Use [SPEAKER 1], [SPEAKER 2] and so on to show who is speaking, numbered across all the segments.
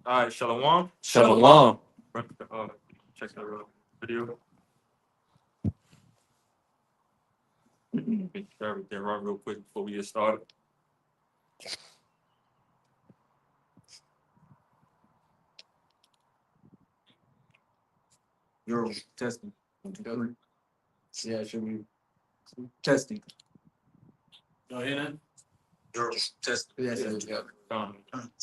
[SPEAKER 1] All right, Shalom.
[SPEAKER 2] Shalom.
[SPEAKER 1] Uh, check that video. Make sure everything run real quick before we get started.
[SPEAKER 2] You're testing. Yeah, it should be testing.
[SPEAKER 1] You hear that?
[SPEAKER 2] You're testing. Yes, yeah.
[SPEAKER 1] All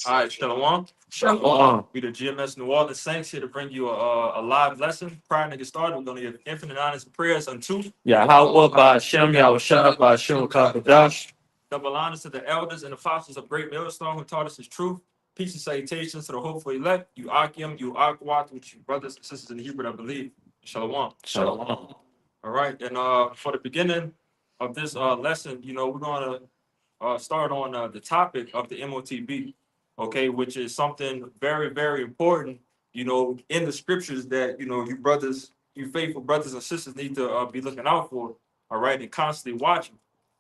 [SPEAKER 1] right, Shalom.
[SPEAKER 2] Shalom.
[SPEAKER 1] We the GMS New Orleans Saints here to bring you a live lesson. Prior to get started, we're going to give infinite honest prayers unto
[SPEAKER 2] Yahweh Ba'Shem, Yahushua Ba'Shem Kakadash.
[SPEAKER 1] double honors to the elders and apostles of Great Millstone who taught us his truth. Peace and salutations to the hopeful elect. You Akim, you Akwat, which you brothers and sisters in the Hebrew, I believe. Shalom.
[SPEAKER 2] Shalom.
[SPEAKER 1] All right, and for the beginning of this lesson, we're going to start on the topic of the MOTB, okay, which is something very, very important, in the scriptures that, you brothers, you faithful brothers and sisters need to be looking out for, all right, and constantly watching,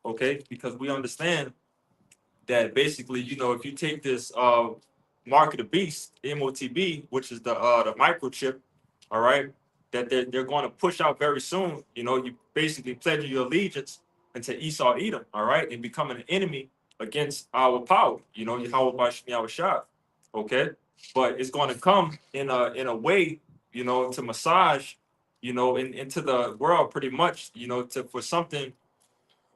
[SPEAKER 1] okay, because we understand that basically, if you take this mark of the beast, MOTB, which is the microchip, all right, that they're going to push out very soon. You basically pledge your allegiance into Esau Edom, all right, and becoming an enemy against our power. Yahweh Bashim Yahushua, okay, but it's going to come in a way, to massage, into the world pretty much, for something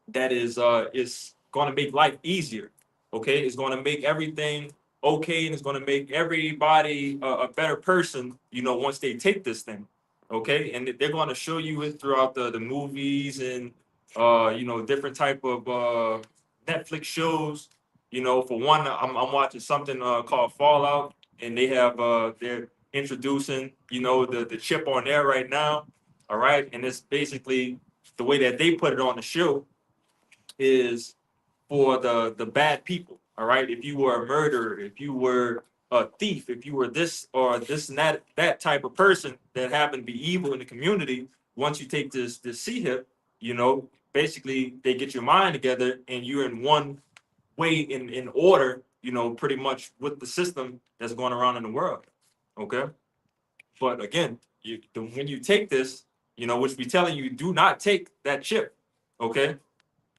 [SPEAKER 1] that is going to make life easier. Okay, it's going to make everything okay, and it's going to make everybody a better person. Once they take this thing, okay, and they're going to show you it throughout the movies and different type of Netflix shows. For one, I'm watching something called Fallout, and they're introducing the chip on there right now. All right, and it's basically the way that they put it on the show is for the bad people. All right. If you were a murderer, if you were a thief, if you were this or this and that type of person that happened to be evil in the community, once you take this C hip, basically they get your mind together and you're in one way in order, pretty much with the system that's going around in the world. Okay. But again, when you take this, which we telling you, do not take that chip. Okay,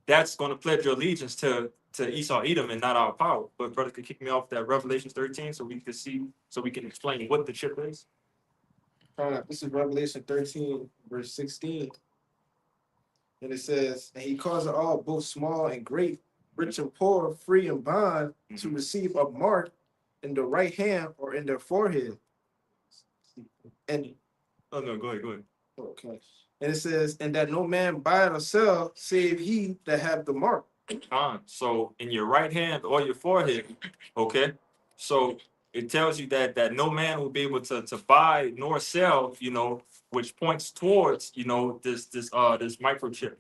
[SPEAKER 1] that's going to pledge your allegiance to Esau Edom and not our power. But brother could kick me off that Revelation 13 so we can see, so we can explain what the chip is.
[SPEAKER 3] This is Revelation 13, verse 16. And it says, and he caused all, both small and great, rich and poor, free and bond, to receive a mark in the right hand or in their forehead. And
[SPEAKER 1] Oh no, go ahead.
[SPEAKER 3] okay. And it says, and that no man buy or sell, save he that have the mark.
[SPEAKER 1] So in your right hand or your forehead, okay. So it tells you that no man will be able to buy nor sell, which points towards this microchip,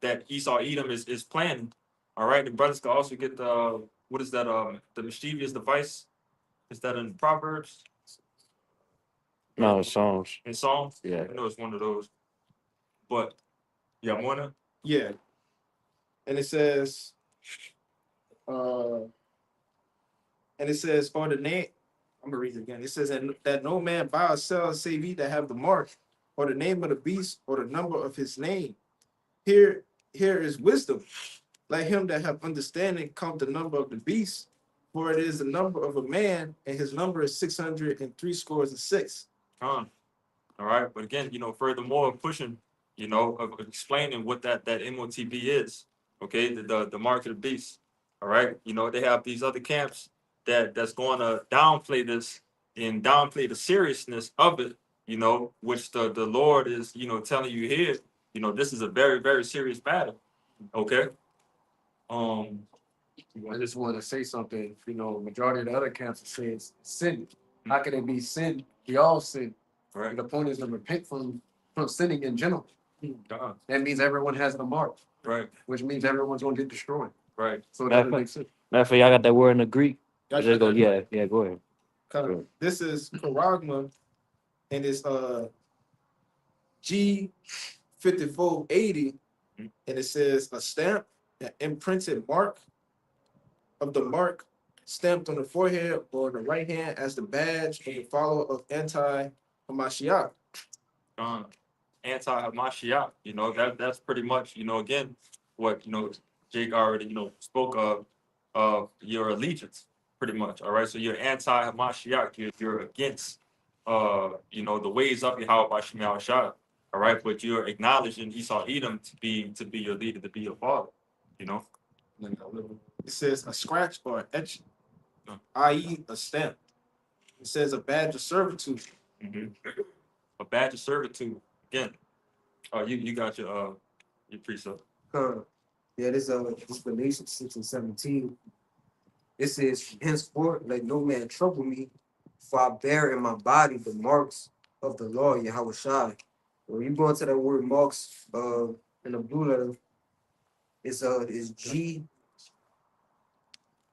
[SPEAKER 1] that Esau Edom is planning. All right, the brothers can also get the what is that the mischievous device? Is that in Proverbs?
[SPEAKER 2] No, Psalms.
[SPEAKER 1] In Psalms?
[SPEAKER 2] Yeah.
[SPEAKER 1] I know it's one of those. But yeah, Mona.
[SPEAKER 3] Yeah. And it says, or the name, I'm gonna read it again. It says that no man buy or sell save he that have the mark, or the name of the beast, or the number of his name. Here is wisdom. Let him that have understanding count the number of the beast, for it is the number of a man, and his number is 666.
[SPEAKER 1] All right, but again, furthermore, pushing, of explaining what that MOTB is. Okay, the mark of the beast. All right, they have these other camps that's going to downplay this and downplay the seriousness of it. Which the Lord is telling you here. This is a very, very serious battle. Okay.
[SPEAKER 2] I just want to say something. Majority of the other camps say it's sin. How can it be sin? We all sin.
[SPEAKER 1] Right.
[SPEAKER 2] And the point is to repent from sinning in general.
[SPEAKER 1] God.
[SPEAKER 2] That means everyone has the mark,
[SPEAKER 1] Right.
[SPEAKER 2] which means everyone's going to get destroyed.
[SPEAKER 1] Right.
[SPEAKER 2] So that
[SPEAKER 4] Matter
[SPEAKER 2] makes sense.
[SPEAKER 4] of fact, y'all got that word in the Greek.
[SPEAKER 3] Gotcha.
[SPEAKER 4] Go, yeah, go ahead.
[SPEAKER 3] This is Charagma, and it's G5480, and it says a stamp, an imprinted mark of the mark stamped on the forehead or the right hand as the badge of the follower of anti-Hamashiach.
[SPEAKER 1] Anti-Hamashiach, that's pretty much, again, what, Jake already, spoke of your allegiance, pretty much. All right. So you're anti-Hamashiach, you're against, the ways of Yahweh Shema Shah. All right. But you're acknowledging Esau Edom to be your leader, to be your father, you know.
[SPEAKER 3] It says a scratch or an etch,
[SPEAKER 1] No.
[SPEAKER 3] i.e., a stamp. It says a badge of servitude.
[SPEAKER 1] Mm-hmm. A badge of servitude. Again, you got your precept.
[SPEAKER 2] Yeah, this Galatians 6 and 17. It says, henceforth let no man trouble me, for I bear in my body the marks of the law, Yahweh Shai. When you go into that word marks in the blue letter, it's G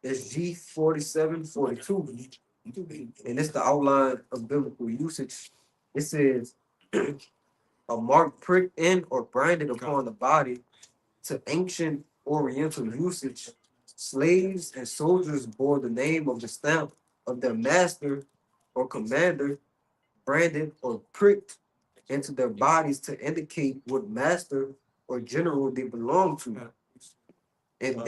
[SPEAKER 2] 4742. And it's the outline of biblical usage. It says a mark pricked in or branded upon the body. To ancient Oriental usage, slaves and soldiers bore the name of the stamp of their master or commander, branded or pricked into their bodies to indicate what master or general they belonged to. And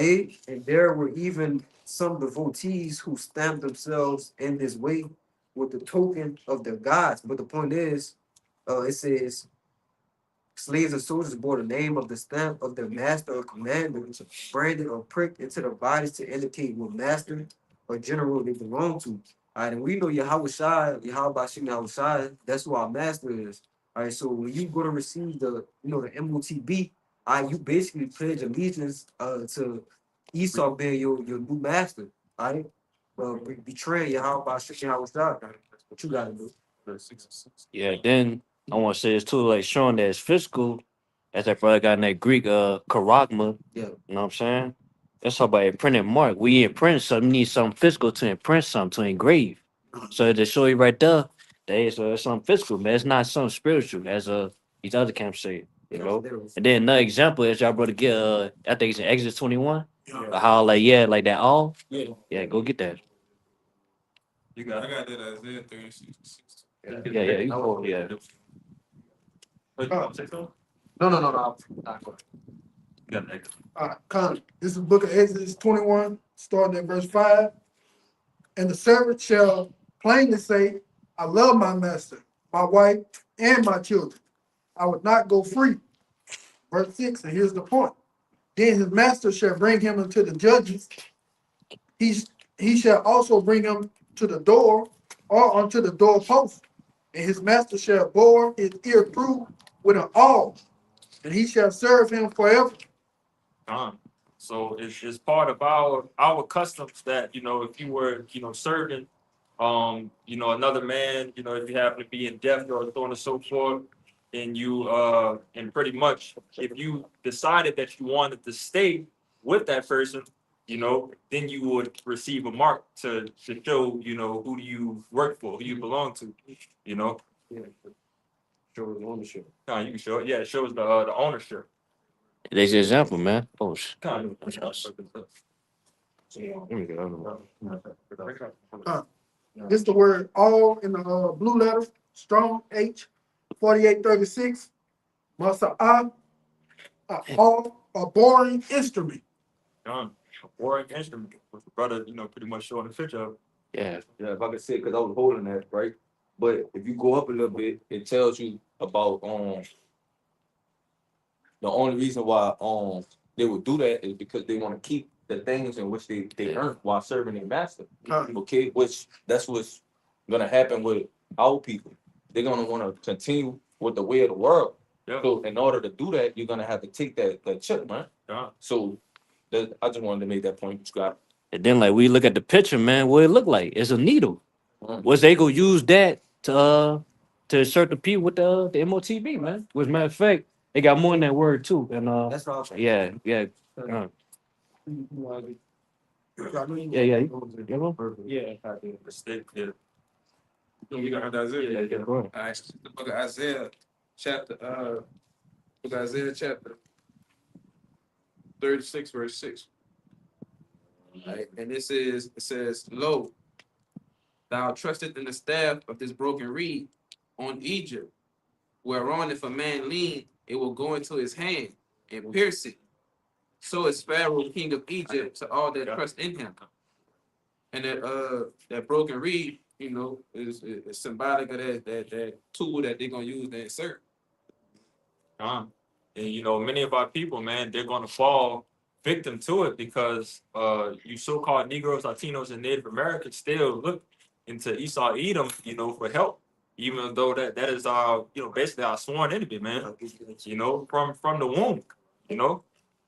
[SPEAKER 2] there were even some devotees who stamped themselves in this way with the token of their gods. But the point is, it says slaves and soldiers bore the name of the stamp of their master or commander, branded or pricked into their bodies to indicate what master or general they belong to. All right, and we know Yahweh Shai, Yahweh Bashim Yahweh Shai, that's who our master is. All right, so when you go to receive the MOTB, all right, you basically pledge allegiance to Esau being your new master. All right, betraying Yahweh Bashim Yahweh Shai. That's what you gotta do.
[SPEAKER 4] Yeah, then I want to say it's too like showing that it's physical, as that brother got in that Greek charagma.
[SPEAKER 2] Yeah.
[SPEAKER 4] You know what I'm saying? That's how about imprinting mark. We imprint something, need something physical to imprint something, to engrave. So to show you right there, that it's something physical, man. It's not something spiritual, as these other camps say. You know? And then another example is y'all brother get I think it's in Exodus 21. How like that all? Yeah, go get that.
[SPEAKER 1] You got
[SPEAKER 5] I
[SPEAKER 1] it.
[SPEAKER 5] got that Isaiah 36.
[SPEAKER 4] Yeah, you go, yeah.
[SPEAKER 1] Say so?
[SPEAKER 2] No. Not good.
[SPEAKER 1] You got it.
[SPEAKER 6] Con, this is the book of Exodus 21, starting at verse 5. And the servant shall plainly say, I love my master, my wife, and my children. I would not go free. Verse 6, and here's the point. Then his master shall bring him unto the judges. He shall also bring him to the door or unto the doorpost. And his master shall bore his ear through with an awl, and he shall serve him forever.
[SPEAKER 1] So it's part of our customs that if you were serving another man, if you happen to be in debt or so on and so forth, and you and pretty much if you decided that you wanted to stay with that person, then you would receive a mark to show who you work for, who you belong to,
[SPEAKER 2] Yeah. Show his ownership.
[SPEAKER 1] you can show it. Yeah, it shows the ownership.
[SPEAKER 4] There's an example, man. Oh,
[SPEAKER 1] Kind
[SPEAKER 4] Let me go.
[SPEAKER 6] This is the word all in the blue letter, strong H, 4836. Masa'ah, all a boring instrument.
[SPEAKER 1] Done. Warring instrument, with the brother, pretty much showing the picture of.
[SPEAKER 4] Yeah.
[SPEAKER 7] Yeah, if I could say, because I was holding that, right? But if you go up a little bit, it tells you about the only reason why they would do that is because they want to keep the things in which they earned while serving their master. Okay, which that's what's gonna happen with our people. They're gonna want to continue with the way of the world.
[SPEAKER 1] Yeah.
[SPEAKER 7] So in order to do that, you're gonna have to take that chip, man.
[SPEAKER 1] Yeah.
[SPEAKER 7] So I just wanted to make that point, Scott.
[SPEAKER 4] And then like we look at the picture, man, what it look like? It's a needle. Was they gonna use that to insert the P with the MOTB, man? Which matter of fact, they got more in that word too. And
[SPEAKER 2] That's what I'm saying.
[SPEAKER 4] yeah.
[SPEAKER 1] Yeah. The stick. Yeah.
[SPEAKER 5] You got Isaiah.
[SPEAKER 1] Yeah.
[SPEAKER 4] Go ahead.
[SPEAKER 5] All right, the book of Isaiah, chapter 36, verse 6. Right? And it says, Lo, thou trusteth in the staff of this broken reed on Egypt, whereon if a man lean, it will go into his hand and pierce it. So is Pharaoh, king of Egypt, to all that trust in him. And that broken reed, is symbolic of that tool that they're gonna use to insert.
[SPEAKER 1] And many of our people, man, they're gonna fall victim to it because you so-called Negroes, Latinos, and Native Americans still look into Esau Edom, for help, even though that is our, basically our sworn enemy, man. From the womb, you know,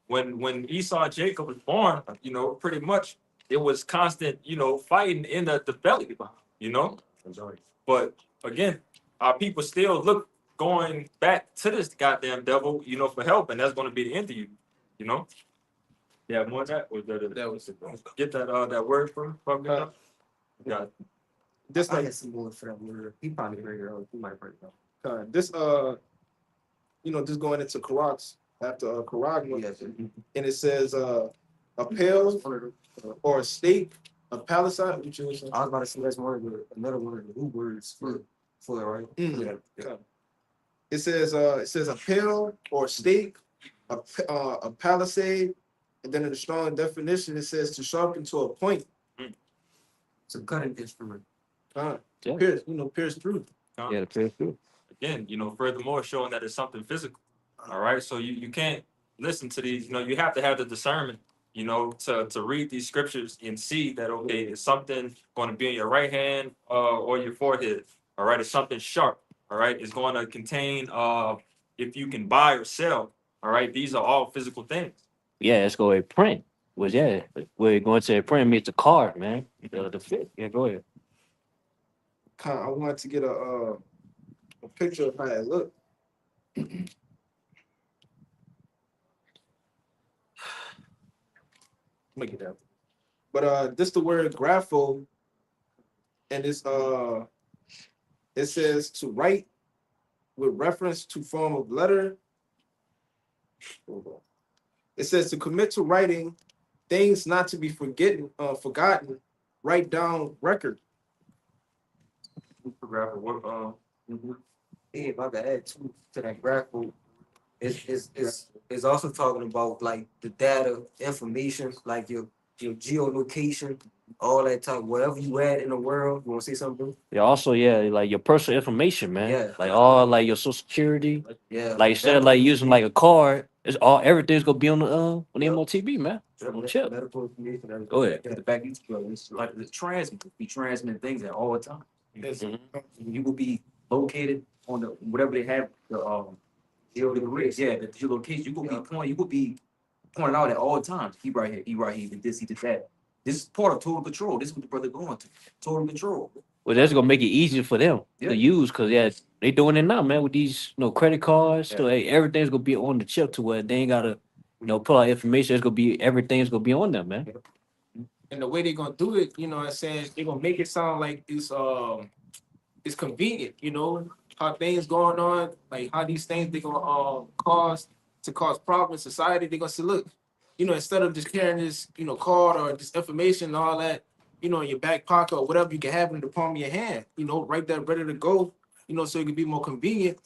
[SPEAKER 1] when Esau Jacob was born, pretty much it was constant, fighting in the belly, you know. But again, our people still look going back to this goddamn devil, for help, and that's going to be the end of you, you know. Yeah, more of that.
[SPEAKER 5] That was
[SPEAKER 1] Get that word from me. Yeah,
[SPEAKER 3] This
[SPEAKER 2] I
[SPEAKER 3] like
[SPEAKER 2] had some more for that word. He probably bring it up. He might bring it up.
[SPEAKER 3] this just going into Karak's after Karak,
[SPEAKER 2] Yes.
[SPEAKER 3] and it says a pail or a stake, a palisade, which is
[SPEAKER 2] I was about to say that's another one of the new words for it, right?
[SPEAKER 3] Yeah. It says a pail or stake, a palisade, and then in the strong definition it says to sharpen to a point.
[SPEAKER 2] It's a cutting instrument.
[SPEAKER 4] Yeah.
[SPEAKER 3] Pierce through.
[SPEAKER 4] Yeah, the prayer too.
[SPEAKER 1] Again, furthermore showing that it's something physical. All right, so you can't listen to these. You have to have the discernment, to read these scriptures and see that okay, it's something going to be in your right hand or your forehead. All right, it's something sharp. All right, it's going to contain if you can buy or sell. All right, these are all physical things.
[SPEAKER 4] Yeah, let's go ahead print. We're going to print means the card, man. The fit. Yeah, go ahead.
[SPEAKER 3] I wanted to get a picture of how it looked. Make it out. But this the word grapho, and it says to write with reference to form of letter. It says to commit to writing things not to be forgotten, write down record.
[SPEAKER 2] Yeah, if I could add to that graphic, it's also talking about like the data, information, like your geolocation, all that type, wherever you at in the world. You want to say something?
[SPEAKER 4] Yeah, also, like your personal information, man.
[SPEAKER 2] Yeah.
[SPEAKER 4] Like all like your social security.
[SPEAKER 2] Yeah.
[SPEAKER 4] Like instead of like using like a card, everything's gonna be on the MOTB, man. On the chip.
[SPEAKER 2] Medical information. Everything.
[SPEAKER 4] Go ahead.
[SPEAKER 8] The back each it's like the transmit, be transmitting things at all the time.
[SPEAKER 4] Mhm.
[SPEAKER 8] You will be located on the whatever they have the grids, yeah, the geolocation. You will be pointed out at all times. He right here, he did this, he did that. This is part of total control. This is what the brother going to. Total control.
[SPEAKER 4] Well, that's gonna make it easier for them
[SPEAKER 8] Yeah.
[SPEAKER 4] to use, cause they doing it now, man, with these credit cards.
[SPEAKER 8] Yeah.
[SPEAKER 4] So hey, everything's gonna be on the chip to where they ain't gotta pull out information. Everything's gonna be on them, man.
[SPEAKER 3] And the way they're gonna do it, what I'm saying, they're gonna make it sound like it's convenient, how things going on, like how these things they gonna cause problems in society. They're gonna say, look, instead of just carrying this, card or this information and all that, in your back pocket or whatever, you can have it in the palm of your hand, right there ready to go, so it can be more convenient,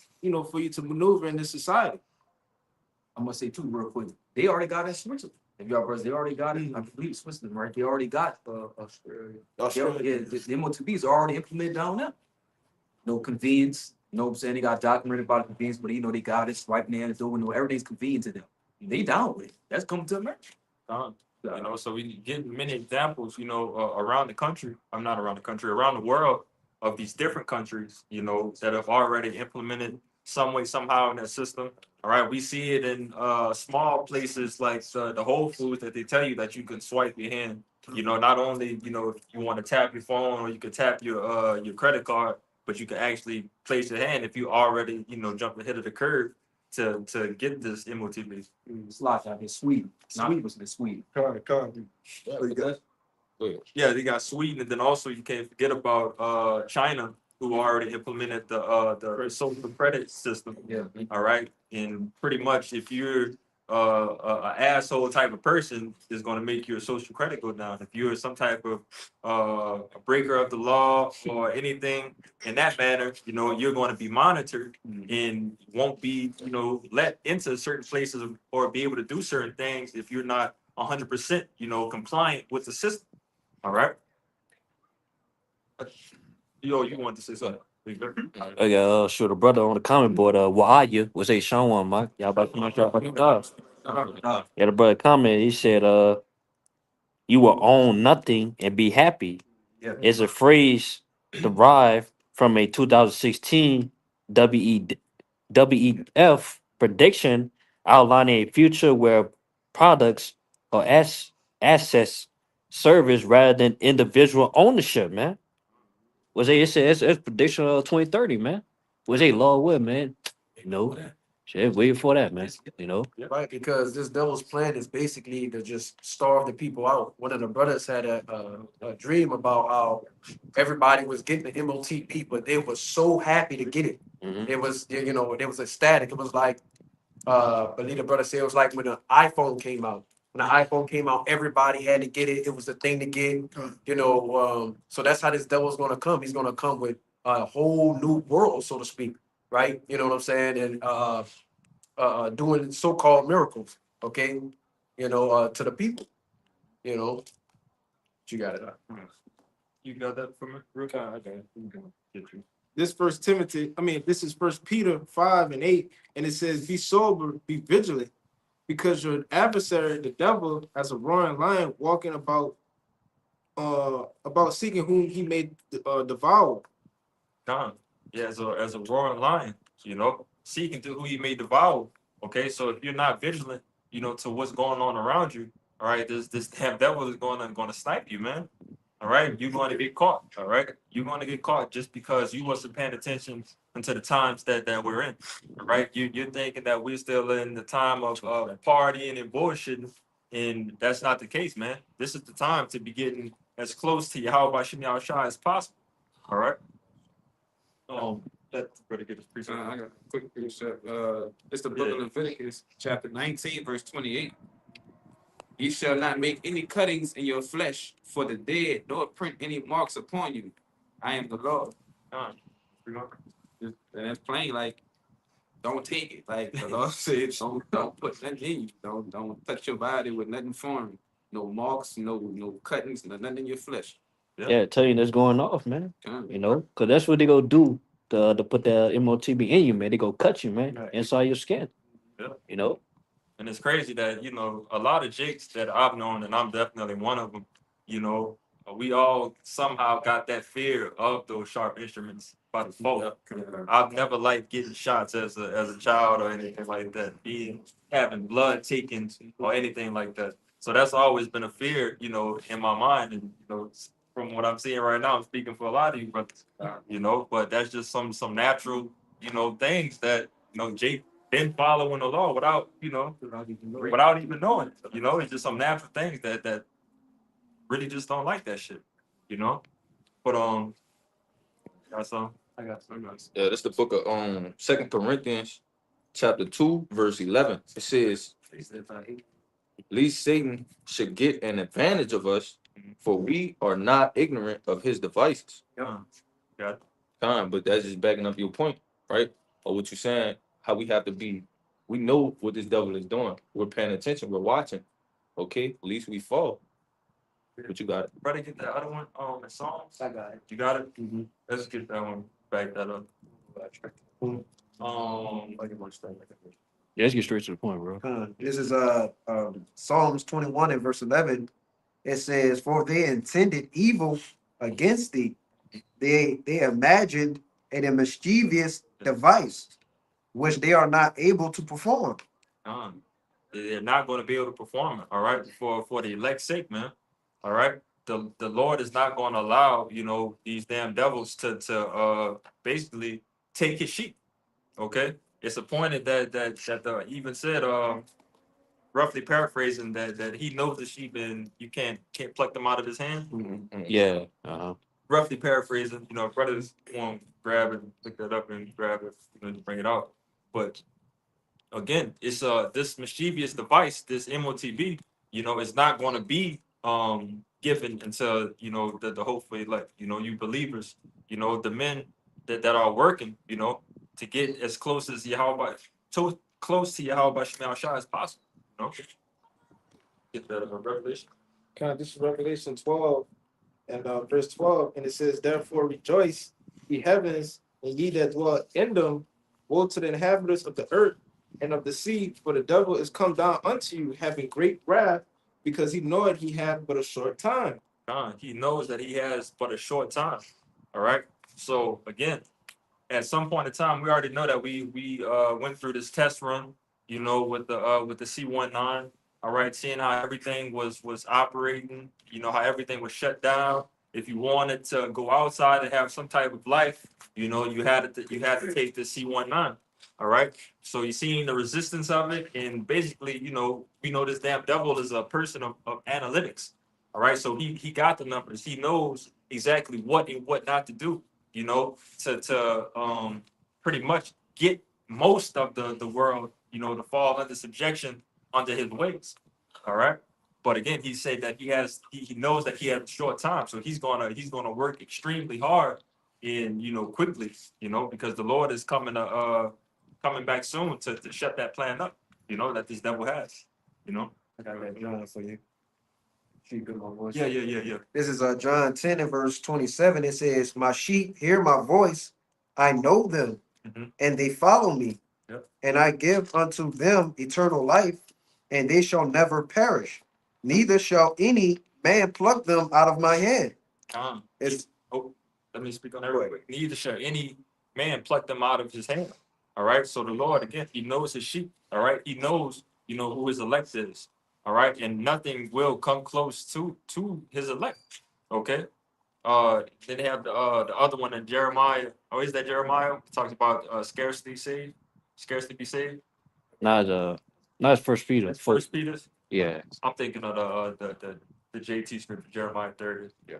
[SPEAKER 3] for you to maneuver in this society.
[SPEAKER 8] I'm gonna say too real quick. They already got it in Switzerland. If y'all brothers, they already got it. I believe Switzerland, right? They already got
[SPEAKER 2] Australia.
[SPEAKER 8] yeah, the MOTBs are already implemented down there. No convenience. You know what I'm saying? They got documented about the convenience, but they got it swiping there and doing everything's convenient to them. They down with it. That's coming to America.
[SPEAKER 1] So we get many examples, around the country. I'm not around the country, around the world of these different countries, that have already implemented some way, somehow in that system. All right, we see it in small places like the Whole Foods that they tell you that you can swipe your hand. Not only if you want to tap your phone or you can tap your credit card, but you can actually place your hand if you already jumped ahead of the curve to get this MOTB.
[SPEAKER 8] It's like out in Sweden. Sweden was in Sweden.
[SPEAKER 1] Yeah, they got Sweden, and then also you can't forget about China, who already implemented the social credit system.
[SPEAKER 8] Yeah.
[SPEAKER 1] All right, and pretty much if you're a asshole type of person is going to make your social credit go down. If you're some type of a breaker of the law or anything in that manner, you're going to be monitored and won't be, let into certain places or be able to do certain things if you're not 100%, compliant with the system. All right. You want to say something?
[SPEAKER 4] Yeah, sure. The brother on the comment board, where are you? Was a Sean, Mike. Y'all about to come out. Yeah, the brother comment. He said, "You will own nothing and be happy."
[SPEAKER 2] Yeah.
[SPEAKER 4] Is a phrase derived from a 2016 WEF prediction outlining a future where products or assets service rather than individual ownership. Man, was a it's prediction of 2030. Man, was a law what man? Shit, waiting for that, man.
[SPEAKER 2] Right, because this devil's plan is basically to just starve the people out. One of the brothers had a dream about how everybody was getting the MOTP, but they were so happy to get it.
[SPEAKER 4] Mhm.
[SPEAKER 2] It was, it was ecstatic. It was like, I believe the brother said it was like when the iPhone came out. When the iPhone came out, everybody had to get it. It was the thing to get, so that's how this devil's gonna come. He's gonna come with a whole new world, so to speak, right? You know what I'm saying? And doing so-called miracles, okay? To the people, but you got it.
[SPEAKER 1] You got that from me? Rick? I got it. Get you.
[SPEAKER 3] This this is First Peter 5:8, and it says, "Be sober, be vigilant, because your adversary, the devil, as a roaring lion, walking about seeking whom he may devour."
[SPEAKER 1] Gone. Yeah, as a roaring lion, seeking to who you may devour. Okay, so if you're not vigilant, to what's going on around you, all right, this damn devil is going to snipe you, man. All right, you're going to get caught. All right, you're going to get caught just because you wasn't paying attention unto the times that we're in. All right, you're thinking that we're still in the time of partying and bullshitting, and that's not the case, man. This is the time to be getting as close to Yahweh Shem Yahushua as possible. All right. Let the brother get his precept.
[SPEAKER 5] I got a quick precept. It's the book of Leviticus, chapter 19, verse 28. You shall not make any cuttings in your flesh for the dead, nor print any marks upon you. I am the Lord. And that's plain, like, don't take it. Like the Lord said, don't put nothing in you. Don't touch your body with nothing foreign. No marks, no cuttings, nothing in your flesh.
[SPEAKER 4] Yeah, tell you that's going off, man.
[SPEAKER 5] Kind
[SPEAKER 4] Because that's what they go do to put the MOTB in you, man. They go cut you, man,
[SPEAKER 2] Right.
[SPEAKER 4] inside your skin.
[SPEAKER 1] Yeah. And it's crazy that, a lot of jakes that I've known, and I'm definitely one of them, we all somehow got that fear of those sharp instruments by default. I've never liked getting shots as a child or anything like that, having blood taken or anything like that. So that's always been a fear, in my mind. And, from what I'm seeing right now, I'm speaking for a lot of you brothers, but that's just some natural, things that, Jake been following the law without even knowing it. It's just some natural things that really just don't like that shit. But got some. I got some.
[SPEAKER 7] Yeah, that's the book of 2 Corinthians chapter 2, verse 11. It says, "Least Satan should get an advantage of us, for we are not ignorant of his devices."
[SPEAKER 1] Got it.
[SPEAKER 7] But that's just backing up your point, right? Or what you're saying, how we have to be. We know what this devil is doing. We're paying attention. We're watching. Okay, at least we fall. But you got it.
[SPEAKER 1] Brother, get that other one. The songs.
[SPEAKER 2] I got it.
[SPEAKER 1] You got it. Let's get that one. Back that up.
[SPEAKER 4] Yeah, let's get straight to the point, bro.
[SPEAKER 2] This is Psalms 21 and verse 11. It says, "For they intended evil against thee. They imagined a mischievous device, which they are not able to perform."
[SPEAKER 1] They're not going to be able to perform it. All right, for the elect's sake, man. All right. The Lord is not going to allow these damn devils to basically take his sheep. Okay, it's appointed that the even said roughly paraphrasing that he knows the sheep and you can't pluck them out of his hand.
[SPEAKER 4] Yeah.
[SPEAKER 1] Roughly paraphrasing, brothers want to grab it, pick that up and grab it, to bring it out. But again, it's this mischievous device, this MOTB, you know, it's not going to be given until, you know, the hopefully, like, you know, you believers, you know, the men that are working, you know, to get as close as Yahweh, to close to Yahweh Shema Shah as possible. You know, get the revelation.
[SPEAKER 3] This is Revelation 12 and verse 12, and it says, "Therefore rejoice, ye heavens, and ye that dwell in them. Woe to the inhabitants of the earth and of the sea, for the devil is come down unto you, having great wrath, because he knoweth he hath but a short time."
[SPEAKER 1] He knows that he has but a short time. All right. So again, at some point in time, we already know that we went through this test run, you know, with the C-19. All right, seeing how everything was operating, you know, how everything was shut down. If you wanted to go outside and have some type of life, you know, you had to take the C-19. All right. So you're seeing the resistance of it, and basically, you know, we know this damn devil is a person of analytics. All right. So he got the numbers. He knows exactly what and what not to do, you know, to pretty much get most of the world, you know, to fall under subjection under his ways. All right. But again, he said that he knows that he has a short time. So he's gonna work extremely hard and, you know, quickly, you know, because the Lord is coming back soon to shut that plan up, you know, that this devil has, you know.
[SPEAKER 2] I got that John for you. Keep it my voice.
[SPEAKER 1] Yeah.
[SPEAKER 2] This is John 10 and verse 27. It says, "My sheep hear my voice, I know them,
[SPEAKER 1] Mhm.
[SPEAKER 2] and they follow me.
[SPEAKER 1] Yep.
[SPEAKER 2] And I give unto them eternal life, and they shall never perish, neither shall any man pluck them out of my hand." It's
[SPEAKER 1] Oh, let me speak on that real quick. Neither shall any man pluck them out of his hand. All right. So the Lord, again, he knows his sheep. All right. He knows, you know, who his elect is. All right. And nothing will come close to his elect. Okay. Then they have the other one in Jeremiah. Oh, is that Jeremiah? It talks about scarcely saved, scarcely be saved.
[SPEAKER 4] Not not First Peter.
[SPEAKER 1] That's First Peter's.
[SPEAKER 4] Yeah.
[SPEAKER 1] I'm thinking of the JT scripture, Jeremiah 30.
[SPEAKER 7] Yeah.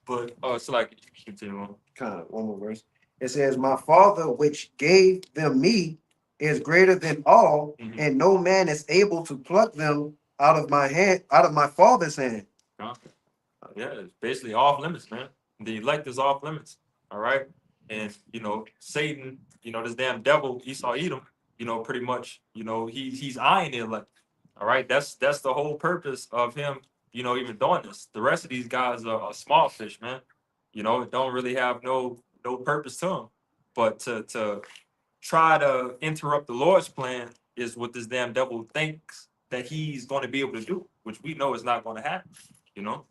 [SPEAKER 1] But it's like continue on.
[SPEAKER 2] kind of one more verse. It says, "My Father which gave them me is greater than all,
[SPEAKER 1] Mhm.
[SPEAKER 2] and no man is able to pluck them out of my hand, out of my Father's hand."
[SPEAKER 1] Yeah, it's basically off limits, man. The elect is off limits. All right. And you know, Satan, you know, this damn devil, Esau Edom, you know, pretty much, you know, he's eyeing the elect. All right. That's the whole purpose of him, you know, even doing this. The rest of these guys are small fish, man. You know, don't really have no purpose to them. But to try to interrupt the Lord's plan is what this damn devil thinks that he's going to be able to do, which we know is not going to happen, you know.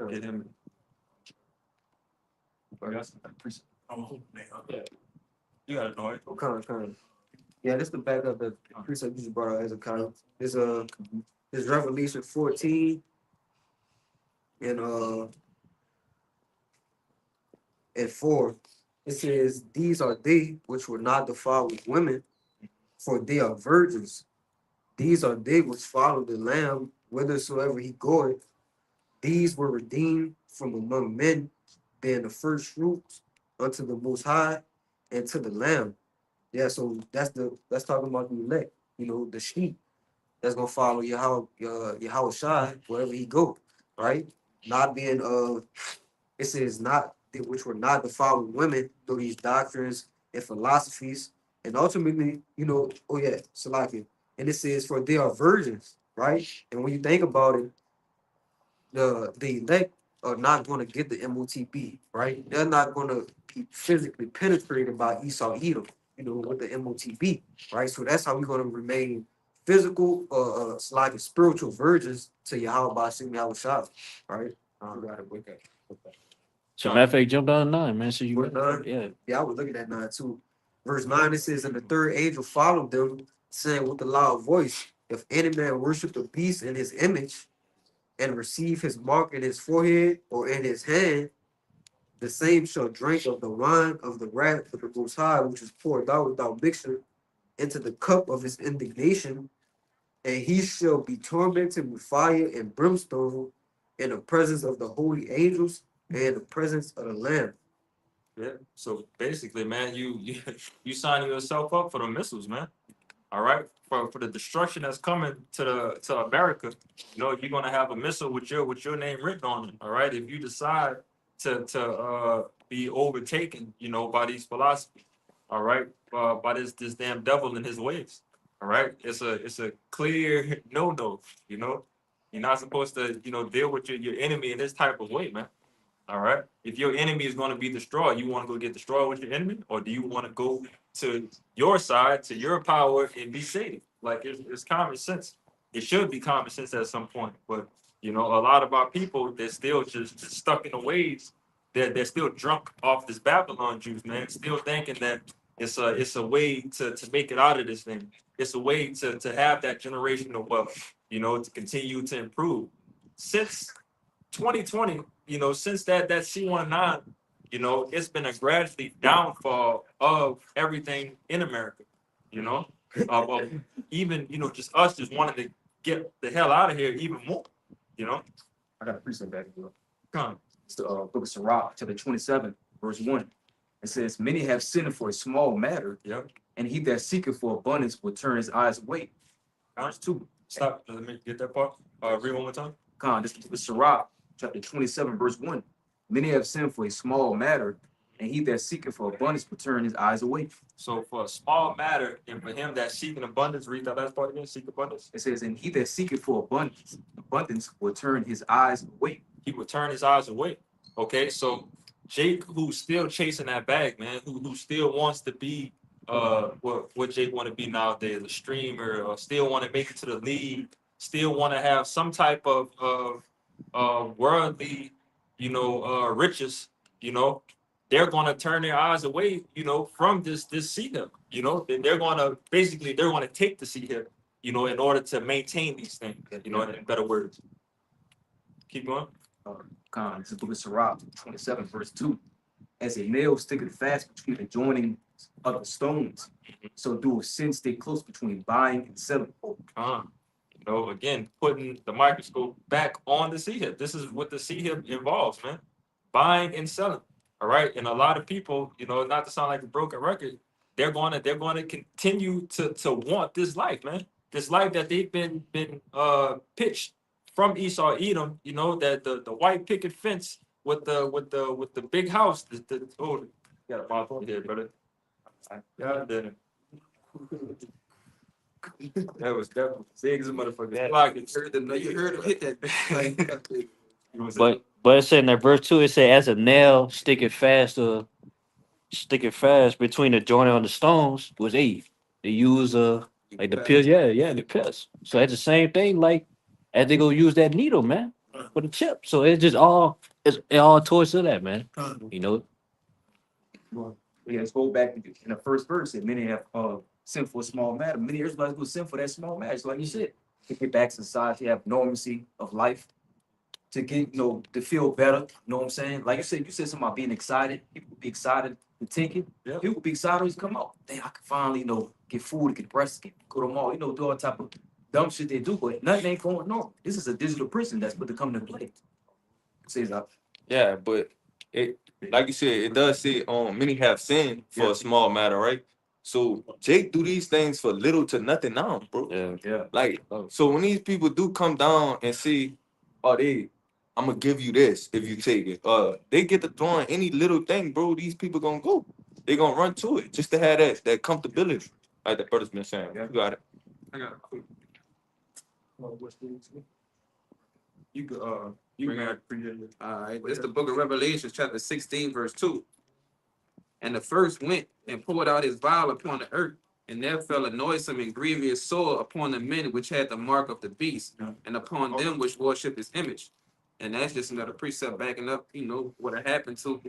[SPEAKER 1] Get him. Oh, man. Yeah. You gotta know it.
[SPEAKER 2] Kind. Yeah, this is the back of the precept you just brought out as a kind. This Revelation 14 and 4. It says, "These are they which were not defiled with women, for they are virgins. These are they which follow the Lamb whithersoever he goeth. These were redeemed from among men, being the first fruits unto the Most High and to the Lamb." Yeah, so that's talking about the elect, you know, the sheep that's gonna follow Yahweh Shai wherever he go, right? Not being it says not which were not the following women through these doctrines and philosophies, and ultimately, you know, oh yeah, Salakia. And it says, "For they are virgins," right? And when you think about it, the elect are not going to get the MOTB, right? They're not going to be physically penetrated by Esau Edom, you know, with the MOTB, right? So that's how we're going to remain physical, like spiritual virgins to Yahweh Bashim Yahweh Shah, right? Got it. Okay.
[SPEAKER 4] So matter of fact, jump down to 9, man. So you
[SPEAKER 2] Verse 9?
[SPEAKER 4] yeah.
[SPEAKER 2] Yeah, I was looking at 9 too. Verse 9, it says, "And the third angel followed them, saying with a loud voice, If any man worship the beast in his image, and receive his mark in his forehead or in his hand, the same shall drink of the wine of the wrath of the Most High, which is poured out without mixture into the cup of his indignation, and he shall be tormented with fire and brimstone in the presence of the holy angels and in the presence of the Lamb."
[SPEAKER 1] Yeah. So basically, man, you signing yourself up for the missiles, man. All right, for the destruction that's coming to America, you know, you're gonna have a missile with your name written on it. All right, if you decide to be overtaken, you know, by these philosophies, all right, by this damn devil and his ways. All right, it's a clear no. You know, you're not supposed to, you know, deal with your enemy in this type of way, man. All right. If your enemy is going to be destroyed, you want to go get destroyed with your enemy, or do you want to go to your side, to your power, and be safe? Like it's common sense. It should be common sense at some point, but you know, a lot of our people they're still just stuck in the ways. They're still drunk off this Babylon juice, man. Still thinking that it's a way to make it out of this thing. It's a way to have that generational wealth, you know, to continue to improve. Since 2020, you know, since that C19, you know, it's been a gradually downfall of everything in America, you know, of even, you know, just us just wanting to get the hell out of here even more, you know.
[SPEAKER 8] I got a precept back here.
[SPEAKER 1] Come on.
[SPEAKER 8] It's the book of Sirach, chapter 27, verse 1. It says, many have sinned for a small matter,
[SPEAKER 1] Yep.
[SPEAKER 8] and he that seeketh for abundance will turn his eyes away. Verse 2.
[SPEAKER 1] Stop. Let me get that part. Read one more time.
[SPEAKER 8] This is the book of Sirach, chapter 27, verse 1. Many have sinned for a small matter, and he that seeketh for abundance will turn his eyes away.
[SPEAKER 1] So for a small matter, and for him that seeking abundance, read that last part again. Seek abundance.
[SPEAKER 8] It says, and he that seeketh for abundance will turn his eyes away.
[SPEAKER 1] He would turn his eyes away. Okay, so Jake, who's still chasing that bag, man, who still wants to be what Jake want to be nowadays, a streamer, or still want to make it to the league, still want to have some type of worldly, you know, riches, you know, they're gonna turn their eyes away, you know, from this seat here. You know, they're gonna take the seat here, you know, in order to maintain these things, you know, in better words. Keep going.
[SPEAKER 8] This is the book of Sirach, 27, verse 2. As a nail sticketh fast between the joining of the stones, so do sin stay close between buying and selling.
[SPEAKER 1] You know, again, putting the microscope back on the seat hip. This is what the seat hip involves, man. Buying and selling. All right. And a lot of people, you know, not to sound like a broken record, they're gonna continue to want this life, man. This life that they've been pitched from Esau Edom, you know, that the white picket fence with the big house. Oh, got a mouthful here, brother. God damn it. That was definitely big as a motherfucker. Like it.
[SPEAKER 5] You heard him hit that.
[SPEAKER 4] But it said in that verse 2, it said, as a nail stick it fast between the joint on the stones was Eve. They use like the pills, the pills. So it's the same thing, like as they go use that needle, man, for the chip. So it's just it all towards to that, man. You know.
[SPEAKER 8] Yeah, let's go back in the first verse. And many have sinned for a small matter. Many Israelites will sin for that small matter. So like you said, to get back to society, have normalcy of life, to get, you know, to feel better. You know what I'm saying? Like you said something about being excited. People be excited to take it.
[SPEAKER 1] Yeah.
[SPEAKER 8] People be excited when it come out. Dang, I can finally, you know, get food, get breasts, go to the mall, you know, do all type of dumb shit they do, but nothing ain't going normal. This is a digital prison that's put to come into play. Says that.
[SPEAKER 7] Yeah, but it, like you said, it does say many have sinned for a small matter, right? So Jake do these things for little to nothing now, bro.
[SPEAKER 8] Yeah.
[SPEAKER 7] Like, so when these people do come down and say, oh, I'm gonna give you this if you take it. They get to throwing any little thing, bro. These people gonna go. They gonna run to it just to have that comfortability. Like the brother's been saying.
[SPEAKER 8] Yeah.
[SPEAKER 7] You got it.
[SPEAKER 1] I got a quick. You could you got
[SPEAKER 5] All right, this is the book of Revelation, chapter 16, verse 2. And the first went and poured out his vial upon the earth, and there fell a noisome and grievous sore upon the men which had the mark of the beast, and upon them which worship his image. And that's just another precept backing up, you know, what had happened to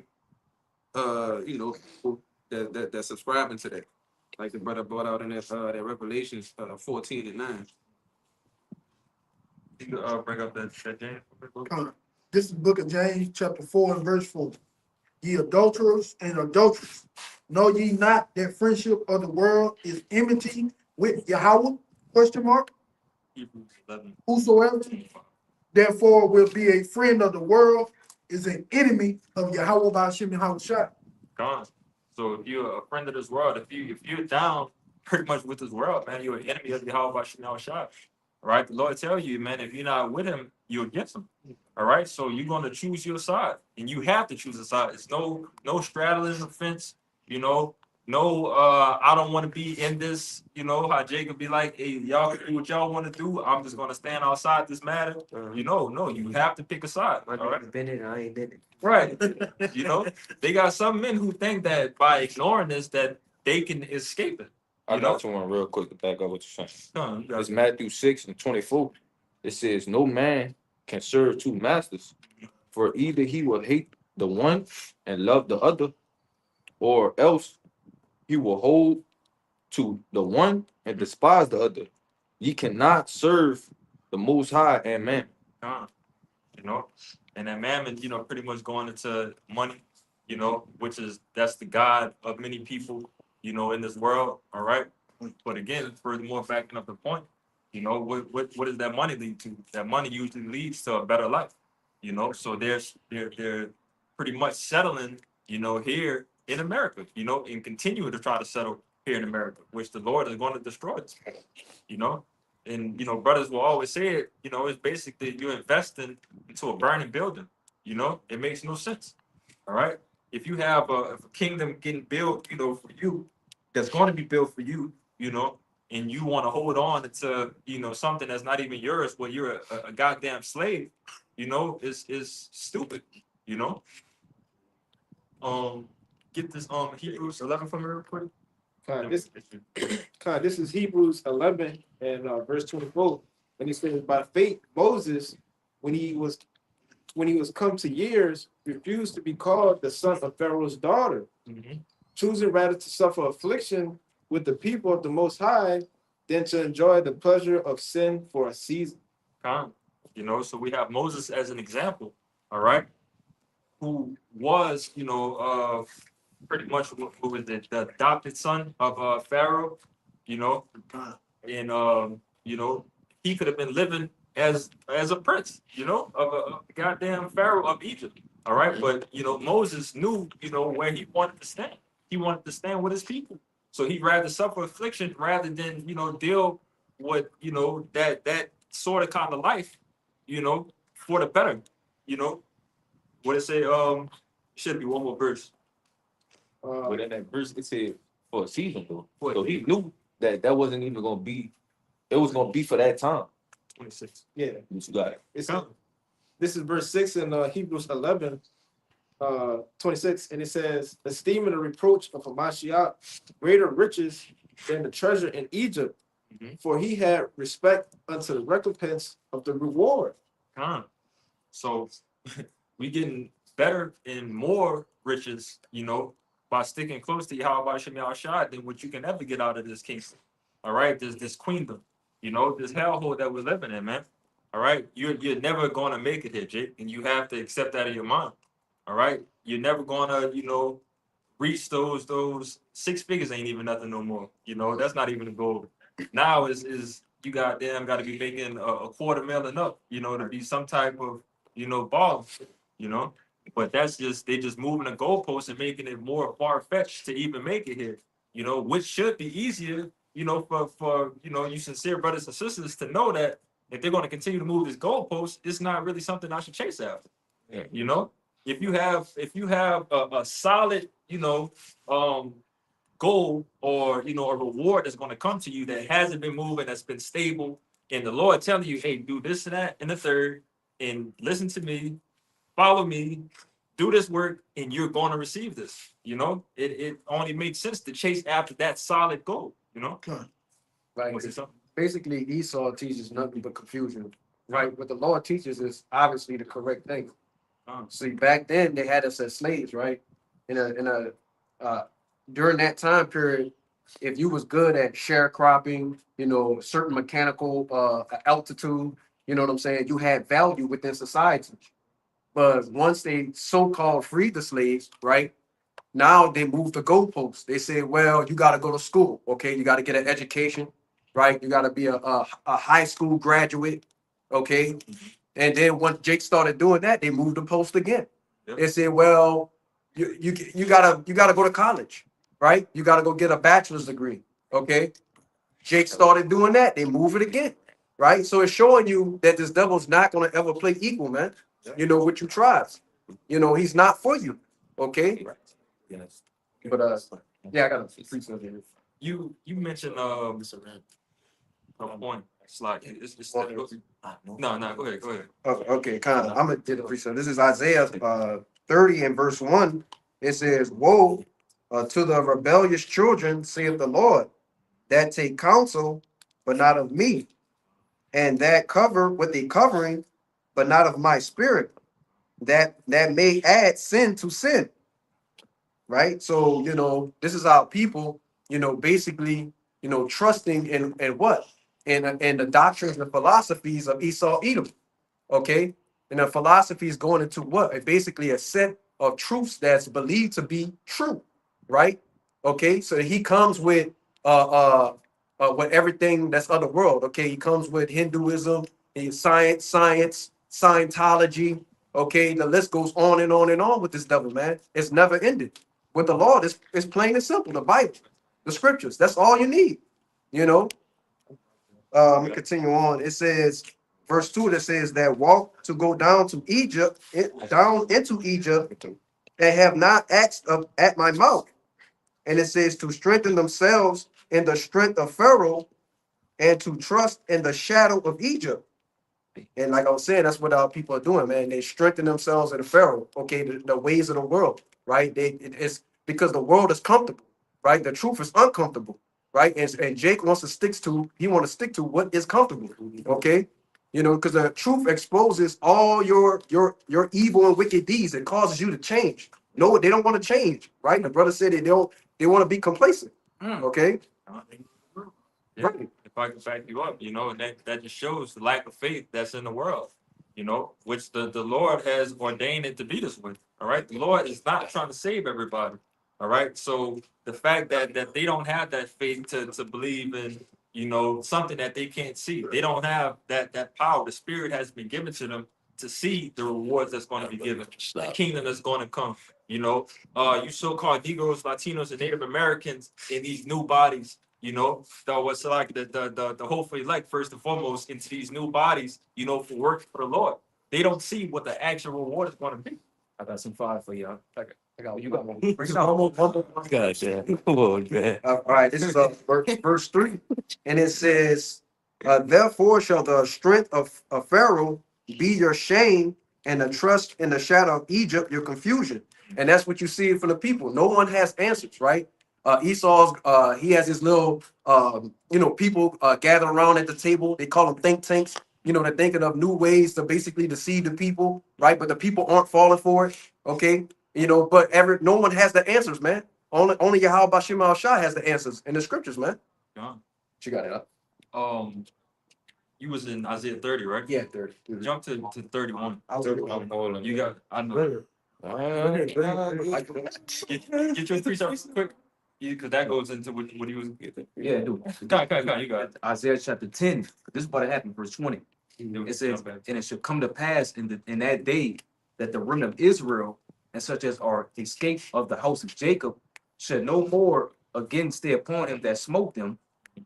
[SPEAKER 5] you know, people that subscribing to that. Like the brother brought out in that Revelation 14 and 9.
[SPEAKER 1] You could bring up that James.
[SPEAKER 6] This is the book of James, chapter 4 and verse 4. Ye adulterers and adulteresses, know ye not that friendship of the world is enmity with Yahweh? Question mark.
[SPEAKER 1] Hebrews 11.
[SPEAKER 6] Whosoever therefore will be a friend of the world is an enemy of Yahweh by Hashem Yahweh Shai.
[SPEAKER 1] Gone. So if you're a friend of this world, if you're down pretty much with this world, man, you're an enemy of Yahweh Shemel Shai. All right. The Lord tell you, man, if you're not with him, you're against him. All right. So you're gonna choose your side. And you have to choose a side. It's no straddling the fence, you know. No, I don't want to be in this, you know, how Jacob be like, hey, y'all can do what y'all want to do. I'm just gonna stand outside this matter. You know, no, you have to pick a side.
[SPEAKER 2] My
[SPEAKER 1] All right.
[SPEAKER 2] nigga been in, I ain't in it.
[SPEAKER 1] Right. You know, they got some men who think that by ignoring this that they can escape it.
[SPEAKER 7] I
[SPEAKER 1] You know?
[SPEAKER 7] got you one real quick to back up what you're saying.
[SPEAKER 1] You got
[SPEAKER 7] It's
[SPEAKER 1] it.
[SPEAKER 7] Matthew 6:24. It says, "No man can serve two masters, for either he will hate the one and love the other, or else he will hold to the one and despise the other. Ye cannot serve the Most High and man."
[SPEAKER 1] You know, and that mammon, you know, pretty much going into money, you know, that's the god of many people, you know, in this world. All right. But again, furthermore, backing up the point, you know, what does that money lead to? That money usually leads to a better life, you know. So they're pretty much settling, you know, here in America, you know, and continuing to try to settle here in America, which the Lord is going to destroy this, you know. And you know, brothers will always say it, you know, it's basically you're investing into a burning building. You know, it makes no sense. All right. If you have a kingdom getting built, you know, for you, that's going to be built for you, you know, and you want to hold on to, you know, something that's not even yours, well, you're a goddamn slave, you know, is stupid, you know. Get this Hebrews 11 from me real quick.
[SPEAKER 3] This is Hebrews 11 and verse 24. And he says, by faith, Moses, when he was come to years, refused to be called the son of Pharaoh's daughter, choosing rather to suffer affliction with the people of the Most High than to enjoy the pleasure of sin for a season.
[SPEAKER 1] You know, so we have Moses as an example, all right, who was, you know, pretty much who was the adopted son of Pharaoh, you know, and you know, he could have been living as a prince, you know, of a goddamn Pharaoh of Egypt. All right, but you know, Moses knew, you know, where he wanted to stand. He wanted to stand with his people. So he'd rather suffer affliction rather than, you know, deal with, you know, that sort of kind of life, you know, for the better, you know. What it say? Should be one more verse.
[SPEAKER 7] But in that verse, it said for a season though.
[SPEAKER 1] For a
[SPEAKER 7] So he
[SPEAKER 1] season.
[SPEAKER 7] knew that wasn't even gonna be. It was gonna be for that time.
[SPEAKER 1] 26.
[SPEAKER 3] Yeah.
[SPEAKER 7] What you got?
[SPEAKER 3] This is verse 6 in Hebrews 11, 26, and it says, esteeming the reproach of Hamashiach greater riches than the treasure in Egypt, for he had respect unto the recompense of the reward.
[SPEAKER 1] So we getting better and more riches, you know, by sticking close to Yahweh Shemel Shai than what you can ever get out of this kingdom. All right, this queendom, you know, this hellhole that we're living in, man. All right, you're never gonna make it here, Jake, and you have to accept that in your mind. All right, you're never gonna, you know, reach those six figures ain't even nothing no more. You know, that's not even a goal. Now is you got to be making a quarter million up, you know, to be some type of, you know, ball, you know. But that's just they just moving the goalposts and making it more far fetched to even make it here, you know, which should be easier, you know, for you know, you sincere brothers and sisters to know that if they're going to continue to move this goalpost, it's not really something I should chase after.
[SPEAKER 7] Yeah.
[SPEAKER 1] You know, if you have a solid, you know, goal or you know a reward that's going to come to you that hasn't been moving, that's been stable, and the Lord telling you, hey, do this and that and the third, and listen to me, follow me, do this work, and you're going to receive this. You know, it only makes sense to chase after that solid goal. You know,
[SPEAKER 2] Like
[SPEAKER 1] was it something?
[SPEAKER 2] basically Esau teaches nothing but confusion. Right? What the Lord teaches is obviously the correct thing. See, back then they had us as slaves, right? During that time period, if you was good at sharecropping, you know, certain mechanical altitude, you know what I'm saying, you had value within society. But once they so-called freed the slaves, right? Now they moved the goalposts. They said, well, you got to go to school, okay? You got to get an education, right? You got to be a high school graduate, okay? And then once Jake started doing that, they moved the post again.
[SPEAKER 1] Yep.
[SPEAKER 2] They said, well, you gotta go to college, right? You gotta go get a bachelor's degree. Okay. Jake started doing that. They move it again, right? So it's showing you that this devil's not gonna ever play equal, man. You know what you tries. You know he's not for you. Okay.
[SPEAKER 8] Yes.
[SPEAKER 2] But yeah, I got a free stuff here.
[SPEAKER 1] You mentioned a point. It's like it's no, go ahead.
[SPEAKER 2] Okay, kind of. I'm gonna do the free stuff. This is Isaiah 30 and verse 1. It says, "Woe to the rebellious children, saith the Lord, that take counsel, but not of me, and that cover with a covering, but not of my spirit, that may add sin to sin." Right? So, this is our people, basically, trusting in what? In the doctrines and philosophies of Esau Edom. Okay. And the philosophy is going into what? Basically a set of truths that's believed to be true, right? Okay. So he comes with everything that's other world. Okay. He comes with Hinduism, science, Scientology. Okay. The list goes on and on and on with this devil, man. It's never ended. With the Lord, it's plain and simple. The Bible, the scriptures. That's all you need. You know. Let me continue on. It says, verse 2, that says that walk to go down to Egypt, down into Egypt, and have not asked at my mouth. And it says to strengthen themselves in the strength of Pharaoh and to trust in the shadow of Egypt. And like I was saying, that's what our people are doing, man. They strengthen themselves in the Pharaoh, okay, the ways of the world, right? It's because the world is comfortable, right? The truth is uncomfortable, right? And Jake wants to stick to what is comfortable, okay? Because the truth exposes all your evil and wicked deeds. It causes you to change. No, they don't want to change, right? The brother said they want to be complacent, okay?
[SPEAKER 1] Yeah, if I can back you up, that just shows the lack of faith that's in the world, which the Lord has ordained it to be this way. All right. The Lord is not trying to save everybody. All right. So the fact that they don't have that faith to believe in, something that they can't see. They don't have that power. The spirit has been given to them to see the rewards that's going to be given, the kingdom that's going to come. You so-called Negroes, Latinos, and Native Americans in these new bodies. So what's like the hopefully elect first and foremost into these new bodies, for work for the Lord. They don't see what the actual reward is going to be.
[SPEAKER 8] I got some fire for y'all. I got you got one.
[SPEAKER 2] Bring it out. One more.
[SPEAKER 4] Gotcha. Come on, man.
[SPEAKER 2] All right, this is verse 3, and it says, therefore shall the strength of Pharaoh be your shame, and the trust in the shadow of Egypt your confusion. And that's what you see from the people. No one has answers, right? Esau's he has his little people gather around at the table. They call them think tanks. They're thinking of new ways to basically deceive the people, right? But the people aren't falling for it. Okay, but no one has the answers, man. Only Yahweh Bashim Al Shah has the answers in the scriptures, man.
[SPEAKER 1] John,
[SPEAKER 2] You got it up.
[SPEAKER 1] You was in Isaiah 30, right?
[SPEAKER 2] Yeah, 30.
[SPEAKER 1] Jump to 31.
[SPEAKER 2] I was
[SPEAKER 1] You got, I know. Get your three steps quick. Because that goes into what he was.
[SPEAKER 8] Yeah, dude.
[SPEAKER 1] Come on, you got it.
[SPEAKER 8] Isaiah chapter 10. This is what happened, verse 20. It says, and it shall come to pass in that day that the remnant of Israel and such as are escaped of the house of Jacob shall no more again stay upon him that smote them,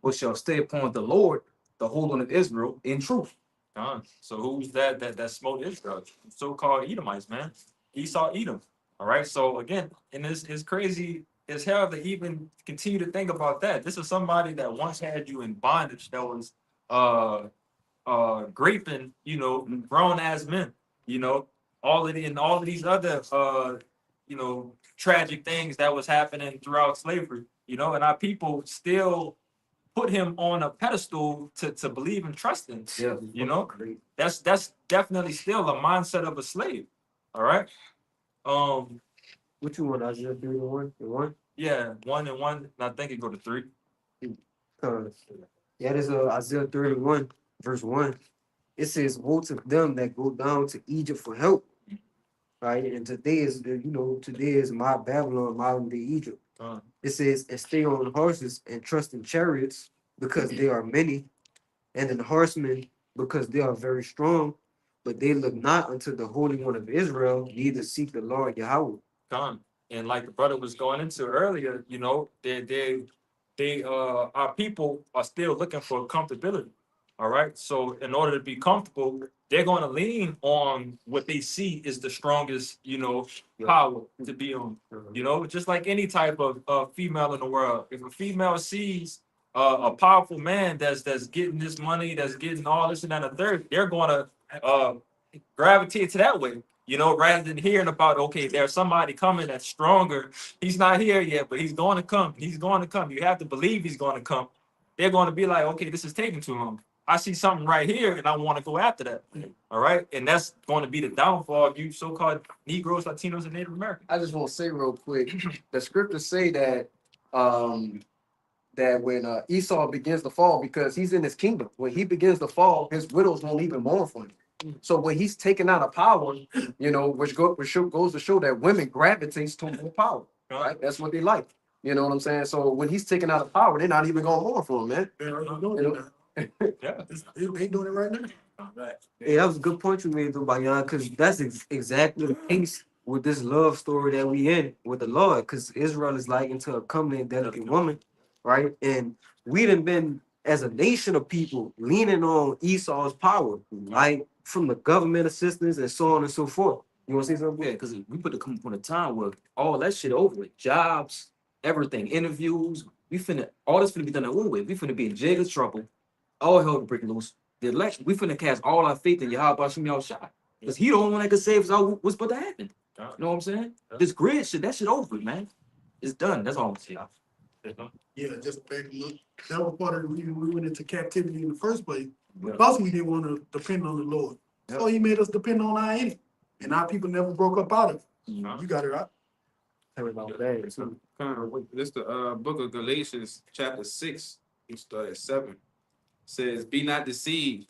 [SPEAKER 8] but shall stay upon the Lord, the Holy One of Israel, in truth.
[SPEAKER 1] So who's that smote Israel? So-called Edomites, man. Esau Edom. All right. So again, and it's crazy as hell to even continue to think about that. This is somebody that once had you in bondage, that was graping, grown ass men, all of these other tragic things that was happening throughout slavery, and our people still put him on a pedestal to believe and trust in.
[SPEAKER 2] Yeah,
[SPEAKER 1] That's definitely still a mindset of a slave. All right.
[SPEAKER 2] What you want, Isaiah 31 and 1?
[SPEAKER 1] Yeah, 1 and 1. And I think it go to 3.
[SPEAKER 2] Yeah, there's Isaiah 31, verse 1. It says, woe to them that go down to Egypt for help. Right. And today is my Babylon, modern day Egypt. It says, and stay on horses and trust in chariots because they are many, and in horsemen because they are very strong, but they look not unto the Holy One of Israel, neither seek the Lord Yahweh.
[SPEAKER 1] And like the brother was going into earlier, you know, our people are still looking for comfortability. All right. So in order to be comfortable, they're going to lean on what they see is the strongest, you know, power to be on. You know, just like any type of female in the world. If a female sees a powerful man that's getting this money, that's getting all this and that and the third, they're going to gravitate to that way. You know, rather than hearing about, okay, there's somebody coming that's stronger. He's not here yet, but he's going to come. He's going to come. You have to believe he's going to come. They're going to be like, okay, this is taking too long. I see something right here and I want to go after that. All right. And that's going to be the downfall of you so-called Negroes, Latinos, and Native Americans.
[SPEAKER 2] I just want to say real quick, the scriptures say that that when Esau begins to fall, because he's in his kingdom, when he begins to fall, his widows won't even mourn for him. So when he's taken out of power, you know, which goes to show that women gravitates to more power, right? That's what they like. You know what I'm saying? So when he's taken out of power, they're not even gonna mourn for him, man.
[SPEAKER 6] They're already doing
[SPEAKER 2] You
[SPEAKER 6] it
[SPEAKER 2] know?
[SPEAKER 6] now.
[SPEAKER 1] Yeah.
[SPEAKER 6] They doing it right now.
[SPEAKER 2] Yeah, that was a good point you made, though, Bayan, because that's exactly the case with this love story that we in with the Lord, because Israel is like into a comely and delicate woman, right? And we done been, as a nation of people, leaning on Esau's power, like from the government assistance and so on and so forth. You want to say something?
[SPEAKER 8] Yeah, because we put the come upon a time where all that shit over with. Jobs, everything, interviews. We finna, all this finna be done away with. We finna be in jail of trouble. All hell to break loose. The election, we finna cast all our faith in Yahweh Shem Shai. Because he the only one that could save us all what's about to happen. You know what I'm saying? This grid shit, that shit over, man. It's done. That's all I'm saying.
[SPEAKER 6] Yeah, just back look. That was part of the reason we went into captivity in the first place. Because we didn't want to depend on the Lord. So he made us depend on our enemy. And our people never broke up out of it. You got it right.
[SPEAKER 5] This the book of Galatians, chapter 6, you start at 7. Says, be not deceived,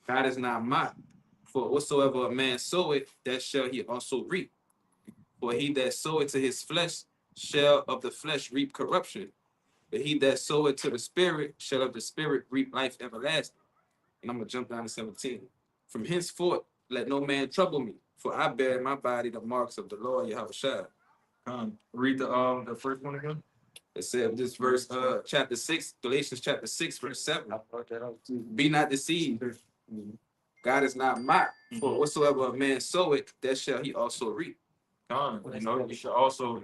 [SPEAKER 5] God is not mocked. For whatsoever a man soweth, that shall he also reap. For he that soweth to his flesh shall of the flesh reap corruption. But he that soweth to the spirit shall of the spirit reap life everlasting. And I'm gonna jump down to 17. From henceforth, let no man trouble me, for I bear in my body the marks of the Lord Yahweh Shai.
[SPEAKER 1] Read the first one again.
[SPEAKER 5] It said this verse, chapter 6, Galatians chapter 6, verse 7. Be not deceived. God is not mocked. For whatsoever a man soweth, that shall he also reap.
[SPEAKER 1] You know, you should also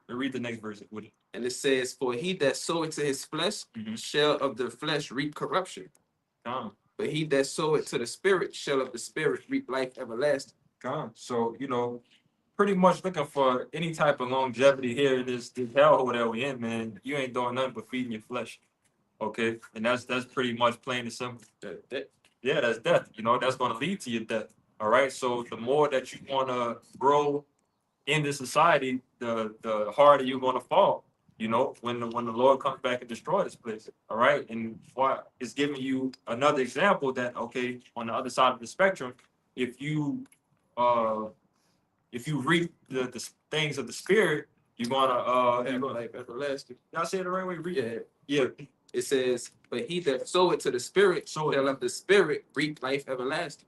[SPEAKER 1] read the next verse with it.
[SPEAKER 5] And it says, for he that soweth to his flesh shall of the flesh reap corruption. But he that soweth to the spirit shall of the spirit reap life everlasting.
[SPEAKER 1] So, you know, pretty much looking for any type of longevity here in this hellhole that we in, man. You ain't doing nothing but feeding your flesh. Okay. And that's pretty much plain and simple. Yeah, that's death. You know, that's gonna lead to your death. All right. So the more that you wanna grow in this society, the harder you're gonna fall. You know, when the Lord comes back and destroy this place. All right. And what is giving you another example that, okay, on the other side of the spectrum, if you reap the things of the spirit, you're gonna
[SPEAKER 5] Have life everlasting.
[SPEAKER 1] y'all say it the right way. Read it.
[SPEAKER 5] Yeah. It says, but he that soweth to the spirit shall of the spirit reap life everlasting.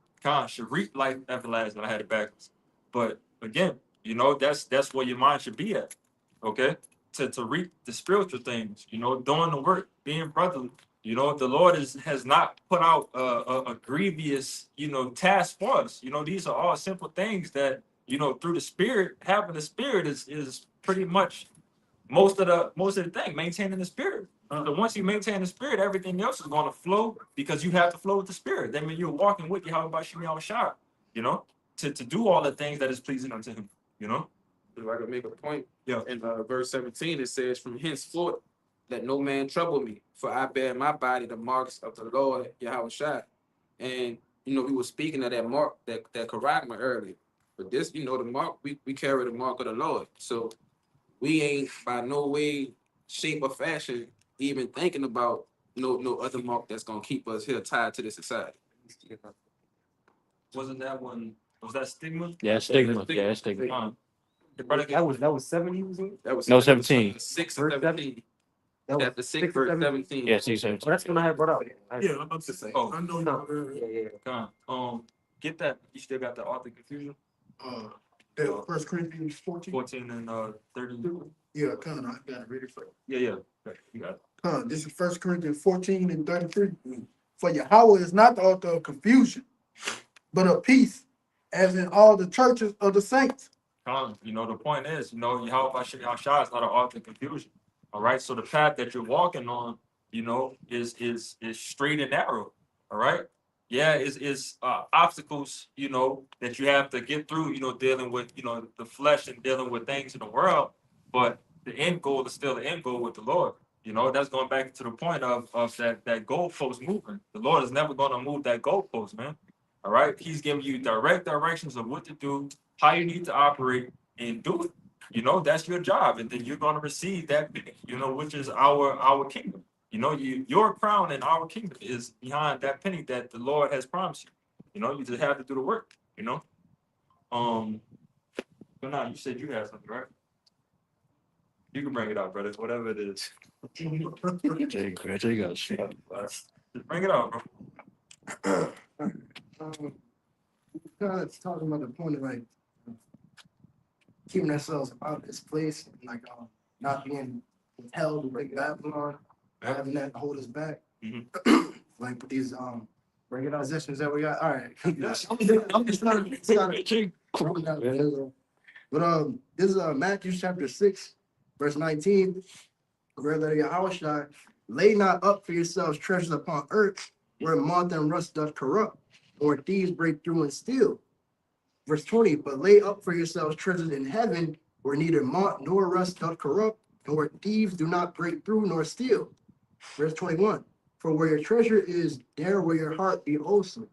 [SPEAKER 1] Should reap life everlasting. I had it backwards. But again, you know, that's where your mind should be at. Okay. To reap the spiritual things, you know, doing the work, being brotherly. You know, the Lord has not put out a grievous, you know, task for us. You know, these are all simple things that, you know, through the spirit, having the spirit is pretty much most of the thing, maintaining the spirit. So once you maintain the spirit, everything else is going to flow because you have to flow with the spirit. That means you're walking with Yahweh Shem Shai, you know, to do all the things that is pleasing unto him, you know.
[SPEAKER 5] If I could make a point,
[SPEAKER 1] Yeah.
[SPEAKER 5] in verse 17, it says, from henceforth, let no man trouble me, for I bear in my body the marks of the Lord Yahweh Shai. And, you know, we were speaking of that mark, that charagma earlier. But this, you know, the mark, we carry the mark of the Lord. So we ain't by no way, shape, or fashion even thinking about no other mark that's gonna keep us here tied to this society.
[SPEAKER 1] Wasn't that one? Was that stigma?
[SPEAKER 4] Yeah, stigma. Yeah, stigma.
[SPEAKER 2] That was 7 he was in?
[SPEAKER 5] That was
[SPEAKER 4] No, 17.
[SPEAKER 5] 6
[SPEAKER 2] Verse
[SPEAKER 5] and 17.
[SPEAKER 2] That was
[SPEAKER 5] Chapter 6,
[SPEAKER 2] 6
[SPEAKER 5] verse
[SPEAKER 2] and
[SPEAKER 5] 17.
[SPEAKER 4] Yeah, 17.
[SPEAKER 2] Oh, that's when I had brought out.
[SPEAKER 6] Yeah, I'm about to say.
[SPEAKER 1] Oh.
[SPEAKER 6] I know
[SPEAKER 2] No.
[SPEAKER 6] you.
[SPEAKER 2] Yeah.
[SPEAKER 1] Get that. You still got the author confusion?
[SPEAKER 6] That 1 Corinthians 14.
[SPEAKER 1] 14 and 30.
[SPEAKER 6] Yeah, kind of. I gotta read it for you.
[SPEAKER 1] Yeah. You got it.
[SPEAKER 6] This is 1 Corinthians 14 and 33. For Yahweh is not the author of confusion, but of peace, as in all the churches of the saints.
[SPEAKER 1] You know, the point is, you know, Yahweh Shai is not an author of confusion. All right. So the path that you're walking on, you know, is straight and narrow. All right. Yeah, is obstacles, you know, that you have to get through, you know, dealing with, you know, the flesh and dealing with things in the world. But the end goal is still the end goal with the Lord. You know, that's going back to the point of that goalpost movement. The Lord is never going to move that goalpost, man. All right. He's giving you direct directions of what to do, how you need to operate, and do it. You know, that's your job. And then you're going to receive that, you know, which is our kingdom. You know, your crown in our kingdom is behind that penny that the Lord has promised you. You know, you just have to do the work, you know. But now you said you had something, right? You can bring it out, brother, whatever it is.
[SPEAKER 4] Jay, Jay got shit.
[SPEAKER 1] Just bring it out, bro.
[SPEAKER 6] Kind of talking about the point of like keeping ourselves out of this place, like not being held like Babylon, having that hold us back. Like with these
[SPEAKER 2] Bring it out.
[SPEAKER 6] possessions that we got. All right.
[SPEAKER 4] I'm just trying to
[SPEAKER 6] But this is Matthew chapter 6, verse 19. Where the Yahushua lay not up for yourselves treasures upon earth, where moth and rust doth corrupt, or thieves break through and steal. Verse 20, but lay up for yourselves treasures in heaven, where neither moth nor rust doth corrupt, and where thieves do not break through nor steal. Verse 21, for where your treasure is, there will your heart be also.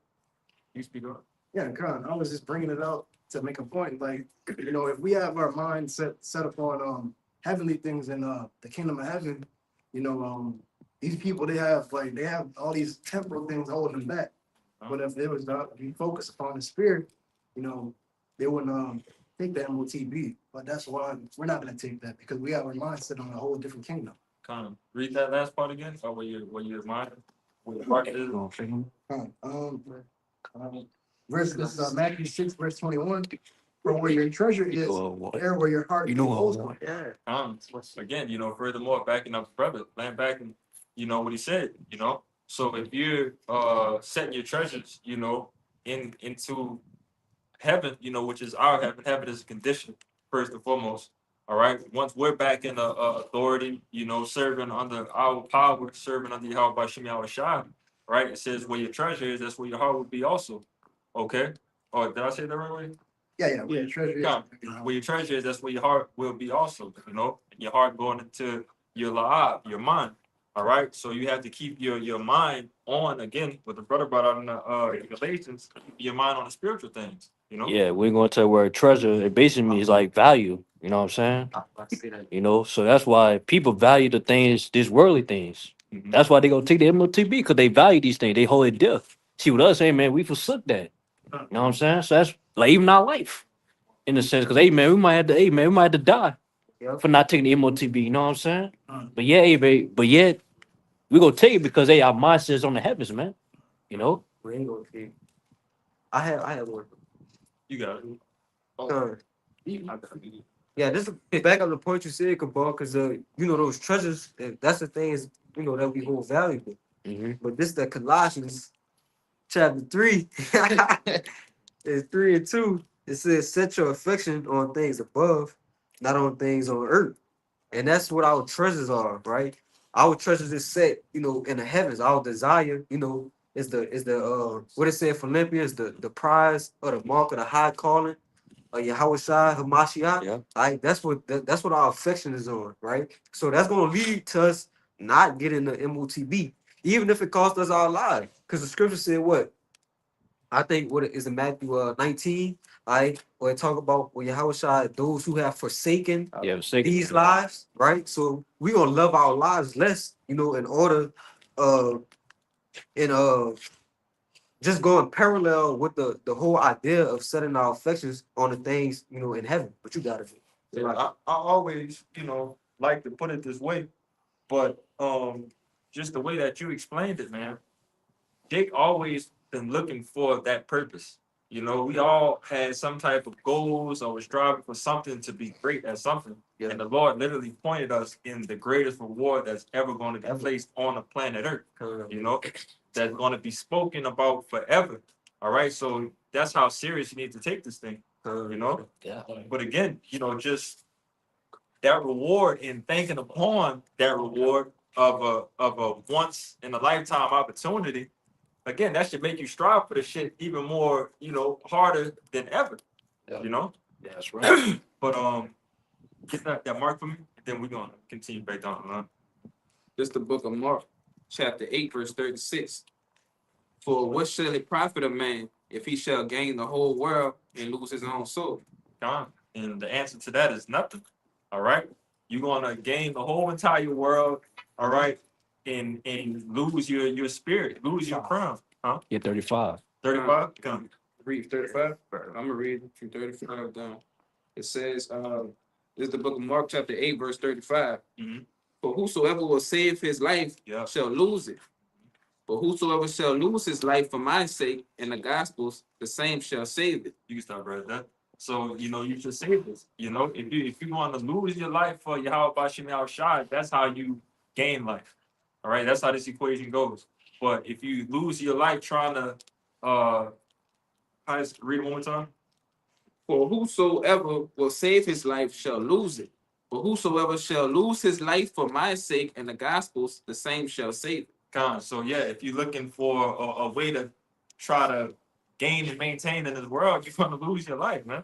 [SPEAKER 1] You speak up.
[SPEAKER 6] Yeah, God, I was just bringing it out to make a point. Like, you know, if we have our mind set upon heavenly things in the kingdom of heaven, you know, these people they have all these temporal things holding them back. But if they was not be focused upon the spirit, you know, they wouldn't take the MOTB. But that's why we're not gonna take that, because we have our mindset on a whole different kingdom.
[SPEAKER 1] Kind of read that last part again, or where your mind, where your heart is.
[SPEAKER 6] Verse this is Matthew 6, verse 21. For where your treasure is, there where your heart is also.
[SPEAKER 2] Yeah.
[SPEAKER 1] Again, you know, furthermore, backing up brother, land back and you know what he said, you know. So if you're setting your treasures, you know, into heaven, you know, which is our heaven, heaven is a condition, first and foremost. All right. Once we're back in authority, you know, serving under our power, serving under Yahweh Bashim Yahweh Shai, right? It says where your treasure is, that's where your heart will be also. Okay. Or did I say that right way?
[SPEAKER 6] Yeah, where your treasure is.
[SPEAKER 1] Yeah. Where your treasure is, that's where your heart will be also, you know, and your heart going into your la'ab, your mind. All right. So you have to keep your mind on, again, what the brother brought out in the Galatians, keep your mind on the spiritual things, you know?
[SPEAKER 4] Yeah, we're going to where treasure, it basically means like value. You know what I'm saying? You know, so that's why people value the things, these worldly things.
[SPEAKER 1] Mhm.
[SPEAKER 4] That's why they gonna take the MOTB, because they value these things. They hold it dear. See, with us, hey man, we forsook that. You know what I'm saying? So that's like even our life, in a sense, because hey man, we might have to die
[SPEAKER 2] Yep.
[SPEAKER 4] for not taking the MOTB. You know what I'm saying? But yeah, hey, babe, but yet we gonna take it because hey, our mindset is on the heavens, man. You know?
[SPEAKER 2] We ain't gonna see. I had one.
[SPEAKER 1] You got it.
[SPEAKER 2] Uh, yeah, this is back up the point you said, Cabal, because you know those treasures. That's the things you know that we hold valuable. But this the Colossians chapter 3. It's 3 and 2. It says, "Set your affection on things above, not on things on earth." And that's what our treasures are, right? Our treasures is set, you know, in the heavens. Our desire, you know, is the what it said Philippians, the prize or the mark of the high calling Yahweh Shai Hamashiach.
[SPEAKER 4] Yeah.
[SPEAKER 2] Right? That's what our affection is on, right? So that's gonna lead to us not getting the MOTB, even if it costs us our lives. Because the scripture said what? I think what it is in Matthew 19, right? Where it talk about when Yahweh Shai, those who have forsaken
[SPEAKER 4] Yeah, forsaken.
[SPEAKER 2] these lives, right? So we gonna love our lives less, you know, in order in just going parallel with the whole idea of setting our affections on the things, you know, in heaven. But you got it.
[SPEAKER 1] Yeah, I always, you know, like to put it this way, but just the way that you explained it, man, Jake always been looking for that purpose. You know, we all had some type of goals or was striving for something to be great at something.
[SPEAKER 2] Yeah.
[SPEAKER 1] And the Lord literally pointed us in the greatest reward that's ever going to be
[SPEAKER 2] Ever.
[SPEAKER 1] placed on the planet Earth. You know, that's going to be spoken about forever. All right. So that's how serious you need to take this thing. You know,
[SPEAKER 4] Yeah.
[SPEAKER 1] but again, you know, just that reward and thinking upon that reward of a once in a lifetime opportunity, again, that should make you strive for the shit even more, you know, harder than ever.
[SPEAKER 4] Yeah.
[SPEAKER 1] You know?
[SPEAKER 4] Yeah, that's right.
[SPEAKER 1] But get that mark for me, and then we're gonna continue back down the line.
[SPEAKER 5] This the book of Mark, chapter 8, verse 36. For what shall it profit a man if he shall gain the whole world and lose his own soul?
[SPEAKER 1] Gone. And the answer to that is nothing. All right. You're gonna gain the whole entire world, all right, and lose your spirit, lose your crown. Huh?
[SPEAKER 4] Yeah, 35.
[SPEAKER 1] 35? Come.
[SPEAKER 5] Read 35. I'm gonna read from 35 down. It says, this is the book of Mark, chapter 8, verse 35.
[SPEAKER 1] Mhm.
[SPEAKER 5] For whosoever will save his life
[SPEAKER 1] Yeah.
[SPEAKER 5] shall lose it. But whosoever shall lose his life for my sake and the gospel's, the same shall save it.
[SPEAKER 1] You can stop right there. So, you know, you should say this. You know, if you want to lose your life for Yahweh Bashim Shai, that's how you gain life. All right, that's how this equation goes. But if you lose your life trying to read it one more time.
[SPEAKER 5] For whosoever will save his life shall lose it. But whosoever shall lose his life for my sake and the gospel's, the same shall save it.
[SPEAKER 1] So yeah, if you're looking for a way to try to gain and maintain in this world, you're gonna lose your life, man.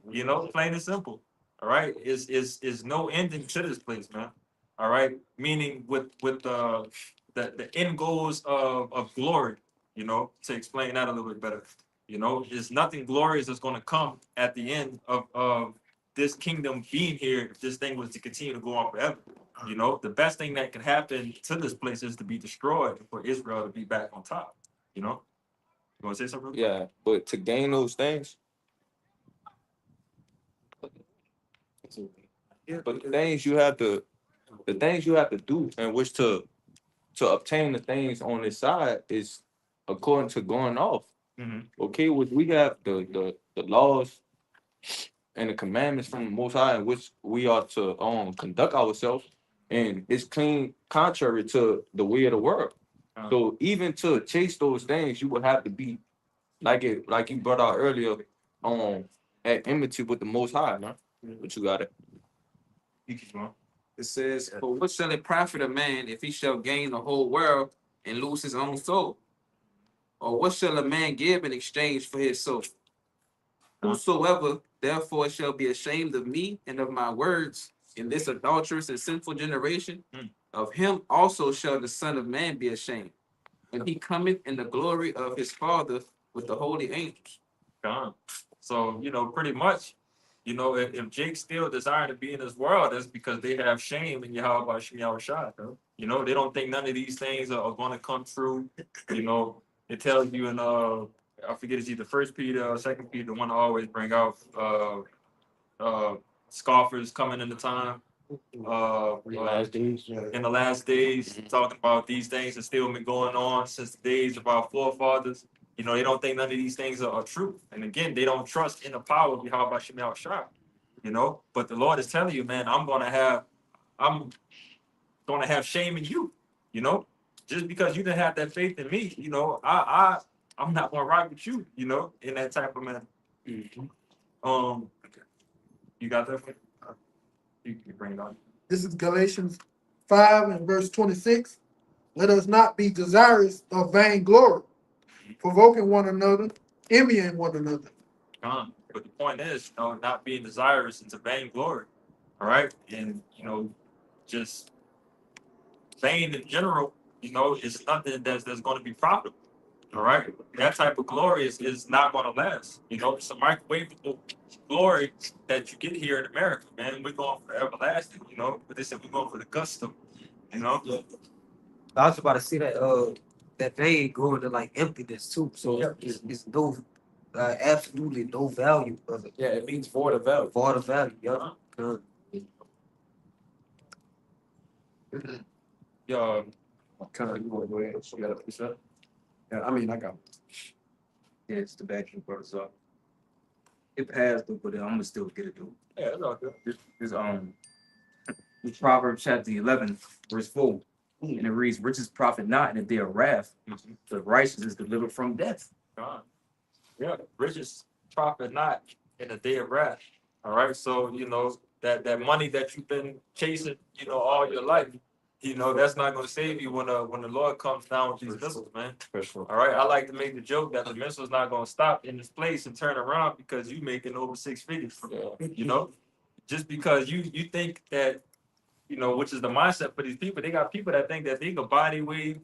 [SPEAKER 1] You know, plain and simple. All right, is no ending to this place, man. All right, meaning with the end goals of glory. You know, to explain that a little bit better. You know, there's nothing glorious that's going to come at the end of this kingdom being here if this thing was to continue to go on forever. You know, the best thing that can happen to this place is to be destroyed for Israel to be back on top. You know, you want to say something?
[SPEAKER 7] Yeah, but to gain those things, but the things you have to do in which to obtain the things on this side is according to going off.
[SPEAKER 1] Mm-hmm.
[SPEAKER 7] Okay, which we have the laws and the commandments from the Most High in which we are to conduct ourselves, and it's clean contrary to the way of the world. So even to chase those things, you would have to be like you brought out earlier, at enmity with the Most High, man. But you got it.
[SPEAKER 1] You keep going.
[SPEAKER 5] It says, for what shall it profit a man if he shall gain the whole world and lose his own soul? Or what shall a man give in exchange for his soul? Whosoever therefore shall be ashamed of me and of my words in this adulterous and sinful generation, of him also shall the Son of Man be ashamed, when he cometh in the glory of his Father with the holy angels.
[SPEAKER 1] Gone. So, you know, pretty much, you know, if Jake still desire to be in this world, that's because they have shame in Yahweh Bashim Yahushua. You know, they don't think none of these things are going to come true. You know, it tells you in I forget it's either First Peter or Second Peter, the one I always bring out. Scoffers coming in the time.
[SPEAKER 4] Last days.
[SPEAKER 1] In the last days, talking about these things have still been going on since the days of our forefathers. You know, they don't think none of these things are true. And again, they don't trust in the power of Yahweh Shemel Shah. You know, but the Lord is telling you, man, I'm gonna have shame in you, you know, just because you didn't have that faith in me, you know, I'm not gonna rock with you, you know, in that type of manner. You got that? You bring it on.
[SPEAKER 6] This is Galatians 5 and verse 26. Let us not be desirous of vainglory, provoking one another, envying one another.
[SPEAKER 1] But the point is, you know, not being desirous into vainglory, all right? And, you know, just vain in general, you know, is nothing that's going to be profitable, all right? That type of glory is not going to last. You know, it's a microwavable glory that you get here in America, man. We're going for everlasting, you know, but they said we're going for the gusto, you know?
[SPEAKER 2] I was about to say that vein going to like emptiness too. So it's no absolutely no value of it.
[SPEAKER 8] Yeah, it means void of value.
[SPEAKER 2] Void of value, yeah.
[SPEAKER 1] Yeah,
[SPEAKER 8] Kind of, you want to go ahead? You got a piece up? Yeah, I mean, I got. Yeah, it's the back you brothers up. It passed, though, but I'm gonna still get it though.
[SPEAKER 1] Yeah, it's all good.
[SPEAKER 8] This Proverbs chapter 11, verse 4. And it reads, riches profit not in the day of wrath, the righteous is delivered from death.
[SPEAKER 1] God. Yeah, riches profit not in the day of wrath. All right. So, you know, that money that you've been chasing, you know, all your life, you know, that's not gonna save you when the Lord comes down with these missiles, man. All right. I like to make the joke that the missile's not gonna stop in this place and turn around because you making over 6 figures. You know, just because you think that, you know, which is the mindset for these people. They got people that think that they can buy their way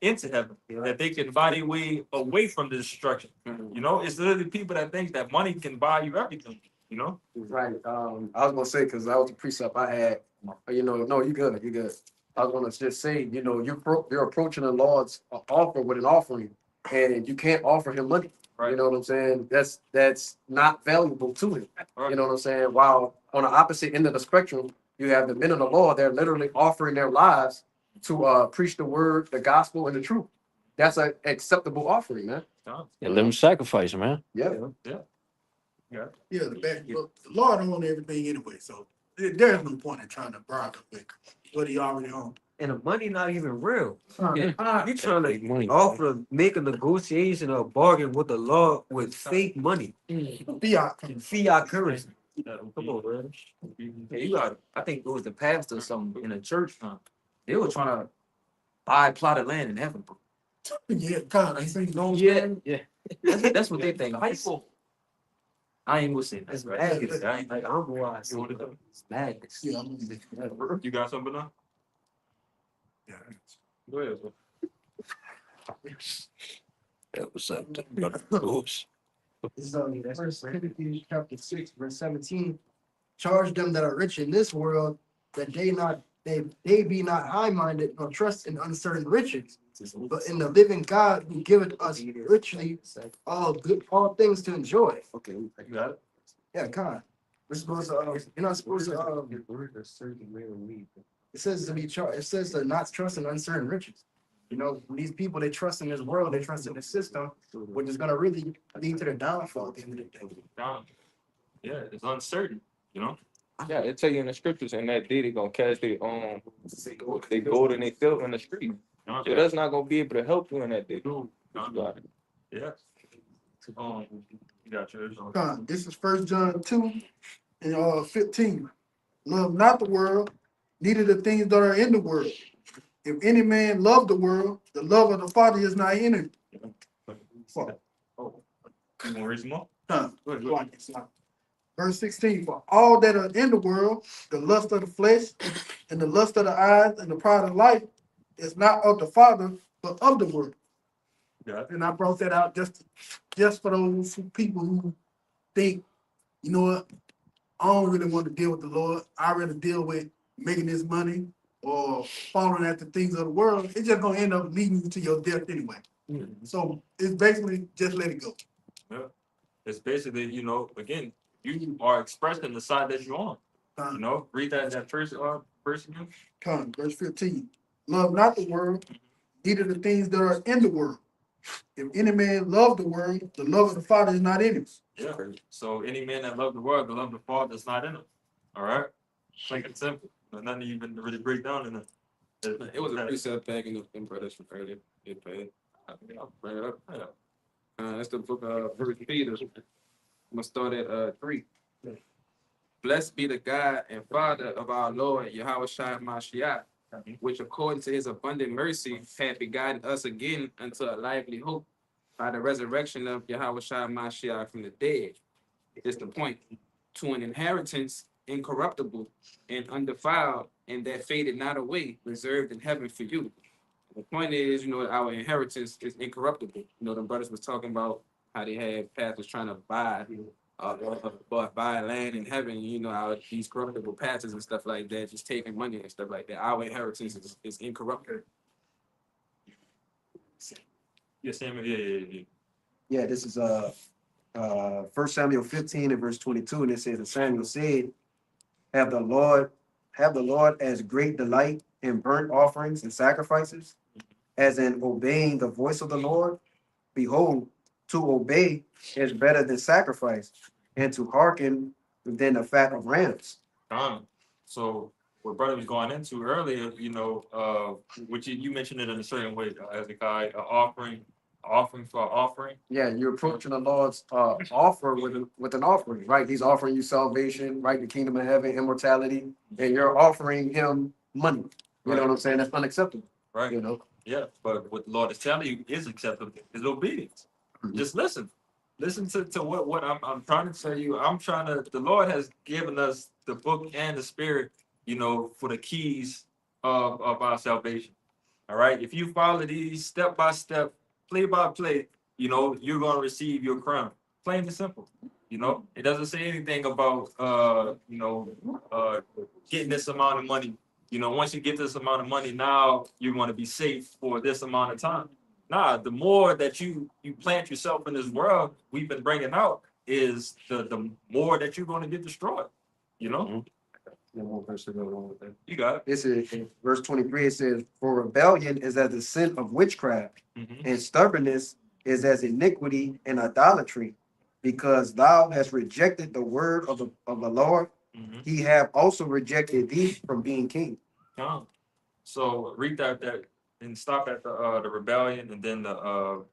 [SPEAKER 1] into heaven, that they can buy their way away from the destruction. You know, it's literally people that think that money can buy you everything. You know,
[SPEAKER 2] Right. I was gonna say because that was a precept I had. You know, no, you good, you good. I was gonna just say, you know, you're approaching the Lord's offer with an offering, and you can't offer him money.
[SPEAKER 1] right?
[SPEAKER 2] You know what I'm saying? That's not valuable to him.
[SPEAKER 1] Right.
[SPEAKER 2] You know what I'm saying? While on the opposite end of the spectrum, you have the men of the law. They're literally offering their lives to preach the word, the gospel, and the truth. That's an acceptable offering, man.
[SPEAKER 4] Yeah, living sacrifice, man.
[SPEAKER 2] Yeah.
[SPEAKER 6] Yeah, the Lord owns everything anyway, so there's no point in trying to bribe him with what he already owns.
[SPEAKER 2] And the money not even real.
[SPEAKER 4] Yeah.
[SPEAKER 2] You trying
[SPEAKER 4] Big
[SPEAKER 2] to
[SPEAKER 4] money.
[SPEAKER 2] offer, make a negotiation or bargain with the law with fake money,
[SPEAKER 6] Fiat.
[SPEAKER 2] fiat currency. Come on, man. Yeah, you got. I think it was the pastor or something in a church. They were trying to buy a plot of land in heaven, bro.
[SPEAKER 6] Yeah, kind of.
[SPEAKER 2] You know what I'm saying?
[SPEAKER 4] Yeah.
[SPEAKER 2] That's what they think. I ain't gonna say that's madness. I ain't like I'm gonna say it's madness.
[SPEAKER 6] Yeah,
[SPEAKER 1] You got something now?
[SPEAKER 6] yeah.
[SPEAKER 1] Go ahead. Bro.
[SPEAKER 4] That was up. Oops.
[SPEAKER 6] This is First Timothy chapter 6, verse 17. Charge them that are rich in this world that they be not high-minded nor trust in uncertain riches, but in the living God who giveth us richly all things to enjoy.
[SPEAKER 2] Okay.
[SPEAKER 1] You got it.
[SPEAKER 6] Yeah, God. We're supposed to, you're not supposed to, it says to be it says to not trust in uncertain riches. You know, these people, they trust in this world, they trust in the system, which is gonna really lead to their downfall at the end of the day.
[SPEAKER 1] Down. Yeah, it's uncertain. You know.
[SPEAKER 7] Yeah, it tell you in the scriptures, and that day they gonna catch they gold and they silver in the street. So that's not gonna be able to help you in that day. You got it.
[SPEAKER 1] Yeah. You got yours.
[SPEAKER 6] God, this is 1 John 2 and 15. Love not the world, neither the things that are in the world. If any man love the world, the love of the Father is not in him.
[SPEAKER 1] You want to read some more?
[SPEAKER 6] Verse 16, for all that are in the world, the lust of the flesh and the lust of the eyes and the pride of life is not of the Father, but of the world.
[SPEAKER 1] Yeah.
[SPEAKER 6] And I brought that out just for those people who think, you know what, I don't really want to deal with the Lord. I rather deal with making this money or following after things of the world. It's just gonna end up leading you to your death anyway. So it's basically just let it go.
[SPEAKER 1] Yeah. It's basically, you know, again, you are expressing the side that you're on. You know, read that first verse again.
[SPEAKER 6] Come, verse 15. Love not the world, neither the things that are in the world. If any man love the world, the love of the Father is not in him.
[SPEAKER 1] Yeah. So any man that love the world, the love of the Father is not in him. All right. Plain and simple. Nothing even really break down in it.
[SPEAKER 5] It was a precept back in the brothers from earlier. It paid. I'll bring it up. Yeah. That's the book of First Peter. I'm gonna start at 3. Blessed be the God and Father of our Lord Yahweh Shai Mashiach, which according to his abundant mercy hath begotten us again unto a lively hope by the resurrection of Yahweh Shai Mashiach from the dead. It's the point. To an inheritance incorruptible and undefiled, and that faded not away, reserved in heaven for you. The point is, you know, our inheritance is incorruptible. You know, the brothers was talking about how they had pastors trying to buy land in heaven, you know, our these corruptible pastors and stuff like that, just taking money and stuff like that. Our inheritance is incorruptible.
[SPEAKER 1] Yeah, Samuel. Yeah.
[SPEAKER 2] Yeah, this is 1 Samuel 15 and verse 22, and it says, and Samuel said, have the Lord as great delight in burnt offerings and sacrifices, as in obeying the voice of the Lord. Behold, To obey is better than sacrifice, and to hearken than the fat of rams.
[SPEAKER 1] So what brother was going into earlier, which you mentioned it in a certain way, as a guy, offering for offering.
[SPEAKER 2] Yeah, you're approaching the Lord's offer with an offering, right? He's offering you salvation, right? The kingdom of heaven, immortality, and you're offering him money. You know what I'm saying? That's unacceptable.
[SPEAKER 1] Right.
[SPEAKER 2] You know.
[SPEAKER 1] Yeah, but what the Lord is telling you is acceptable, is obedience.
[SPEAKER 2] Mhm.
[SPEAKER 1] Just listen. Listen to what I'm trying to tell you. The Lord has given us the book and the spirit, for the keys of our salvation. All right. If you follow these step by step, play by play, you're gonna receive your crown. Plain and simple. It doesn't say anything about getting this amount of money. Once you get this amount of money, now you're going to be safe for this amount of time. Nah, the more that you plant yourself in this world, we've been bringing out, is the more that you're going to get destroyed. You know,
[SPEAKER 4] Mhm.
[SPEAKER 2] One more verse to go along with that.
[SPEAKER 1] you got it.
[SPEAKER 2] This is in verse 23. It says, "For rebellion is as the sin of witchcraft,
[SPEAKER 1] Mhm.
[SPEAKER 2] and stubbornness is as iniquity and idolatry, because thou hast rejected the word of the Lord.
[SPEAKER 1] Mhm.
[SPEAKER 2] He have also rejected thee from being king."
[SPEAKER 1] Come. So read that and stop at the rebellion and then the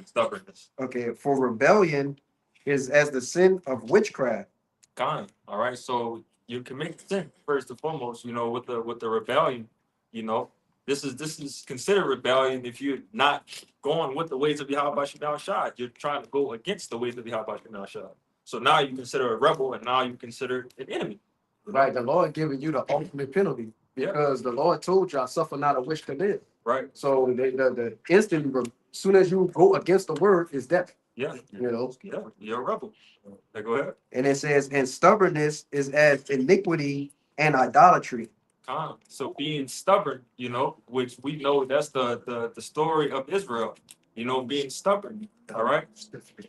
[SPEAKER 1] stubbornness.
[SPEAKER 2] Okay, for rebellion is as the sin of witchcraft.
[SPEAKER 1] All right. So you commit sin first and foremost. With the rebellion. You know, this is considered rebellion if you're not going with the ways of Yahweh Shemel Shah. You're trying to go against the ways of Yahweh Shemel Shah. So now you consider a rebel, and now you consider an enemy.
[SPEAKER 2] Right, the Lord giving you the ultimate penalty
[SPEAKER 1] Yeah.
[SPEAKER 2] because the Lord told you, "I suffer not a wish to live."
[SPEAKER 1] Right.
[SPEAKER 2] So the instant, as soon as you go against the word, is death.
[SPEAKER 1] Yeah.
[SPEAKER 2] You know,
[SPEAKER 1] Yeah. You're a rebel. Yeah, go ahead.
[SPEAKER 2] and it says, "And stubbornness is as iniquity and idolatry."
[SPEAKER 1] So being stubborn, which we know that's the story of Israel, being stubborn, all right,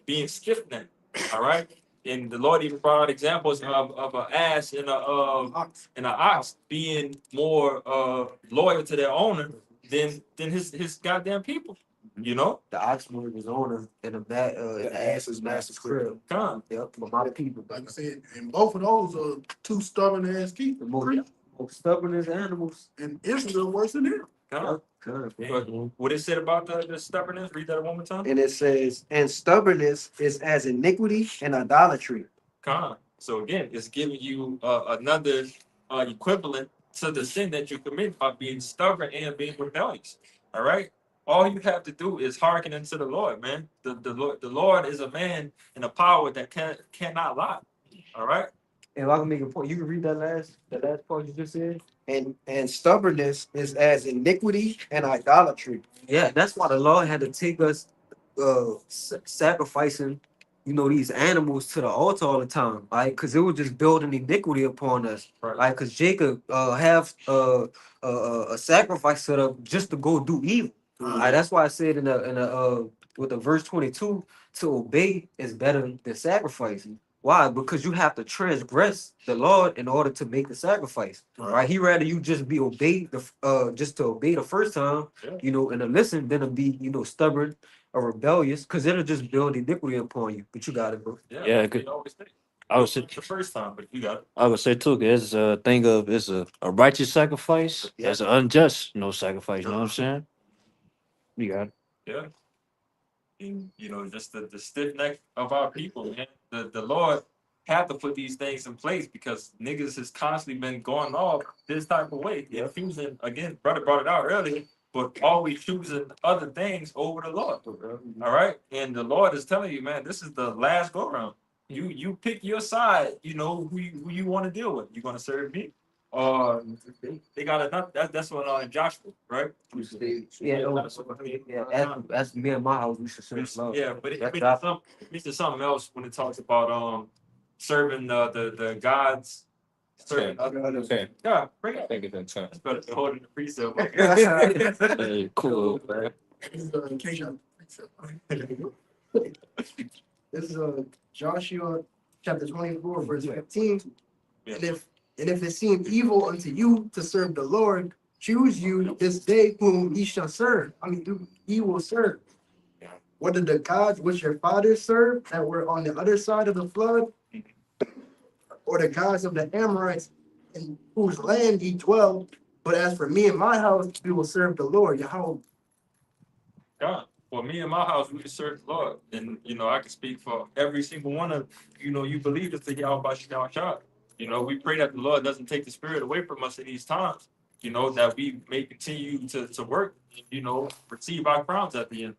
[SPEAKER 1] being stiff necked, all right. And the Lord even brought out examples of an ass and an ox being more loyal to their owner than his goddamn people,
[SPEAKER 2] The ox was his owner, and the ass is master's crib.
[SPEAKER 1] Con,
[SPEAKER 2] Yep, but my people,
[SPEAKER 6] Like I said, and both of those are two stubborn ass
[SPEAKER 2] the
[SPEAKER 6] people.
[SPEAKER 2] most stubbornest animals.
[SPEAKER 6] And Israel worse than them.
[SPEAKER 1] con. But what it said about the stubbornness? Read that one more time.
[SPEAKER 2] And it says, "And stubbornness is as iniquity and idolatry."
[SPEAKER 1] So again, it's giving you another equivalent to the sin that you commit by being stubborn and being rebellious. All right. All you have to do is hearken unto the Lord, man. The Lord is a man and a power that cannot lie. All right.
[SPEAKER 2] And if I can make a point, you can read that last part you just said. And stubbornness is as iniquity and idolatry. Yeah, that's why the Lord had to take us sacrificing, these animals to the altar all the time, right? Because it was just building iniquity upon us,
[SPEAKER 1] Right.
[SPEAKER 2] right? Because Jacob have a sacrifice set up just to go do evil. Right? That's why I said in the with the verse 22, to obey is better than sacrifice. Why? Because you have to transgress the Lord in order to make the sacrifice. Right? He rather you just be obeyed just to obey the first time,
[SPEAKER 1] Yeah.
[SPEAKER 2] and to listen than to be, stubborn or rebellious, because it'll just build iniquity upon you. But you got it, bro.
[SPEAKER 4] Yeah,
[SPEAKER 1] You
[SPEAKER 4] good.
[SPEAKER 1] always think.
[SPEAKER 4] I would say,
[SPEAKER 1] The first time, but you got it.
[SPEAKER 4] I would say too, 'cause it's a thing of it's a righteous sacrifice,
[SPEAKER 2] Yeah.
[SPEAKER 4] it's an unjust sacrifice. You know what I'm saying? You got it.
[SPEAKER 1] Yeah. And just the stiff neck of our people, man. The Lord had to put these things in place because niggas has constantly been going off this type of way.
[SPEAKER 2] Yeah.
[SPEAKER 1] Choosing, again, brother brought it out earlier, but always choosing other things over the Lord. All right. And the Lord is telling you, man, this is the last go round. You pick your side, who you want to deal with. You're gonna serve me. They got enough. That's what Joshua, right?
[SPEAKER 2] That's me and my house. We should serve the Lord.
[SPEAKER 1] Yeah, but it
[SPEAKER 2] That's
[SPEAKER 1] mentions something else when it talks about serving the gods. Serving other.
[SPEAKER 7] Okay.
[SPEAKER 1] Yeah, bring
[SPEAKER 7] I
[SPEAKER 1] it.
[SPEAKER 7] think it's in 10.
[SPEAKER 1] That's better than holding the precept.
[SPEAKER 4] Hey, cool.
[SPEAKER 6] This is in case y'all- This is Joshua chapter 24, verse 15. And if it seem evil unto you to serve the Lord, choose you this day whom ye shall serve. Ye will serve. whether the gods which your fathers served that were on the other side of the flood, or the gods of the Amorites in whose land ye dwell. But as for me and my house, we will serve the Lord, Yahweh.
[SPEAKER 1] God, for me and my house, we can serve the Lord. And, I can speak for every single one of, you believe it's the Yahweh Shah. We pray that the Lord doesn't take the spirit away from us in these times, that we may continue to work, receive our crowns at the end.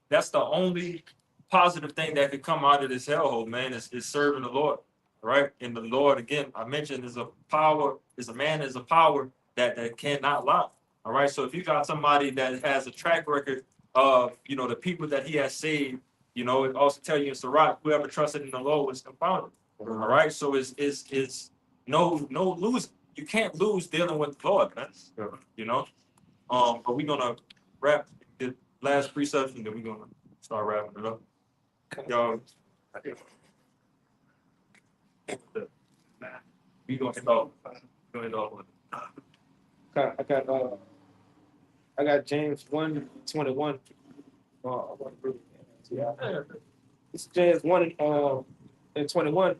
[SPEAKER 1] That's the only positive thing that could come out of this hellhole, man, is serving the Lord. Right? And the Lord, again, I mentioned is a power, is a power that cannot lie. All right. So if you got somebody that has a track record of, the people that he has saved, it also tell you in Sirach, whoever trusted in the Lord was confounded. All right. So it's no lose. You can't lose dealing with the Lord, man. But we're gonna wrap the last precept and then we're gonna start wrapping it up. Y'all, we gonna start. Go ahead, with it.
[SPEAKER 3] I got James 1:21. It's James 1:21.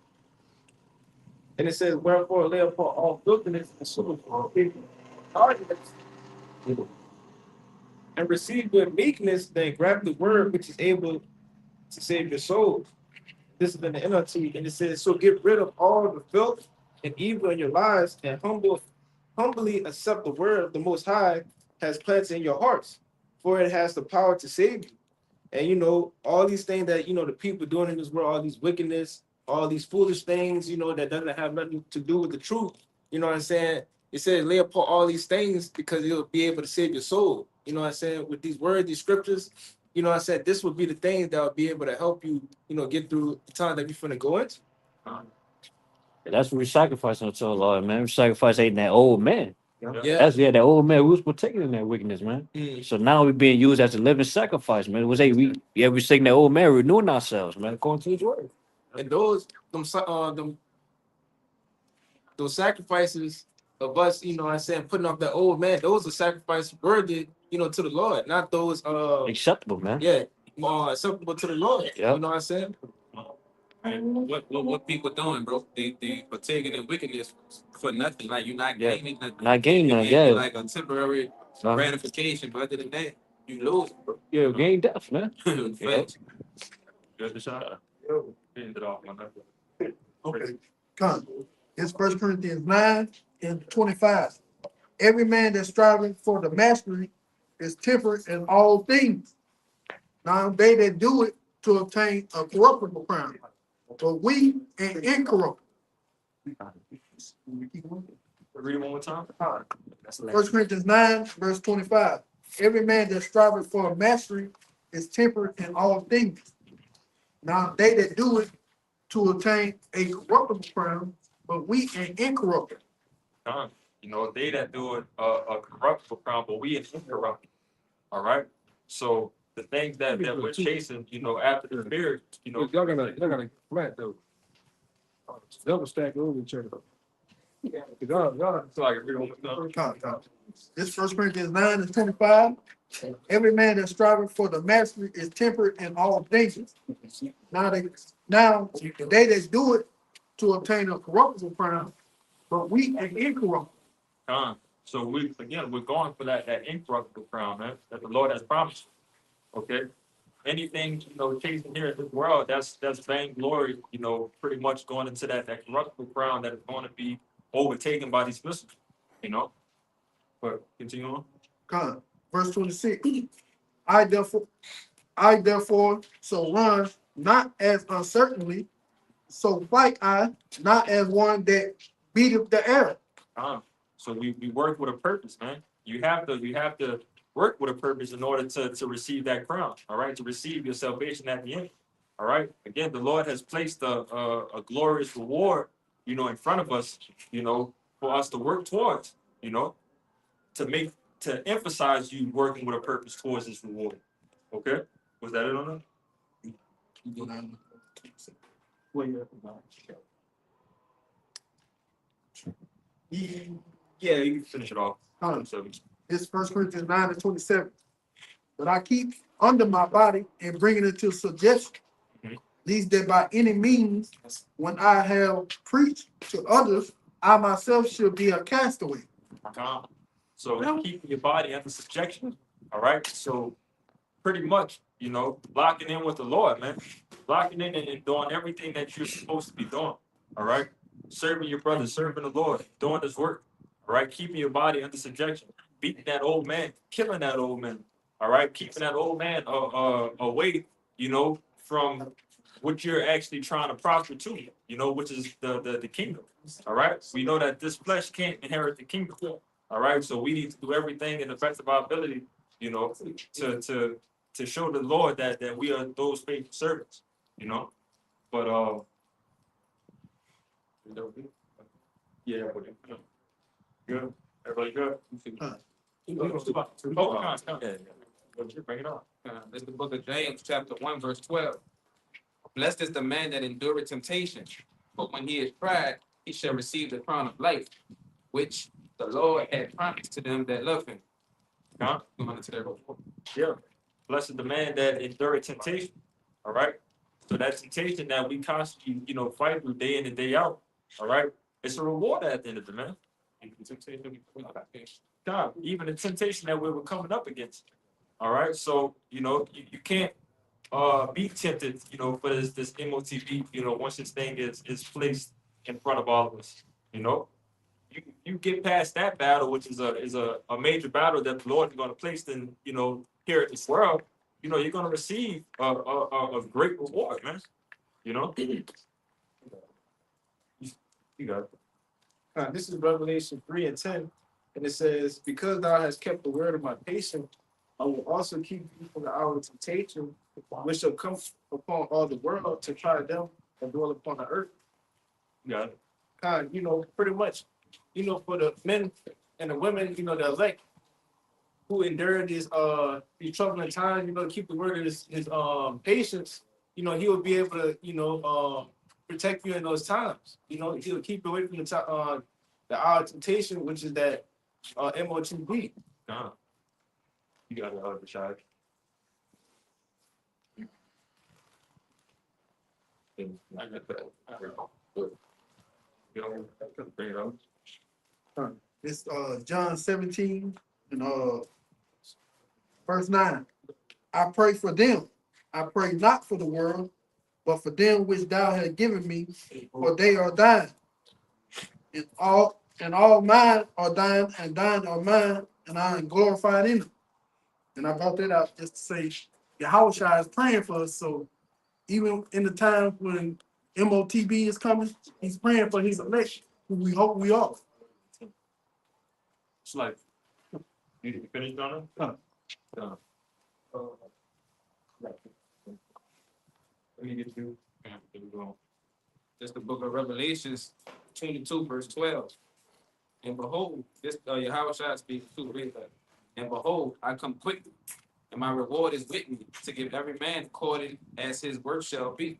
[SPEAKER 3] And it says, wherefore lay upon all filthiness and superfluity, arguments, and receive with meekness the engrafted word which is able to save your souls. This is in the NLT, and it says, so get rid of all the filth and evil in your lives, and humbly accept the word of the Most High has planted in your hearts, for it has the power to save you. And all these things that the people doing in this world, all these wickedness, all these foolish things, that doesn't have nothing to do with the truth. You know what I'm saying? It says lay upon all these things because it'll be able to save your soul. You know what I'm saying? With these words, these scriptures, I said this would be the things that will be able to help you, get through the time that you're finna go into.
[SPEAKER 4] That's what we sacrifice unto the Lord, man. We sacrifice ain't that old man.
[SPEAKER 3] Yeah.
[SPEAKER 4] That's that old man. We was partaking in that wickedness, man. So now we're being used as a living sacrifice, man. We sing that old man, renewing ourselves, man, according to his word.
[SPEAKER 3] And those sacrifices of us, putting off that old man, those are sacrifices worthy, to the Lord, not those
[SPEAKER 4] Acceptable, man.
[SPEAKER 3] yeah, more acceptable to the Lord.
[SPEAKER 4] Yep.
[SPEAKER 3] You know what I'm saying?
[SPEAKER 5] What people doing, bro? They partaking in wickedness for nothing. Like you're not
[SPEAKER 4] Yeah.
[SPEAKER 5] gaining nothing.
[SPEAKER 4] Not gaining
[SPEAKER 5] You're
[SPEAKER 4] nothing,
[SPEAKER 5] gaining
[SPEAKER 4] yeah.
[SPEAKER 5] like a temporary gratification, but other than that, you lose, bro.
[SPEAKER 4] Yeah, gain death, man.
[SPEAKER 5] Facts.
[SPEAKER 1] Good shot. End it off, man.
[SPEAKER 6] Okay. Come. It's 1 Corinthians 9:25. Every man that's striving for the mastery is temperate in all things. Now they that do it to obtain a corruptible crown, but we an incorruptible.
[SPEAKER 1] Read it one more time.
[SPEAKER 6] 1 Corinthians 9:25. Every man that striveth for mastery is temperate in all things. Now they that do it to obtain a corruptible crown, but we an incorruptible.
[SPEAKER 1] They that do it a corruptible crown, but we is incorruptible. All right. So the things that we're chasing, after the spirit,
[SPEAKER 9] Y'all gotta flat though. Double stack over each other. Y'all.
[SPEAKER 1] so I can read one more time.
[SPEAKER 6] This 1 Corinthians 9:25. Every man that striving for the mastery is temperate in all things. Now they that do it to obtain a corruptible crown, but we an incorruptible.
[SPEAKER 1] So we're going for that incorruptible crown, man, that the Lord has promised. Okay. Anything, chasing here in this world, that's vainglory, pretty much going into that corruptible crown that is going to be overtaken by these missiles, But continue on.
[SPEAKER 6] Verse 26. I therefore so run, not as uncertainly, so fight I, not as one that beateth the air.
[SPEAKER 1] So we work with a purpose, man. You have to work with a purpose in order to receive that crown. All right, to receive your salvation at the end. All right. Again, the Lord has placed a glorious reward, in front of us, for us to work towards, to emphasize you working with a purpose towards this reward. Okay, was that it on that? Yeah, you can finish it off.
[SPEAKER 6] It's 1 Corinthians 9:27. but I keep under my body and bringing it to subjection.
[SPEAKER 1] Mhm.
[SPEAKER 6] These that by any means, when I have preached to others, I myself should be a castaway.
[SPEAKER 1] So keeping your body under subjection. All right. So pretty much, locking in with the Lord, man. Locking in and doing everything that you're supposed to be doing. All right. Serving your brother, serving the Lord, doing this work. All right. Keeping your body under subjection. Beating that old man, killing that old man. All right. Keeping that old man away, from what you're actually trying to prosper to, which is the kingdom. All right. We know that this flesh can't inherit the kingdom. All right. So we need to do everything in the best of our ability, to show the Lord that we are those faithful servants, But yeah, good. Everybody good? Bring it on.
[SPEAKER 5] This is the book of James, chapter 1, verse 12. Blessed is the man that endureth temptation, but when he is tried, he shall receive the crown of life, which the Lord had promised to them that love him.
[SPEAKER 1] Huh? Yeah. Blessed is the man that endureth temptation. All right. So that temptation that we constantly, fight through day in and day out. All right. It's a reward at the end of the man. God, even the temptation that we were coming up against. All right. So, you can't be tempted, for this MOTB, once this thing is placed in front of all of us, you get past that battle, which is a major battle that the Lord is going to place in, here at this world, you're going to receive a great reward, man. You got it.
[SPEAKER 3] This is Revelation 3 and 10. And it says, because thou hast kept the word of my patience, I will also keep you from the hour of temptation, which shall come upon all the world to try them and dwell upon the earth.
[SPEAKER 1] You got it.
[SPEAKER 3] Pretty much, for the men and the women, the elect who endure these troubling times, keep the word of his patience, he will be able to, protect you in those times. He'll keep you away from the hour of temptation, which is that MOTB.
[SPEAKER 1] You got it, Rashad. I got that. Bring it up.
[SPEAKER 6] It's John 17 and verse 9. I pray for them. I pray not for the world, but for them which thou hast given me, for they are thine. And all mine are thine, and thine are mine, and I am glorified in them. And I brought that out just to say Yahushua is praying for us. So even in the time when MOTB is coming, he's praying for his election, who we hope we are.
[SPEAKER 1] It's like, you finished on it? Done. Let me get you. There we go.
[SPEAKER 5] This is the book of Revelations 22, verse 12. And behold, this Yahushua speaks to read that. And behold, I come quickly, and my reward is with me to give every man according as his work shall be.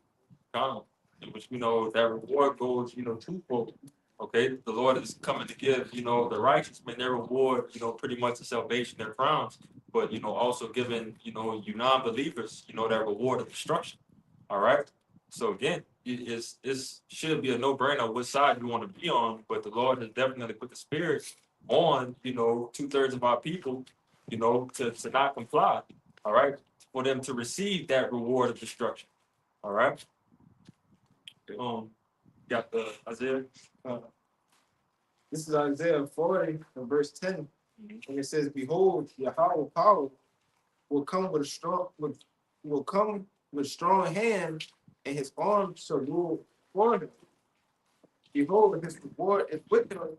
[SPEAKER 1] Which that reward goes, twofold. Okay, the Lord is coming to give, the righteous men their reward, pretty much the salvation, their crowns, but also giving, you non-believers, that reward of destruction. All right. So again, it should be a no-brainer what side you want to be on, but the Lord has definitely put the spirit on, 2/3 of our people, to not comply. All right, for them to receive that reward of destruction. All right. Got the Isaiah.
[SPEAKER 3] This is Isaiah 40 and verse 10. And it says, behold, Yahweh power will come with strong hand, and his arm shall rule for him. Behold, his reward is with him,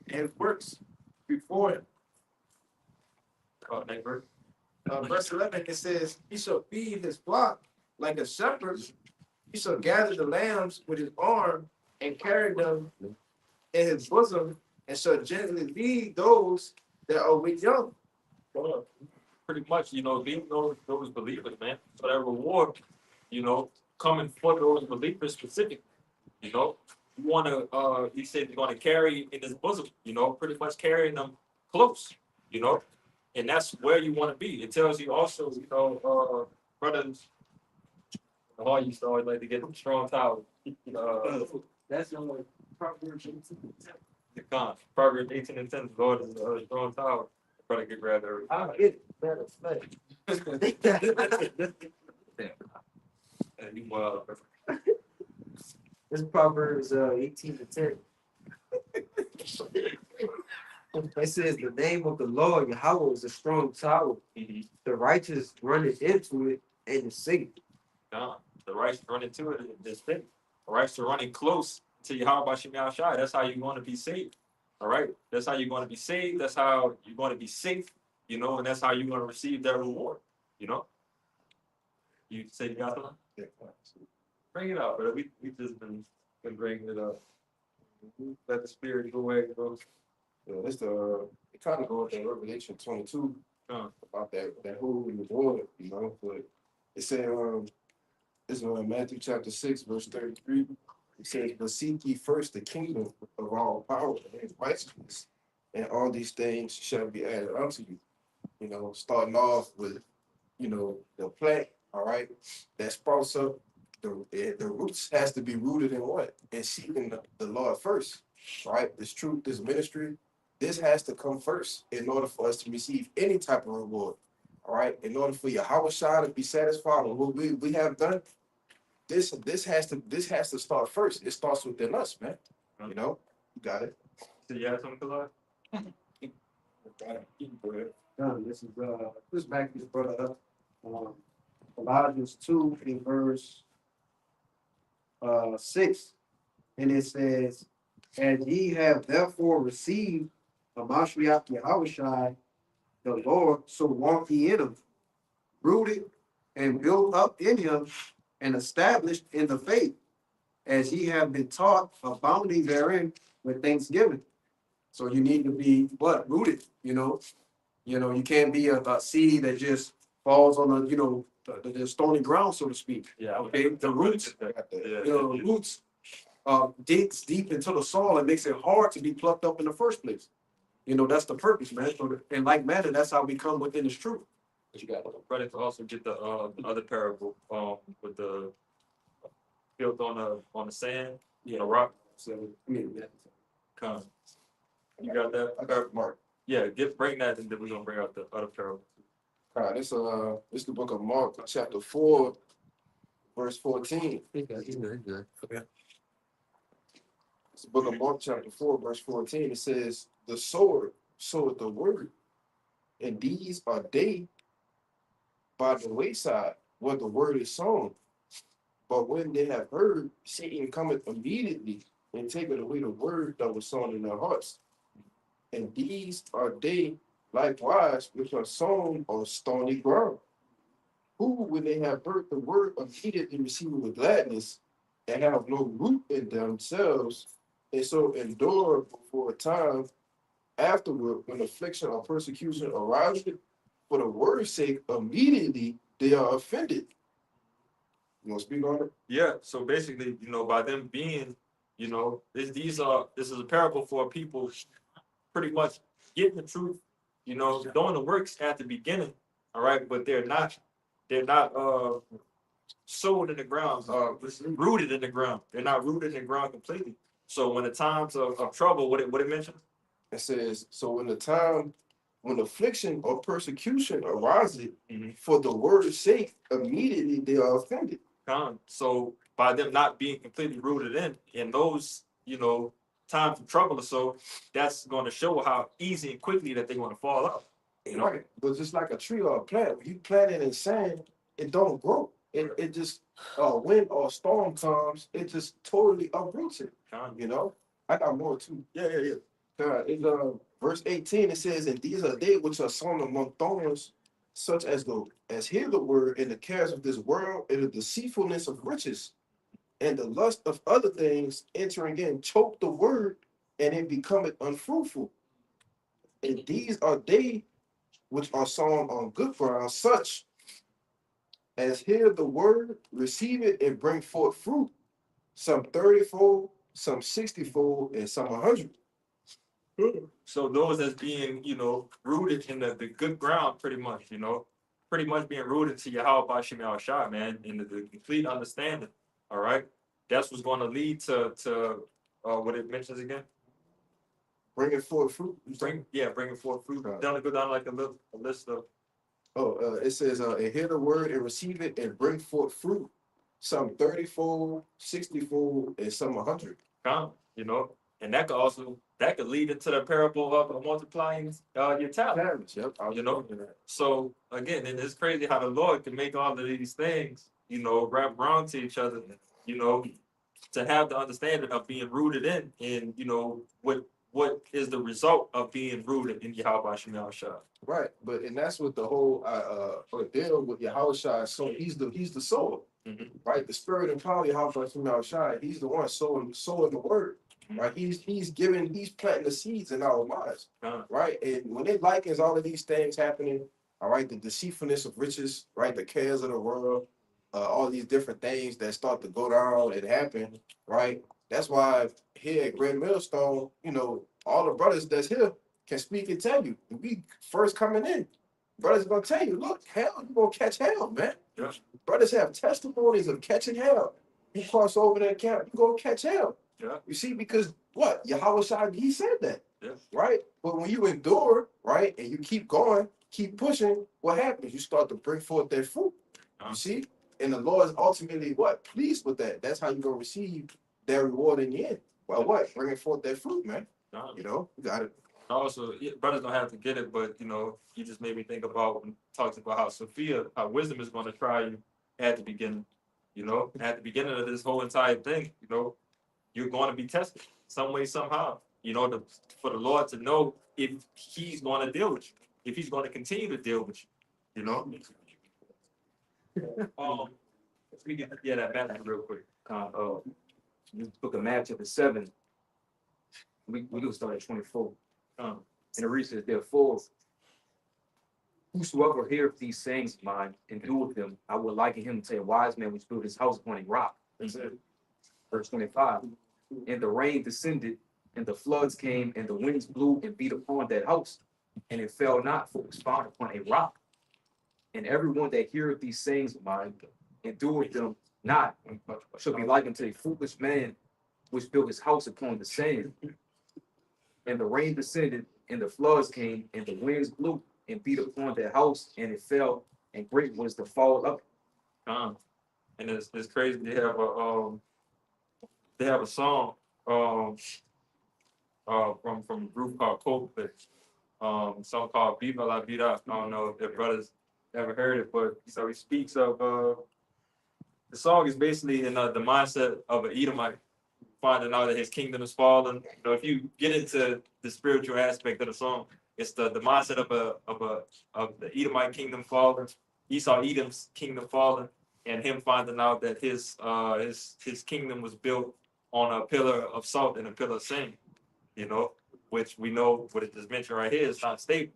[SPEAKER 3] and his works before him. Verse 11, it says, he shall feed his flock like a shepherd. He shall gather the lambs with his arm and carry them in his bosom, and shall gently lead those that are with young.
[SPEAKER 1] Pretty much, leading those believers, man. So that reward, coming for those believers specifically. You want to, he said, you're going to carry in his bosom, pretty much carrying them close, And that's where you want to be. It tells you also, brothers, the hard used to always like to get them strong towers.
[SPEAKER 2] That's the only Proverbs 18.
[SPEAKER 1] The con. Proverbs 18 and 10, the Lord is a strong tower. Probably get grabbed every
[SPEAKER 2] I get it. Better slay.
[SPEAKER 1] and you wild.
[SPEAKER 2] This Proverbs 18 to 10. It says the name of the Lord Yahweh is a strong tower. The righteous runneth into it and is safe.
[SPEAKER 1] Con. The righteous run into it is fit. The righteous are running close to Yahweh Shemel Shai. That's how you're going to be saved. All right. That's how you're going to be saved. That's how you're going to be safe. And that's how you're going to receive that reward. You say you got something?
[SPEAKER 3] Yeah.
[SPEAKER 1] Bring it out, but we just been bringing it up. Let the spirit go away, bro.
[SPEAKER 3] Yeah, that's the it kind of goes to Revelation 22
[SPEAKER 1] Con.
[SPEAKER 3] about that whole reward, But it said it's Matthew chapter 6, verse 33. It says, "But seek ye first the kingdom of all power and his righteousness, and all these things shall be added unto you." Starting off with the plant, all right, that sprouts up. The roots has to be rooted in what? In seeking the Lord first, right? This truth, this ministry, this has to come first in order for us to receive any type of reward. All right. In order for Yahweh Shai to be satisfied with what we have done, this has to start first. It starts within us, man. You got it.
[SPEAKER 1] So you have something to lie?
[SPEAKER 3] Got it. Go ahead.
[SPEAKER 2] This back this brother up. Colossians 2 in verse 6. And it says, "And ye have therefore received a Mashiach Yahushai, the Lord, so walk ye in him, rooted and built up in him, and established in the faith, as ye have been taught, abounding therein with thanksgiving." So you need to be what? Rooted, you can't be a seed that just falls on the stony ground, so to speak.
[SPEAKER 1] Yeah.
[SPEAKER 2] Okay, the roots, the roots digs deep into the soil and makes it hard to be plucked up in the first place. That's the purpose, man. So in like manner, that's how we come within this truth.
[SPEAKER 1] But you got brother to also get the other parable with the built on the sand, a rock.
[SPEAKER 2] So I mean,
[SPEAKER 1] Con. You got that?
[SPEAKER 3] I got it, Mark.
[SPEAKER 1] Yeah, bring that, and then we're gonna bring out the other parable.
[SPEAKER 3] All right, this the book of Mark, chapter 4, verse 14. It's the book of Mark, chapter 4, verse 14. It says, "The sower soweth the word, and these are they by the wayside where the word is sown. But when they have heard, Satan cometh immediately and taketh away the word that was sown in their hearts. And these are they likewise which are sown on stony ground, who, when they have heard the word, immediately receive it with gladness, and have no root in themselves, and so endure for a time. Afterward, when affliction or persecution arises for the word's sake, immediately they are offended." You want to speak on it?
[SPEAKER 1] Yeah. So basically, by them being, this is a parable for people pretty much getting the truth, doing the works at the beginning. All right, but they're not sowed in the ground, rooted in the ground. They're not rooted in the ground completely. So when the times of trouble, what it mentions?
[SPEAKER 3] It says, "So when affliction or persecution arises for the word's sake, immediately they are offended."
[SPEAKER 1] So by them not being completely rooted in those, times of trouble or so, that's going to show how easy and quickly that they're going to fall out.
[SPEAKER 3] Right. But just like a tree or a plant, when you plant it in sand, it don't grow. It just wind or storm comes, it just totally uproots it. I got more too.
[SPEAKER 1] Yeah.
[SPEAKER 3] In verse 18, it says, "And these are they which are sown among thorns, such as hear the word, and the cares of this world, and the deceitfulness of riches, and the lust of other things entering in, choke the word, and it becometh unfruitful. And these are they which are sown on good ground, such as hear the word, receive it, and bring forth fruit, some 30-fold, some 60-fold, and some 100."
[SPEAKER 1] So those that's being, rooted in the good ground, pretty much, pretty much being rooted to Yahweh Bashim Al Shah, man, in the complete understanding. All right. That's what's going to lead to what it mentions again.
[SPEAKER 3] Bringing forth fruit.
[SPEAKER 1] Bringing forth fruit. Down go down like a list of.
[SPEAKER 3] It says, and hear the word and receive it and bring forth fruit. Some 30-fold, 60-fold, and some 100.
[SPEAKER 1] And that could lead into the parable of multiplying your talents.
[SPEAKER 3] Yep.
[SPEAKER 1] So again, and it's crazy how the Lord can make all of these things, wrap around to each other, to have the understanding of being rooted in what is the result of being rooted in Yahweh Shemel Shah.
[SPEAKER 3] Right, and that's what the whole deal with Yahweh Shai. So he's the soul, right? The spirit and power of Yahweh Shemel Shai. He's the one sowing the word, right? He's planting the seeds in our minds, right? And when it likens all of these things happening, all right, the deceitfulness of riches, right, the cares of the world, all these different things that start to go down and happen, right? That's why here at Great Millstone, all the brothers that's here can speak and tell you. We first coming in, brothers gonna tell you, look, hell, you gonna catch hell, man.
[SPEAKER 1] Yeah.
[SPEAKER 3] Brothers have testimonies of catching hell. You cross over that camp, you gonna catch hell.
[SPEAKER 1] Yeah.
[SPEAKER 3] You see, because what? Yahweh Shai, he said that.
[SPEAKER 1] Yeah.
[SPEAKER 3] Right? But when you endure, right, and you keep going, keep pushing, what happens? You start to bring forth that fruit. You see? And the Lord is ultimately what? Pleased with that. That's how you're gonna receive that reward in the end. Well, what? Bringing forth that fruit, man. You got it.
[SPEAKER 1] Also, brothers don't have to get it, but you just made me think about when talks about how wisdom is going to try you at the beginning. At the beginning of this whole entire thing, you're going to be tested some way, somehow. For the Lord to know if He's going to deal with you, if He's going to continue to deal with you. Let's get that back real quick.
[SPEAKER 8] Book of Matthew chapter 7. We do start at 24. And the reason is therefore, whosoever heareth these sayings of mine and doeth them, I will liken him to a wise man which built his house upon a rock. Verse 25. And the rain descended, and the floods came, and the winds blew and beat upon that house, and it fell not, for it was founded upon a rock. And everyone that heareth these sayings of mine and doeth them not shall be likened to a foolish man which built his house upon the sand. And the rain descended, and the floods came, and the winds blew and beat upon that house, and it fell, and great was the fall of it.
[SPEAKER 1] And it's crazy. They have a song from a group called Coldplay. A song called Viva La Vida. I don't know if brothers ever heard it, but so he speaks of the song is basically in the mindset of an Edomite, finding out that his kingdom is fallen. If you get into the spiritual aspect of the song, it's the mindset of the Edomite kingdom fallen, Esau Edom's kingdom fallen, and him finding out that his kingdom was built on a pillar of salt and a pillar of sand, which we know what it just mentioned right here is not stable.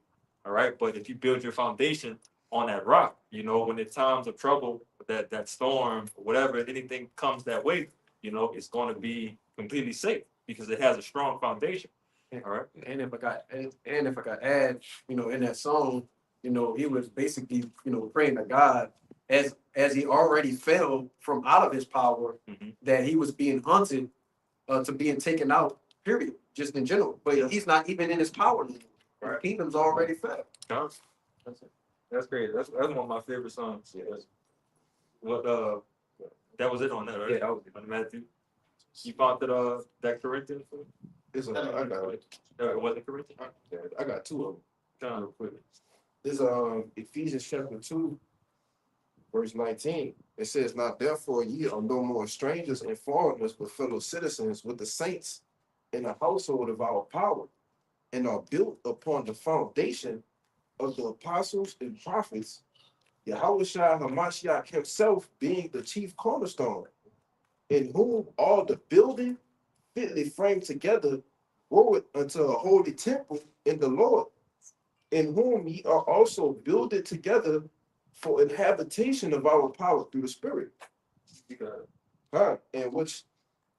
[SPEAKER 1] All right. But if you build your foundation on that rock, when in times of trouble, that storm, whatever, anything comes that way, it's going to be completely safe because it has a strong foundation. All right.
[SPEAKER 2] And if I got add, in that song, he was basically, praying to God as he already fell from out of his power, that he was being hunted to being taken out, period, just in general. But he's not even in his power anymore. Right. The kingdom's already fell.
[SPEAKER 1] That's great. That's one of my favorite songs. Yeah. What that was it on that, right?
[SPEAKER 8] Yeah, that was it.
[SPEAKER 1] On Matthew. You found that Corinthian?
[SPEAKER 3] I got it.
[SPEAKER 1] It wasn't Corinthian?
[SPEAKER 3] I got two of them.
[SPEAKER 1] John, real quick.
[SPEAKER 3] This Ephesians chapter 2, verse 19. It says, now therefore ye are no more strangers and foreigners, but fellow citizens with the saints in the household of our power, and are built upon the foundation of the apostles and prophets, Yahweh Shai Hamashiach himself being the chief cornerstone, in whom all the building fitly framed together groweth unto a holy temple in the Lord, in whom ye are also builded together for an habitation of our power through the Spirit. And which,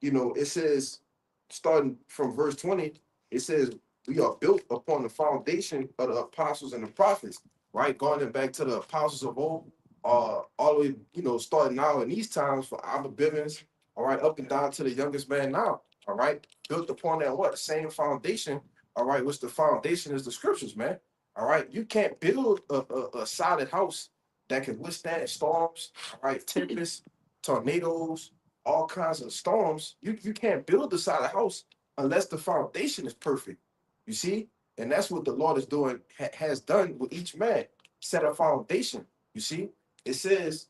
[SPEAKER 3] it says, starting from verse 20, it says, we are built upon the foundation of the apostles and the prophets, right? Going back to the apostles of old, all the way, starting now in these times for Abba Bivens, all right, up and down to the youngest man now, all right, built upon that what? The same foundation, all right, which the foundation is the scriptures, man. All right, you can't build a solid house that can withstand storms, all right, tempests, tornadoes, all kinds of storms. You can't build a solid house unless the foundation is perfect. You see? And that's what the Lord is doing, has done with each man. Set a foundation. You see? It says,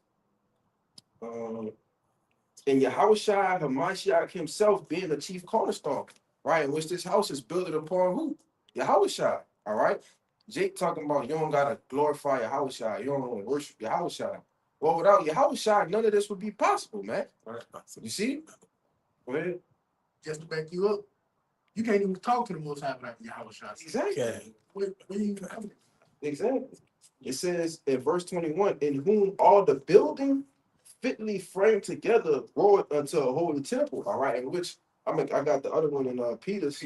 [SPEAKER 3] and Yahushua Hamashiach himself being the chief cornerstone, right? In which this house is built upon who? Yahushua, all right? Jake talking about you don't gotta glorify Yahushua, you don't want to worship Yahushua. Well, without Yahushua, none of this would be possible, man. You see? Go ahead.
[SPEAKER 6] Just to back you up, you can't even talk to the Most High without Yahweh Shai.
[SPEAKER 3] Exactly.
[SPEAKER 6] Where you even come?
[SPEAKER 3] Exactly. It says in verse 21, in whom all the building fitly framed together groweth unto a holy temple. All right, in which I got the other one in Peter's,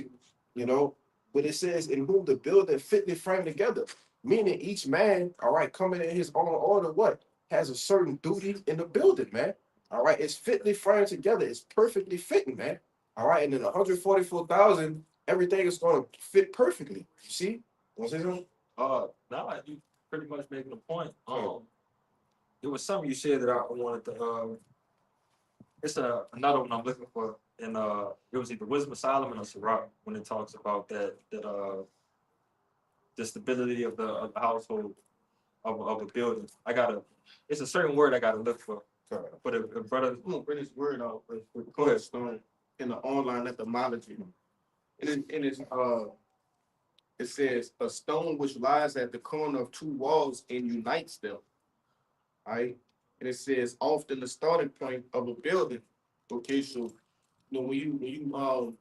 [SPEAKER 3] but it says in whom the building fitly framed together, meaning each man, all right, coming in his own order, what has a certain duty in the building, man. All right, it's fitly framed together, it's perfectly fitting, man. All right, and then 144,000, everything is going to fit perfectly. You see? Want to say something?
[SPEAKER 1] Now you pretty much making a point. There was something you said that I wanted to. It's another one I'm looking for, and it was either Wisdom of Solomon or Sirach when it talks about the stability of the household of a building. It's a certain word I gotta look for. But if brother,
[SPEAKER 3] I'm gonna bring this word out with
[SPEAKER 1] Go ahead.
[SPEAKER 3] Stone in the online etymology. It says a stone which lies at the corner of two walls and unites them. Right? And it says often the starting point of a building. Okay, so when you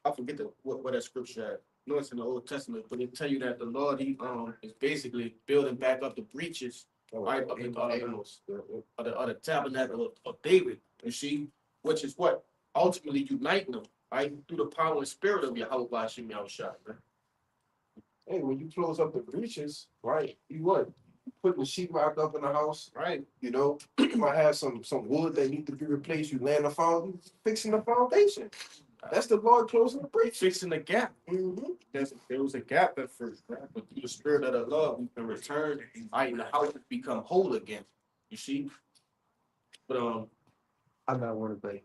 [SPEAKER 3] I forget what that scripture at. No, it's in the Old Testament, but it tell you that the Lord he is basically building back up the breaches, right, of the tabernacle of David. You see, which is what ultimately uniting them, right, through the power and spirit of Yahweh Bashim Yahushua, man. Hey, when you close up the breaches, right, you what? Putting the sheetrock up in the house, right? You might have some wood that need to be replaced. You laying the foundation, fixing the foundation. That's the Lord closing the breach, fixing the gap. There was a gap at first, right? But through the spirit of the love, we can return, right? And the house become whole again. You see? But
[SPEAKER 2] I got one back.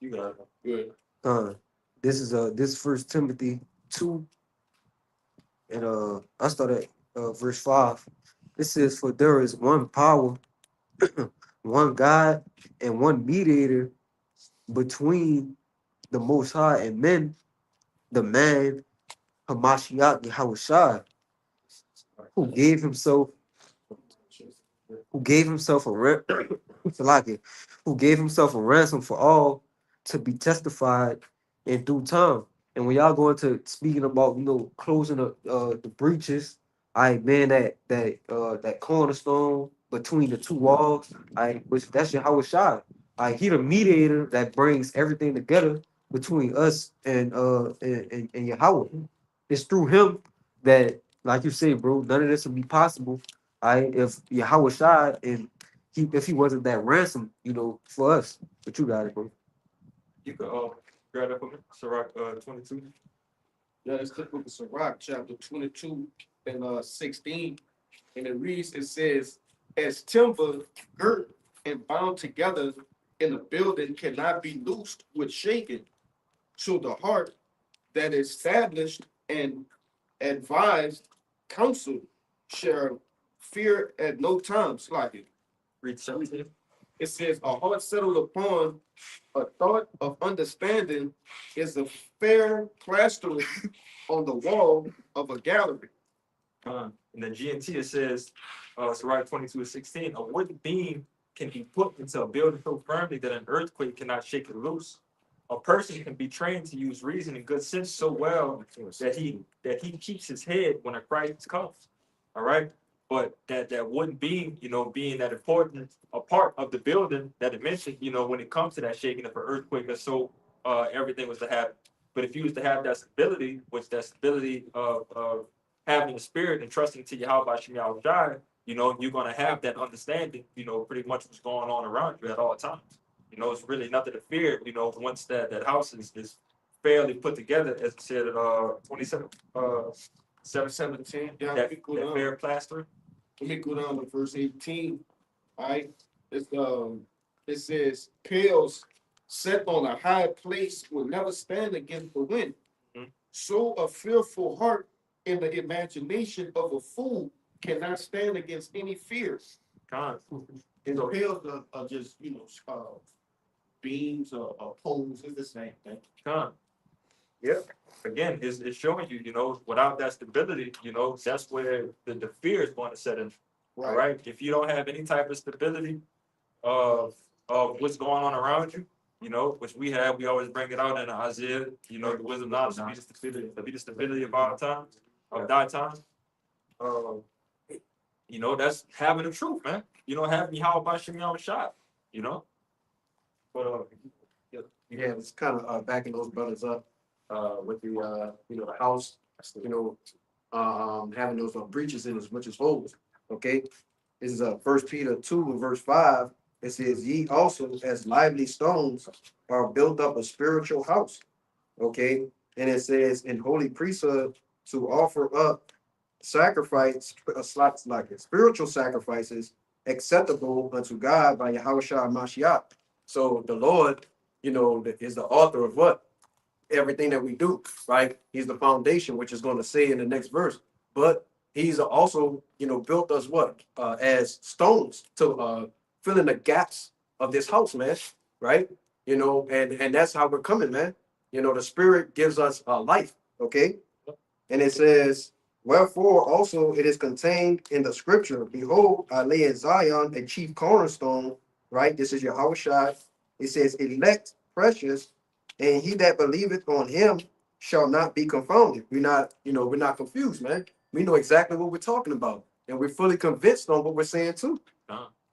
[SPEAKER 1] you got it.
[SPEAKER 3] good.
[SPEAKER 2] This is this First Timothy 2, and I started verse 5. It says, "For there is one power, one God, and one mediator between the Most High and men, the man Hamashiach Yahushua, who gave himself, Salaki, who gave himself a ransom for all to be testified in due time." And when y'all go into speaking about, closing the breaches, I man, that cornerstone between the two walls, which that's Yahweh Shai. He the mediator that brings everything together between us and Yahweh. It's through him that, like you say, bro, none of this would be possible. If Yahweh Shai and if he wasn't that ransom, for us. But you got it, bro.
[SPEAKER 1] You could grab that for me. Sirach 22.
[SPEAKER 3] Yeah, let's click with the Sirach chapter 22 and 16. And it says, as timber girt and bound together in a building cannot be loosed with shaking, so the heart that is established and advised counsel shall fear at no time. Like it.
[SPEAKER 1] Read 17.
[SPEAKER 3] It says, a heart settled upon a thought of understanding is a fair plaster on the wall of a gallery.
[SPEAKER 1] In the GMT, it says, Sirach 22:16, a wooden beam can be put into a building so firmly that an earthquake cannot shake it loose. A person can be trained to use reason and good sense so well that he keeps his head when a crisis comes. All right. But that wooden beam, being that important a part of the building that it mentioned, when it comes to that shaking of an earthquake, or so everything was to happen. But if you was to have that stability, which that stability of having the spirit and trusting to Yahweh Shem Shai, you know, you're gonna have that understanding, you know, pretty much what's going on around you at all times. You know, it's really nothing to fear, you know, once that house is fairly put together, as I said, 27,
[SPEAKER 3] 17. Yeah,
[SPEAKER 1] that,
[SPEAKER 3] let me go
[SPEAKER 1] that
[SPEAKER 3] down.
[SPEAKER 1] fair plaster.
[SPEAKER 3] Let me go down to verse 18. All right. It says, Pales set on a high place will never stand against the wind.
[SPEAKER 1] Mhm.
[SPEAKER 3] So a fearful heart in the imagination of a fool cannot stand against any fears.
[SPEAKER 1] Con.
[SPEAKER 3] And the pales are just, beams or poles. It's the same thing.
[SPEAKER 1] Con. Yeah. Again, it's showing you, you know, without that stability, you know, that's where the fear is going to set in. All right. If you don't have any type of stability of what's going on around you, you know, which we have, we always bring it out in Isaiah, you know, the wisdom knowledge to be the stability of our times, of thy time. You know, that's having the truth, man. You know, having Yahweh Shem Shai, you know. But
[SPEAKER 2] Yeah, it's kind of backing those brothers up with the the house, having those breaches in as much as holes. Okay, this is 1 Peter 2 and verse 5. It says, "Ye also as lively stones are built up a spiritual house." Okay, and it says, "In holy priesthood to offer up sacrifice, slots like it, spiritual sacrifices acceptable unto God by Yahweh Shah Mashiach." So the Lord, is the author of what? Everything that we do, right? He's the foundation, which is going to say in the next verse. But he's also, built us what? As stones to fill in the gaps of this house, man. Right? And that's how we're coming, man. The spirit gives us life. Okay. And it says, "Wherefore also it is contained in the scripture, Behold, I lay in Zion a chief cornerstone," right? This is Yahweh Shai. It says, "Elect, precious, and he that believeth on him shall not be confounded." We're not confused, man. We know exactly what we're talking about, and we're fully convinced on what we're saying too.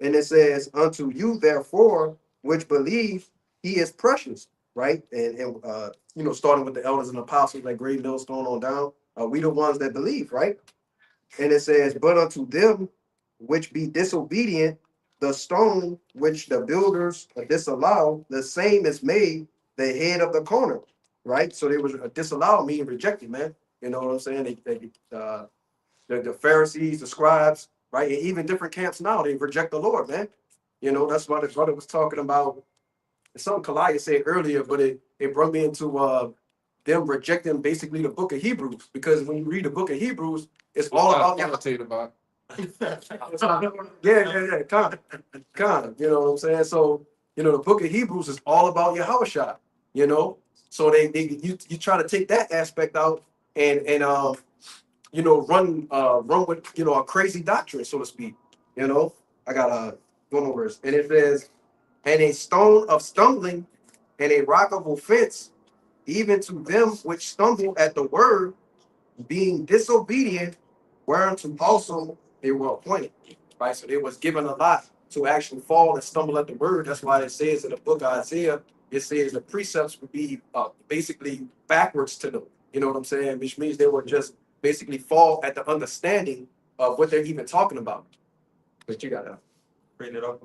[SPEAKER 2] And it says, "Unto you, therefore, which believe, he is precious," right? And starting with the elders and apostles, like great millstone on down. We the ones that believe, right? And it says, "But unto them which be disobedient, the stone which the builders disallow, the same is made the head of the corner." Right? So they was disallowed, meaning rejected, man. You know what I'm saying? The Pharisees, the scribes, right? And even different camps now, they reject the Lord, man. That's why the brother was talking about something Kalaya said earlier, but it brought me into them rejecting basically the book of Hebrews, because when you read the book of Hebrews, it's all about yeah, kind of, you know what I'm saying? So, the book of Hebrews is all about Yahushua, so you try to take that aspect out and run with a crazy doctrine, so to speak. I got one more verse, and it says, "And a stone of stumbling and a rock of offense, even to them which stumble at the word, being disobedient, whereunto also they were appointed." Right? So they was given a lot to actually fall and stumble at the word. That's why it says in the book of Isaiah, it says the precepts would be basically backwards to them. You know what I'm saying? Which means they would just basically fall at the understanding of what they're even talking about. But you gotta
[SPEAKER 1] Bring it up.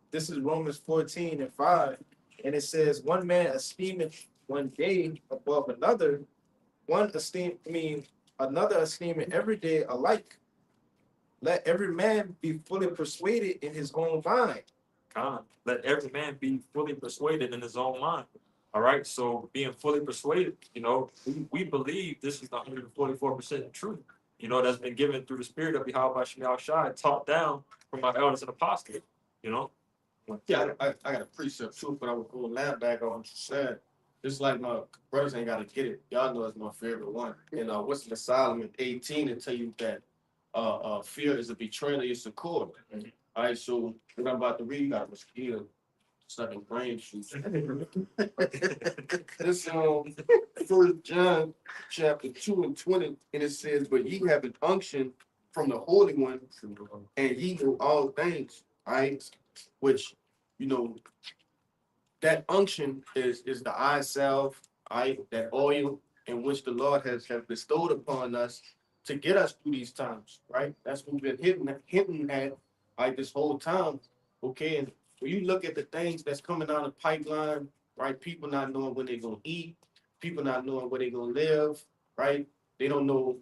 [SPEAKER 3] This is Romans 14 and 5. And it says, "One man esteemeth one day above another, another esteeming every day alike. Let every man be fully persuaded in his own mind."
[SPEAKER 1] Let every man be fully persuaded in his own mind. All right. So being fully persuaded, we believe this is the 144% truth, that's been given through the spirit of Yahweh Shem Shai, taught down from our elders and apostles, you know.
[SPEAKER 3] Yeah, I got a precept too, but I would pull that back on what you said. Just like my brothers ain't got to get it. Y'all know it's my favorite one. And what's the Solomon 18 to tell you that fear is a betrayal of your succor. All right, so what I'm about to read, you got a mosquito stuck in brain shoots. This 1 John chapter 2 and 20, and it says, "But ye have an unction from the Holy One, and ye know all things," right? Which, that unction is the eye salve, that oil in which the Lord has bestowed upon us to get us through these times, right? That's what we've been hitting at like this whole time. Okay, and when you look at the things that's coming down the pipeline, right? People not knowing when they're gonna eat, people not knowing where they're gonna live, right? They don't know,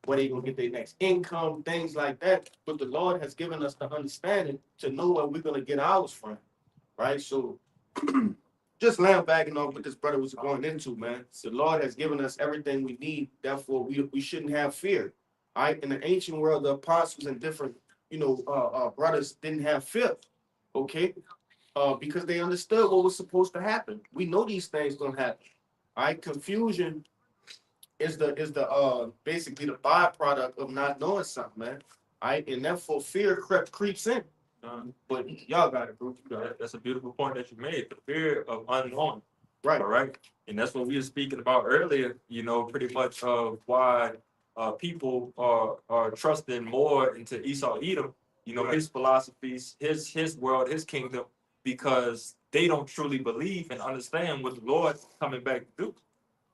[SPEAKER 3] where they gonna get their next income, things like that. But the Lord has given us the understanding to know where we're gonna get ours from, right? So just laying back and on what this brother was going into, man. The Lord has given us everything we need. Therefore, we shouldn't have fear. All right. In the ancient world, the apostles and different, brothers didn't have fear. Okay. Because they understood what was supposed to happen. We know these things gonna happen. All right. Confusion is the basically the byproduct of not knowing something, man. All right. And therefore fear creeps in. But y'all got it, bro.
[SPEAKER 1] That's a beautiful point that you made. The fear of unknown.
[SPEAKER 3] Right.
[SPEAKER 1] All right. And that's what we were speaking about earlier, pretty much of why people are trusting more into Esau Edom,
[SPEAKER 3] Right.
[SPEAKER 1] his philosophies, his world, his kingdom, because they don't truly believe and understand what the Lord coming back to do.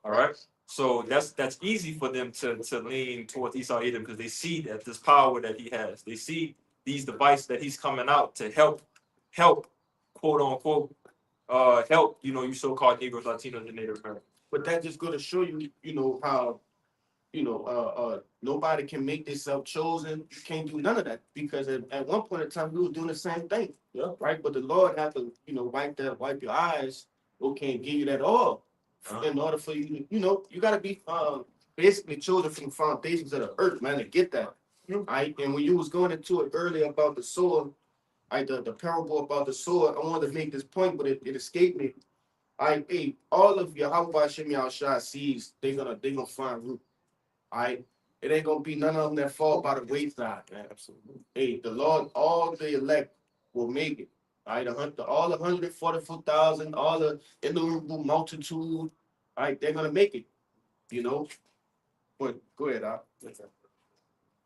[SPEAKER 1] All right. So that's easy for them to lean towards Esau Edom because they see that this power that he has. They see these devices that he's coming out to help, quote unquote, help, you so-called Negroes, Latinos, and Native Americans.
[SPEAKER 3] But that just go to show you, how, nobody can make themselves chosen. You can't do none of that because at one point in time we were doing the same thing.
[SPEAKER 1] Yeah.
[SPEAKER 3] Right. But the Lord had to, wipe your eyes, okay, and give you that all in order for you to, you gotta be basically chosen from the foundations of the earth, man, to get that. Right. And when you was going into it earlier about the sword, the parable about the sword, I wanted to make this point, but it escaped me. All of your how about Shimmy Shah seeds, they gonna find root. It ain't gonna be none of them that fall by the wayside, man. Absolutely. The Lord, all the elect will make it. All the 144,000, all the innumerable multitude, they're gonna make it. But go ahead,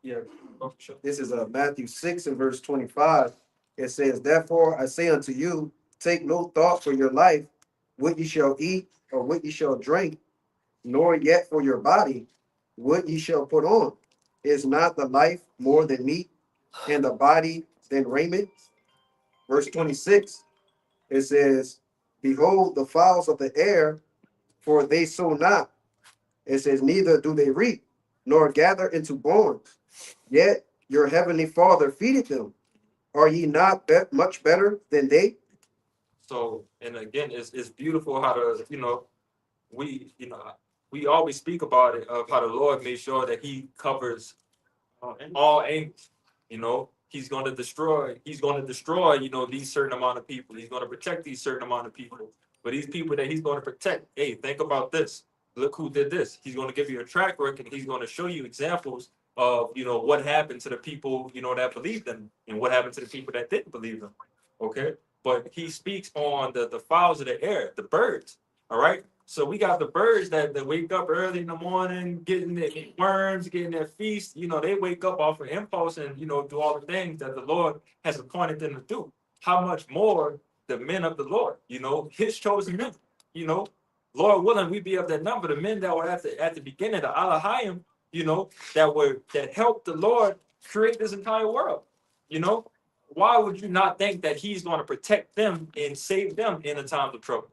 [SPEAKER 1] Yeah. Oh, sure.
[SPEAKER 2] This is Matthew 6 and verse 25. It says, therefore I say unto you, take no thought for your life, what ye shall eat or what ye shall drink, nor yet for your body, what ye shall put on. Is not the life more than meat, and the body than raiment? Verse 26, it says, behold the fowls of the air, for they sow not. It says, neither do they reap, nor gather into barns, yet your heavenly Father feedeth them. Are ye not much better than they?
[SPEAKER 1] So, and again, it's beautiful how we, we always speak about it of how the Lord made sure that he covers all angles. He's going to destroy, these certain amount of people. He's going to protect these certain amount of people. But these people that he's going to protect, hey, think about this. Look who did this. He's going to give you a track record and he's going to show you examples of, what happened to the people, that believed him and what happened to the people that didn't believe him. Okay. But he speaks on the fowls of the air, the birds. All right. So we got the birds that wake up early in the morning, getting their worms, getting their feast. They wake up off of impulse and, do all the things that the Lord has appointed them to do. How much more the men of the Lord, his chosen men, Lord willing, we be of that number. The men that were at the beginning, the Alahayim, that helped the Lord create this entire world. Why would you not think that he's going to protect them and save them in a time of trouble?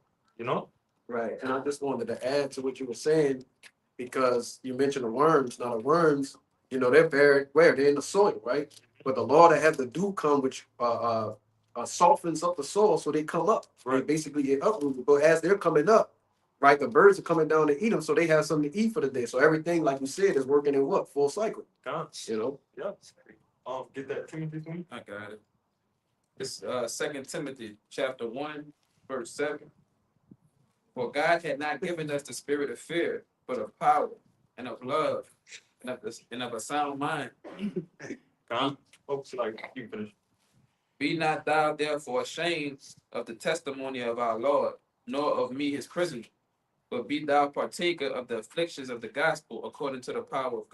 [SPEAKER 2] Right. And I just wanted to add to what you were saying, because you mentioned the worms. Now the worms, they're very where they're in the soil, right? But the law that had the dew come, which softens up the soil, so they come up. Right. They basically get uprooted. But as they're coming up, right, the birds are coming down to eat them, so they have something to eat for the day. So everything, like you said, is working in what? Full cycle.
[SPEAKER 1] Yeah. Get that Timothy for me.
[SPEAKER 5] I got it. It's 2 Timothy chapter 1, verse 7. For God had not given us the spirit of fear, but of power and of love and of a sound mind.
[SPEAKER 1] Folks, you finish.
[SPEAKER 5] Be not thou therefore ashamed of the testimony of our Lord, nor of me his prisoner, but be thou partaker of the afflictions of the gospel according to the power of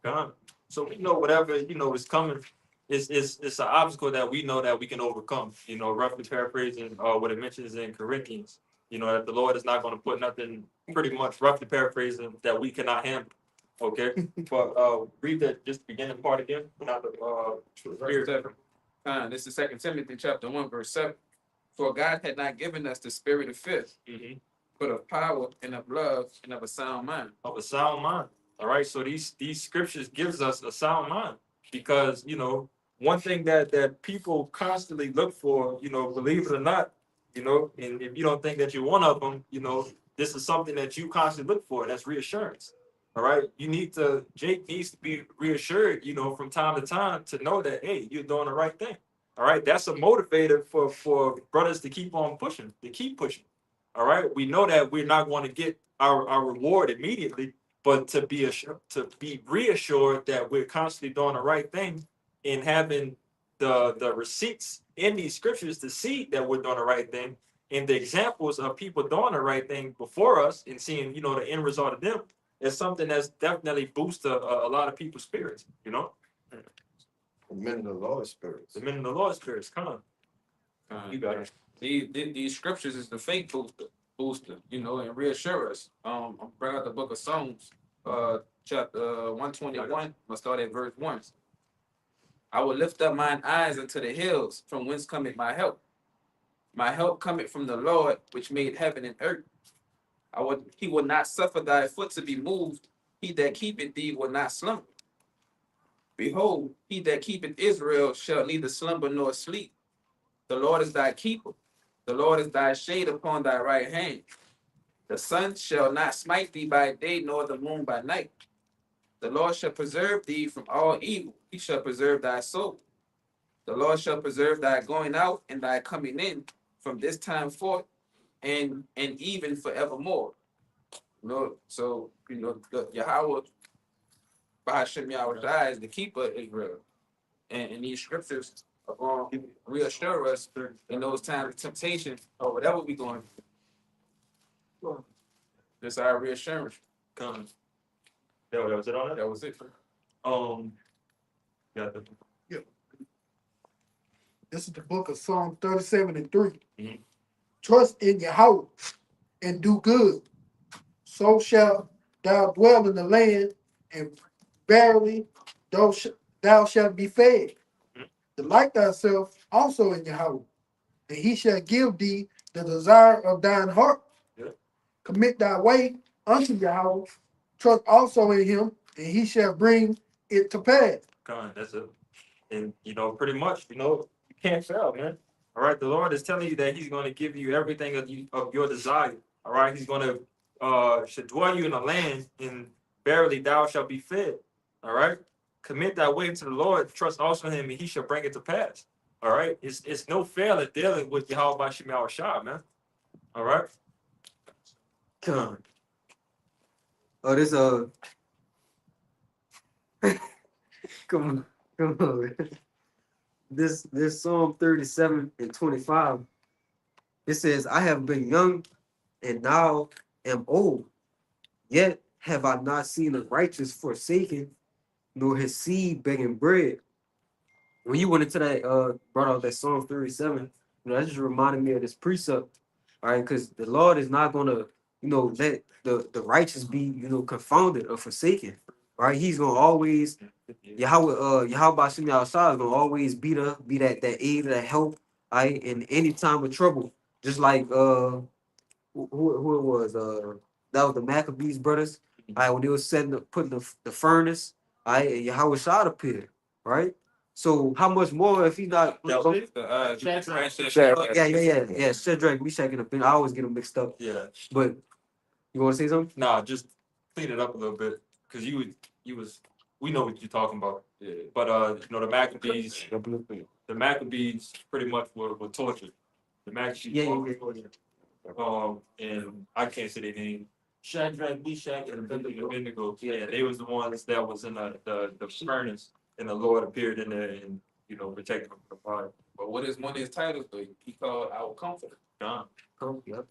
[SPEAKER 5] God.
[SPEAKER 1] So we know whatever is coming, it's an obstacle that we know that we can overcome. You know, roughly paraphrasing what it mentions in Corinthians. You know, that the Lord is not going to put nothing, pretty much roughly paraphrasing, that we cannot handle. Okay, but read that just beginning part again. Not the
[SPEAKER 5] Verse 7. This is 2 Timothy chapter 1, verse 7. For God had not given us the spirit of fear, but of power and of love and of a sound mind.
[SPEAKER 1] Of a sound mind. All right. So these scriptures gives us a sound mind, because you know one thing that people constantly look for, you know, believe it or not, you know, and if you don't think that you're one of them, you know, this is something that you constantly look for. That's reassurance. All right. Jake needs to be reassured, you know, from time to time, to know that, hey, you're doing the right thing. All right. That's a motivator for brothers to keep on pushing, to keep pushing. All right. We know that we're not going to get our reward immediately, but to be reassured that we're constantly doing the right thing, and having the receipts in these scriptures to see that we're doing the right thing, and the examples of people doing the right thing before us, and seeing, you know, the end result of them, is something that's definitely boosts a lot of people's spirits. You know,
[SPEAKER 2] The men of the Lord's spirits.
[SPEAKER 1] the men of the Lord's spirits. Come on, you got it.
[SPEAKER 5] These scriptures is the faith booster, you know, and reassure us. I'm bringing out the book of Psalms, chapter 121. I'll start at verse 1. I will lift up mine eyes unto the hills, from whence cometh my help. My help cometh from the Lord, which made heaven and earth. He will not suffer thy foot to be moved. He that keepeth thee will not slumber. Behold, he that keepeth Israel shall neither slumber nor sleep. The Lord is thy keeper. The Lord is thy shade upon thy right hand. The sun shall not smite thee by day, nor the moon by night. The Lord shall preserve thee from all evil. He shall preserve thy soul. The Lord shall preserve thy going out and thy coming in from this time forth and even forevermore. You know, so you know the Yahweh Bahashem Yahweh is the keeper of Israel. And these scriptures are going to reassure us in those times of temptation or whatever we're going through. This our reassurance.
[SPEAKER 1] Come. That was it on it.
[SPEAKER 5] That was it.
[SPEAKER 1] Got the
[SPEAKER 6] This is the book of Psalm 37 and 3.
[SPEAKER 1] Mhm.
[SPEAKER 6] Trust in Yahweh and do good. So shalt thou dwell in the land, and verily thou shalt be fed.
[SPEAKER 1] Mhm.
[SPEAKER 6] Delight thyself also in Yahweh, and he shall give thee the desire of thine heart.
[SPEAKER 1] Yeah.
[SPEAKER 6] Commit thy way unto Yahweh. Trust also in him, and he shall bring it to pass.
[SPEAKER 1] Come. That's it. And you know, pretty much, you know, you can't fail, man. All right, the Lord is telling you that He's going to give you everything of your desire. All right, He's going to should dwell you in the land, and verily thou shalt be fed. All right, commit thy way to the Lord, trust also in Him, and He shall bring it to pass. All right, it's no fail at dealing with Yahweh Shemel Shah, man. All right,
[SPEAKER 2] Come. Oh, this come on, come on. Man. This Psalm 37 and 25. It says, I have been young and now am old, yet have I not seen the righteous forsaken, nor his seed begging bread. When you went into that, brought out that Psalm 37, you know, that just reminded me of this precept, all right? Because the Lord is not gonna, you know, let the righteous be, you know, confounded or forsaken. Right? He's gonna always Yahweh Bashim Yahshua is gonna always be that aid, that help, right? In any time of trouble. Just like who it was, that was the Maccabees brothers, all right, when they was putting the furnace, all right, and Yahweh Shah appeared, right? So how much more if he not yeah, Shadrach, Meshach, and Abednego. I always get them mixed up.
[SPEAKER 1] yeah.
[SPEAKER 2] But you want to say something?
[SPEAKER 1] Nah, just clean it up a little bit, because we know what you're talking about.
[SPEAKER 5] Yeah.
[SPEAKER 1] But you know, the Maccabees pretty much were tortured. The Maccabees were tortured. And I can't say their name. Shadrach, Meshach, and Abednego. Yeah, they was the ones that was in the furnace, and the Lord appeared in there and, you know, protected them from fire.
[SPEAKER 5] But what is one of his titles though? He called our comforter.
[SPEAKER 1] Gone.
[SPEAKER 2] Yep.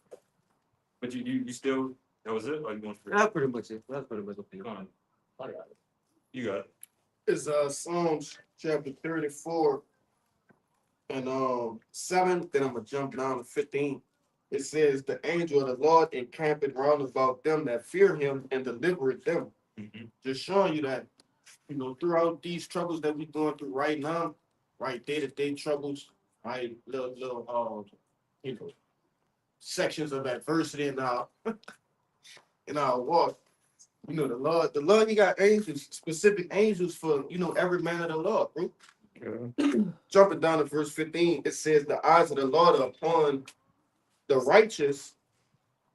[SPEAKER 1] But you still, that was it, or you want to?
[SPEAKER 2] That's pretty much it. That's pretty much it.
[SPEAKER 1] Gone. I got it. You got it.
[SPEAKER 3] Is Psalms chapter 34 and 7. Then I'm gonna jump down to 15. It says, "The angel of the Lord encampeth round about them that fear him and delivereth them." Just showing you that, throughout these troubles that we're going through right now, right, day-to-day troubles, right, little sections of adversity in our walk. The Lord, he got angels, specific angels for every man of the Lord, bro. Jumping down to verse 15, it says, "The eyes of the Lord are upon the righteous,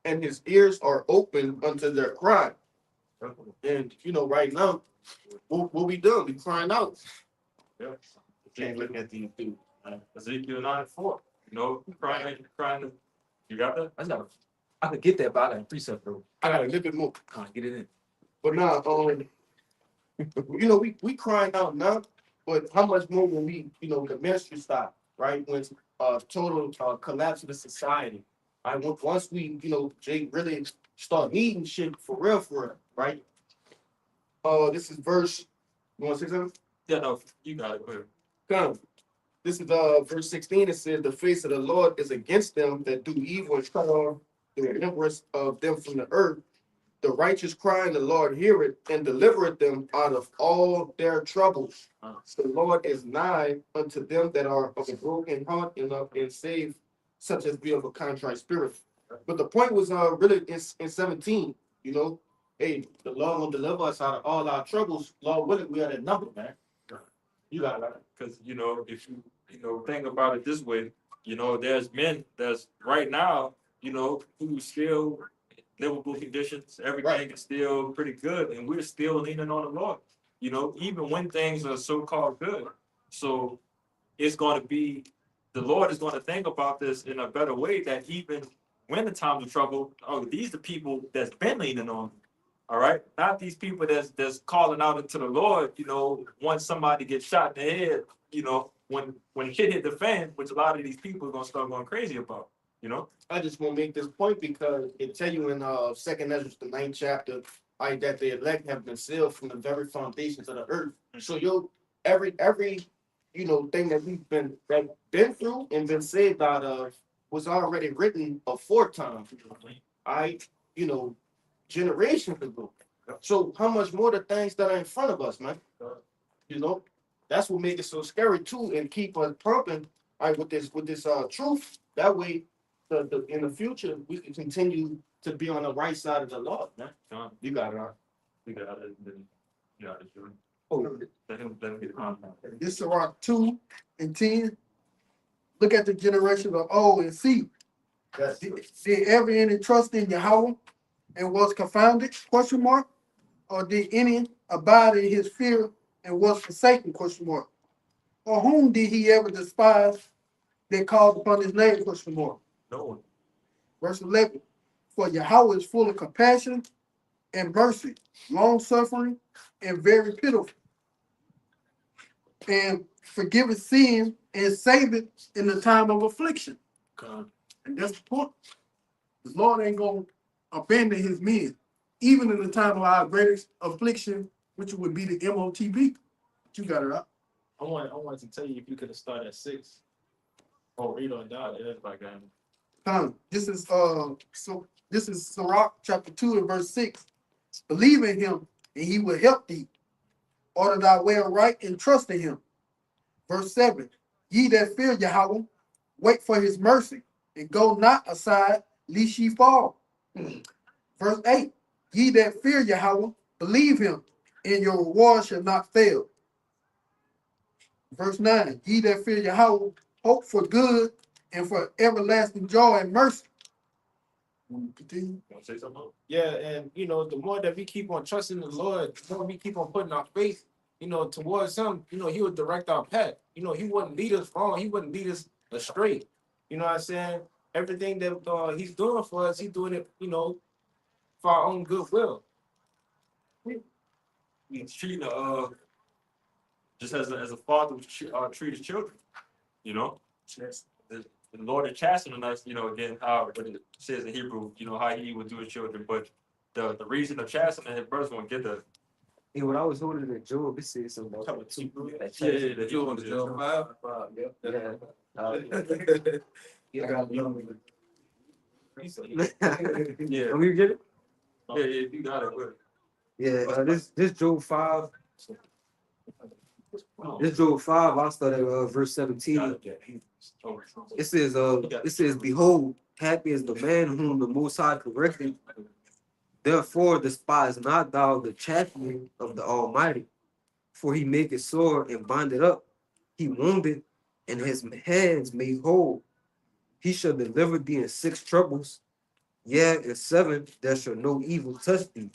[SPEAKER 3] and his ears are open unto their cry." And right now, what we doing? We crying out.
[SPEAKER 1] Yeah. Can't look at these two. Ezekiel 9:4. Crying. You got that?
[SPEAKER 8] I could get that, but I got a precept though.
[SPEAKER 3] I got a little bit more.
[SPEAKER 8] Can't get it in.
[SPEAKER 3] But now, we crying out now, but how much more when the ministry stop, right? When total collapse of the society. Once we, they really start needing shit for real, right? This is verse. You want to say something?
[SPEAKER 1] Yeah, no, you got it. Go ahead.
[SPEAKER 3] Come. This is verse 16. It says, "The face of the Lord is against them that do evil and cut off the remembrance of them from the earth. The righteous cry, and the Lord heareth and delivereth them out of all their troubles. The Lord is nigh unto them that are of a broken heart and save such as be of a contrite spirit." But the point was really in 17, hey, the Lord will deliver us out of all our troubles. Lord willing, we are that number, man. You got it.
[SPEAKER 1] Because if you think about it this way, there's men that's right now, who still livable conditions, everything is still pretty good, and we're still leaning on the Lord. Even when things are so called good. So it's going to be the Lord is going to think about this in a better way. That even when the times of trouble, these the people that's been leaning on. All right, not these people that's calling out into the Lord. Once somebody gets shot in the head, when shit hit the fan, which a lot of these people are gonna start going crazy about.
[SPEAKER 3] I just want to make this point because it tell you in Second Ezra, the 9th chapter, that the elect have been sealed from the very foundations of the earth. So every thing that we've been through and been saved out of was already written aforetime. Generations ago. So how much more the things that are in front of us, man? That's what makes it so scary too, and keep us pumping. With this truth. That way, in the future, we can continue to be on the right side of the law, man. You got it.
[SPEAKER 1] You got it. Then you got it. Jordan.
[SPEAKER 6] Oh,
[SPEAKER 1] Let him get it.
[SPEAKER 6] this is Sirach 2 and 10. Look at the generation of O and C. Did every any trust in Yahweh and was confounded? Question mark. Or did any abide in his fear and was forsaken? Question mark. Or whom did he ever despise that called upon his name? Question mark.
[SPEAKER 1] No one.
[SPEAKER 6] Verse 11. For Yahweh is full of compassion and mercy, long suffering, and very pitiful, and forgiveth sin and saveth in the time of affliction. And that's the point. The Lord ain't gonna abandon his men, even in the time of our greatest affliction, which would be the MOTB. You got it up.
[SPEAKER 9] I wanted to tell you if you could have started at 6 or read on down.
[SPEAKER 6] This is Sirach chapter 2 and verse 6. Believe in him, and he will help thee. Order thy way right and trust in him. Verse 7. Ye that fear Yahweh, wait for his mercy, and go not aside, lest ye fall. Verse 8. Ye that fear Yahweh, believe him, and your reward shall not fail. Verse 9. Ye that fear Yahweh, hope for good and for everlasting joy and mercy. Continue.
[SPEAKER 1] Want to say something?
[SPEAKER 3] Yeah, and the more that we keep on trusting the Lord, the more we keep on putting our faith, towards him, he would direct our path. He wouldn't lead us wrong, he wouldn't lead us astray. You know what I'm saying? Everything that he's doing for us, he's doing it, for our own goodwill.
[SPEAKER 1] He's treating just as a father would treat his children. The Lord is chastening us, again, how what it says in Hebrew, how he would do his children. But the reason of chastening his brothers won't get the
[SPEAKER 2] And when I was holding the Job, it said something about that too. That
[SPEAKER 1] Yeah,
[SPEAKER 2] chapter.
[SPEAKER 1] the
[SPEAKER 5] You on the Job 5?
[SPEAKER 2] Yeah.
[SPEAKER 6] I got it.
[SPEAKER 1] Yeah,
[SPEAKER 2] Can we get it?
[SPEAKER 1] yeah, if you got it, good.
[SPEAKER 2] Yeah, this Job 5. This Job 5, I started verse 17. It says, Behold, happy is the man whom the Most High corrected. Therefore despise not thou the chastening of the Almighty, for he maketh sore and binded up. He wounded, and his hands made whole. He shall deliver thee in 6 troubles. Yeah, in 7 there shall no evil touch thee.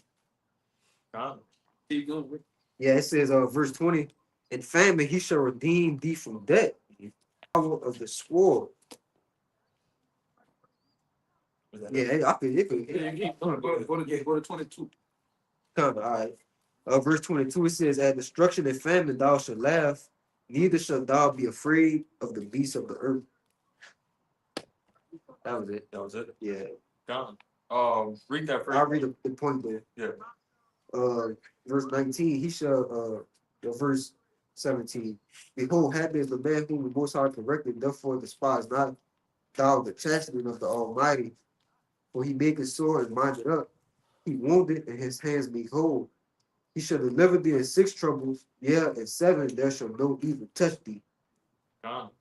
[SPEAKER 5] Keep going.
[SPEAKER 2] Yeah, it says verse 20. In famine he shall redeem thee from debt. Power of the sword. Yeah, I could, it could,
[SPEAKER 5] Go to 22.
[SPEAKER 2] all right. Verse 22, it says, At destruction and famine thou shalt laugh, neither shalt thou be afraid of the beasts of the earth. That was it.
[SPEAKER 1] That was it.
[SPEAKER 2] Yeah.
[SPEAKER 1] Gone. Read that
[SPEAKER 2] I'll
[SPEAKER 1] first.
[SPEAKER 2] read the point there.
[SPEAKER 1] Yeah.
[SPEAKER 2] Verse 19, he shall, verse 17, Behold, happy is the man whom the Most High corrected, therefore despise not thou the chastening of the Almighty, for he maketh sore and minded up. He wounded, and his hands made whole. He shall deliver thee in 6 troubles, yeah, in 7 there shall no evil touch thee.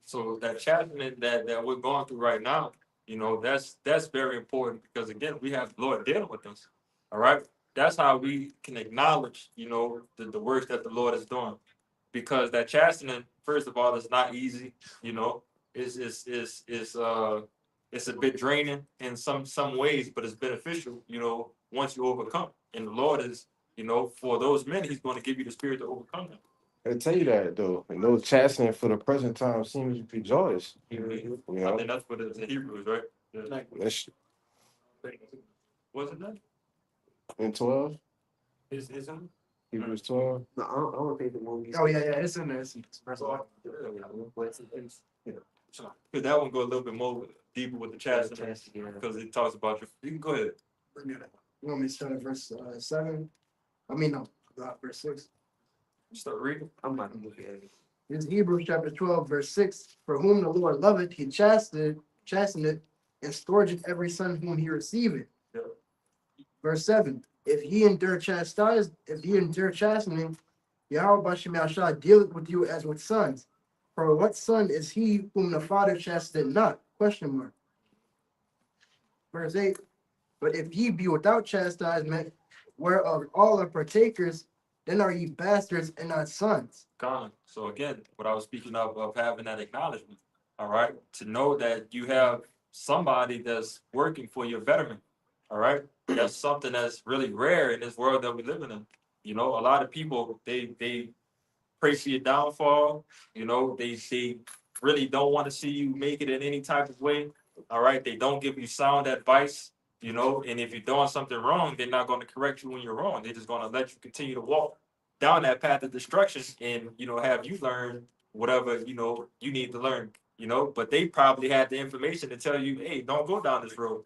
[SPEAKER 1] So that chapter that we're going through right now, you know, that's very important because again, we have the Lord dealing with us. All right. That's how we can acknowledge, you know, the work that the Lord is doing. Because that chastening, first of all, is not easy, you know, it's a bit draining in some ways, but it's beneficial, you know, once you overcome. And the Lord is, you know, for those men, he's going to give you the spirit to overcome them.
[SPEAKER 10] I tell you that though, and those chastening for the present time seems to be joyous.
[SPEAKER 1] You
[SPEAKER 10] You
[SPEAKER 1] I
[SPEAKER 10] know,
[SPEAKER 1] think that's what it's in Hebrews, right? Yeah.
[SPEAKER 10] that's
[SPEAKER 1] Was it that?
[SPEAKER 10] in 12,
[SPEAKER 1] Is it?
[SPEAKER 10] Hebrews 12.
[SPEAKER 2] No, I don't think the one we
[SPEAKER 6] Oh, yeah, it's in there. It's verse one.
[SPEAKER 1] Because that one go a little bit more deeper with the chastening, because it talks about your. You can go ahead.
[SPEAKER 6] You want me to start at verse 7? I mean, no, verse 6.
[SPEAKER 1] Start reading.
[SPEAKER 2] I'm not gonna look at it.
[SPEAKER 6] This is Hebrews chapter 12, verse 6. For whom the Lord loveth, he chasteneth, and scourgeth every son whom he receiveth.
[SPEAKER 1] Yeah.
[SPEAKER 6] Verse 7. If ye endure chastening, Yahweh Bashem Yahshua dealeth with you as with sons. For what son is he whom the Father chasteneth not? Question mark. Verse 8. But if ye be without chastisement, whereof all are partakers, then are ye bastards and not sons.
[SPEAKER 1] Gone. So again, what I was speaking of having that acknowledgement. All right. To know that you have somebody that's working for your betterment. All right. That's something that's really rare in this world that we're living in. You know, a lot of people they pray for your downfall. You know, they really don't want to see you make it in any type of way. All right. They don't give you sound advice, you know, and if you're doing something wrong, they're not going to correct you when you're wrong. They're just going to let you continue to walk down that path of destruction and, you know, have you learn whatever, you know, you need to learn, you know, but they probably had the information to tell you, hey, don't go down this road.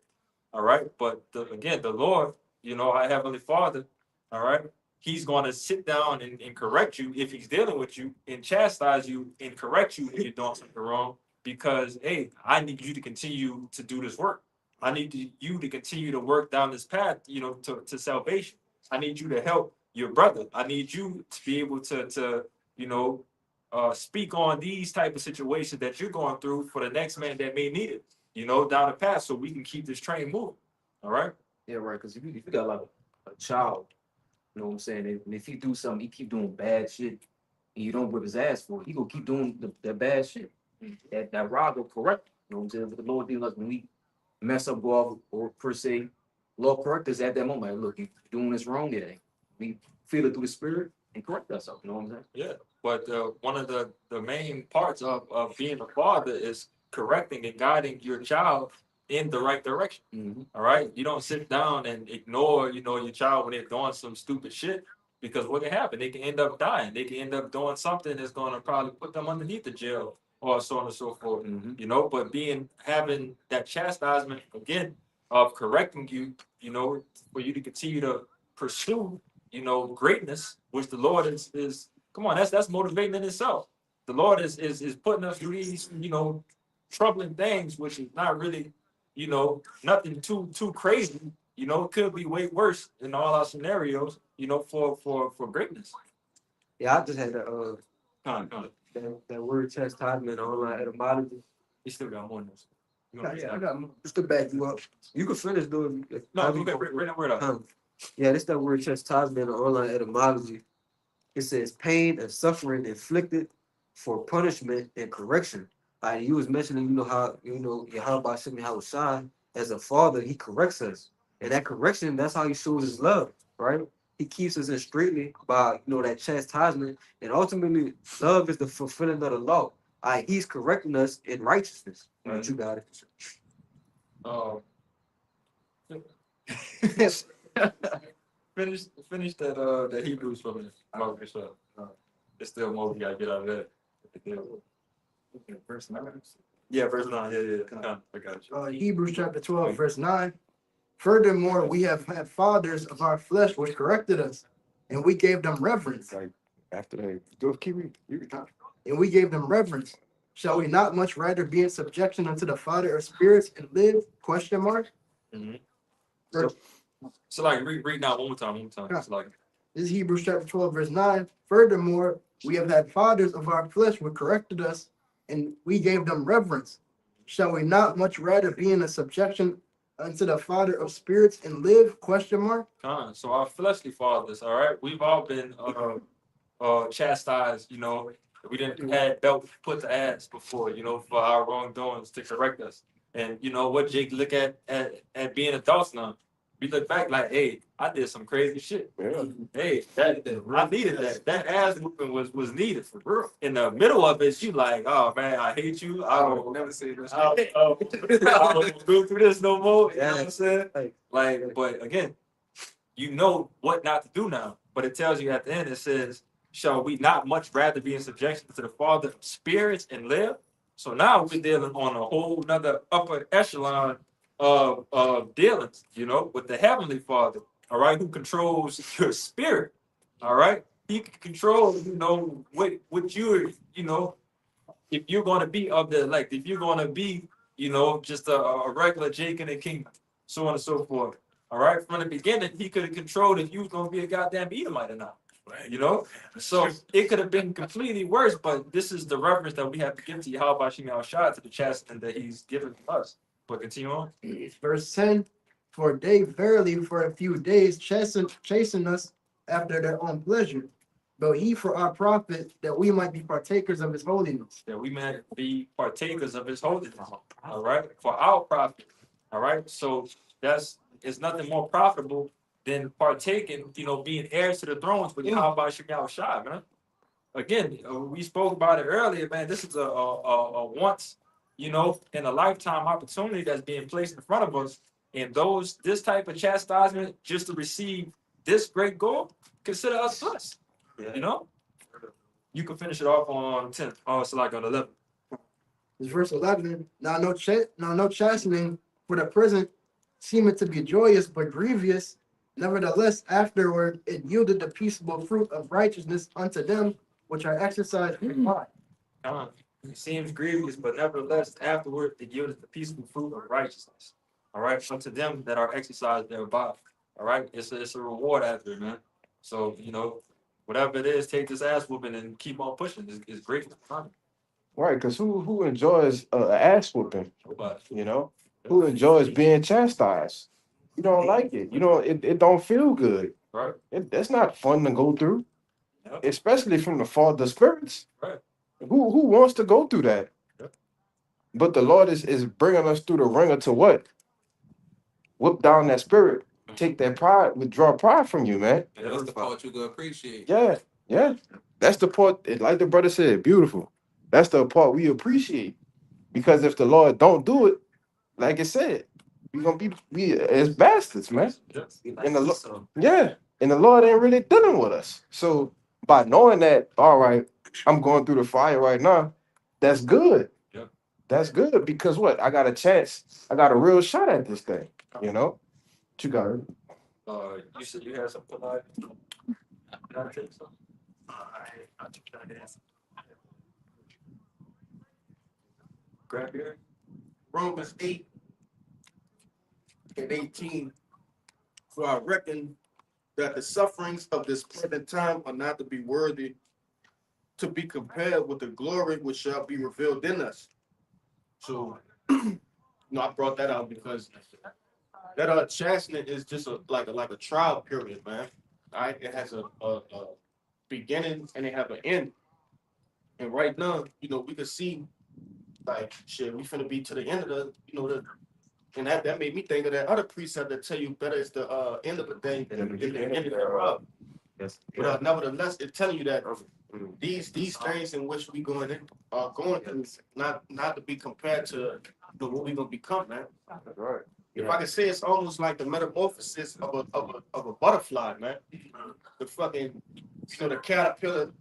[SPEAKER 1] All right. But again, the Lord, you know, our Heavenly Father, all right, he's going to sit down and correct you if he's dealing with you and chastise you and correct you if you're doing something wrong. Because, hey, I need you to continue to do this work. I need you to continue to work down this path, you know, to salvation. I need you to help your brother. I need you to be able to you know, speak on these type of situations that you're going through for the next man that may need it, you know, down the path so we can keep this train moving. All right.
[SPEAKER 8] Yeah, right. Because if you got like a child, you know what I'm saying? And if he do something, he keep doing bad shit, and you don't whip his ass for it, he gonna keep doing the bad shit. That rod will correct. You know what I'm saying? But the Lord deal us when we mess up, go off, or per se, Lord correct us at that moment. Like, look, you doing this wrong. Yeah, we feel it through the spirit and correct ourselves. You know what I'm saying?
[SPEAKER 1] Yeah, but one of the main parts of being a father is correcting and guiding your child in the right direction.
[SPEAKER 8] Mm-hmm.
[SPEAKER 1] All right, you don't sit down and ignore, you know, your child when they're doing some stupid shit, because what can happen? They can end up dying. They can end up doing something that's going to probably put them underneath the jail or so on and so forth.
[SPEAKER 8] Mm-hmm.
[SPEAKER 1] You know, but having that chastisement again of correcting you, you know, for you to continue to pursue greatness, which the Lord is come on, that's motivating in itself. The Lord is putting us through these, troubling things, which is not really, nothing too crazy. It could be way worse in all our scenarios, for greatness.
[SPEAKER 2] Yeah, I just had
[SPEAKER 1] Con, con.
[SPEAKER 2] that word chastisement online etymology.
[SPEAKER 1] He still got more than this.
[SPEAKER 2] I got just to back you up. You can finish doing.
[SPEAKER 1] No, okay, bring that word up.
[SPEAKER 2] Yeah, this that word chastisement online etymology. It says pain and suffering inflicted for punishment and correction. You was mentioning, how Yahweh Shem Yahushai, as a father, he corrects us. And that correction, that's how he shows his love, right? He keeps us in straightly by that chastisement. And ultimately, love is the fulfilling of the law. He's correcting us in righteousness. Right, you got it.
[SPEAKER 1] Finish that Hebrews for me. It's still more we gotta get out of that.
[SPEAKER 6] Verse 9.
[SPEAKER 1] Yeah, verse 9. Yeah. I got you.
[SPEAKER 6] Hebrews chapter 12, verse 9. Furthermore, we have had fathers of our flesh which corrected us, and we gave them reverence.
[SPEAKER 10] Like after that, go keep reading.
[SPEAKER 6] And we gave them reverence. Shall we not much rather be in subjection unto the Father of spirits and live? Question mark.
[SPEAKER 1] Mhm.
[SPEAKER 6] Verse-
[SPEAKER 1] So like read now one more time.
[SPEAKER 6] Yeah.
[SPEAKER 1] It's like
[SPEAKER 6] This is Hebrews chapter 12, verse 9. Furthermore, we have had fathers of our flesh which corrected us, and we gave them reverence. Shall we not much rather be in a subjection unto the Father of spirits and live? Question mark.
[SPEAKER 1] so our fleshly fathers, all right, we've all been chastised, we didn't had belt put to ass before, for our wrongdoings to correct us. And what Jake look at being adults now. We look back like, hey, I did some crazy shit.
[SPEAKER 10] Yeah.
[SPEAKER 1] Hey, I needed that. That ass whooping was needed for real. In the middle of it, you like, oh man, I hate you. I don't
[SPEAKER 5] Never say this.
[SPEAKER 1] I don't go through this no more. You know what I'm saying? Like, but again, you know what not to do now. But it tells you at the end, it says, shall we not much rather be in subjection to the Father of spirits and live? So now we're dealing on a whole nother upper echelon of dealings, with the Heavenly Father, all right, who controls your spirit, all right? He can control, what you're, if you're going to be of the elect, if you're going to be, just a regular Jake in the kingdom, so on and so forth. All right, from the beginning, he could have controlled if you was going to be a goddamn Edomite or not. So it could have been completely worse, but this is the reference that we have to give to Yahweh Shem Yahushua, to the chastisement that he's given us. But continue on.
[SPEAKER 6] Verse 10. For they verily for a few days chasten us after their own pleasure, but he for our profit, that we might be partakers of his holiness.
[SPEAKER 1] That we might be partakers of his holiness. All right, for our profit. All right, so it's nothing more profitable than partaking, being heirs to the thrones with Yahweh Shem Yahushua, man. Again, we spoke about it earlier, man. This is a once, in a lifetime opportunity that's being placed in front of us. And this type of chastisement, just to receive this great goal, consider us blessed.
[SPEAKER 2] Yeah.
[SPEAKER 1] You can finish it off on 10. Oh, it's like on 11.
[SPEAKER 6] This verse 11. Now no chastening for the present seemeth to be joyous but grievous. Nevertheless, afterward it yielded the peaceable fruit of righteousness unto them which are exercised in mind.
[SPEAKER 1] It seems grievous, but nevertheless, afterward it yielded the peaceful fruit of righteousness. All right, unto them that are exercised thereby. All right, it's a reward after it, man. So whatever it is, take this ass whooping and keep on pushing. It's great.
[SPEAKER 10] Right, because who enjoys ass whooping?
[SPEAKER 1] Nobody.
[SPEAKER 10] Who enjoys being chastised? You don't like it. It don't feel good.
[SPEAKER 1] Right.
[SPEAKER 10] That's not fun to go through,
[SPEAKER 1] Yep.
[SPEAKER 10] especially from the Father of spirits.
[SPEAKER 1] Right.
[SPEAKER 10] Who wants to go through that?
[SPEAKER 1] Yep.
[SPEAKER 10] But the Lord is bringing us through the ringer to what? Whip down that spirit, take that pride, withdraw pride from you, man.
[SPEAKER 5] That's the part you gonna appreciate.
[SPEAKER 10] Yeah. That's the part, like the brother said, beautiful. That's the part we appreciate. Because if the Lord don't do it, like I said, we're gonna be as bastards, man. And and the Lord ain't really dealing with us. So by knowing that, all right, I'm going through the fire right now, that's good.
[SPEAKER 1] Yep.
[SPEAKER 10] That's good because what? I got a chance, I got a real shot at this thing, What you got?
[SPEAKER 1] You said you had something like. Grab here.
[SPEAKER 3] Romans 8:18. For I reckon that the sufferings of this present time are not to be worthy to be compared with the glory which shall be revealed in us. So, I brought that out because that chastening is just like a trial period, man. All right, it has a beginning and it have an end. And right now, we can see like shit, we finna be to the end of and that made me think of that other precept that tell you better is the end of the day than the end thereof.
[SPEAKER 2] Yes.
[SPEAKER 3] But nevertheless, it's telling you that these things in which we going through not to be compared to what we gonna become, man.
[SPEAKER 10] Right.
[SPEAKER 3] If I could say, it's almost like the metamorphosis of a butterfly, man. The fucking the caterpillar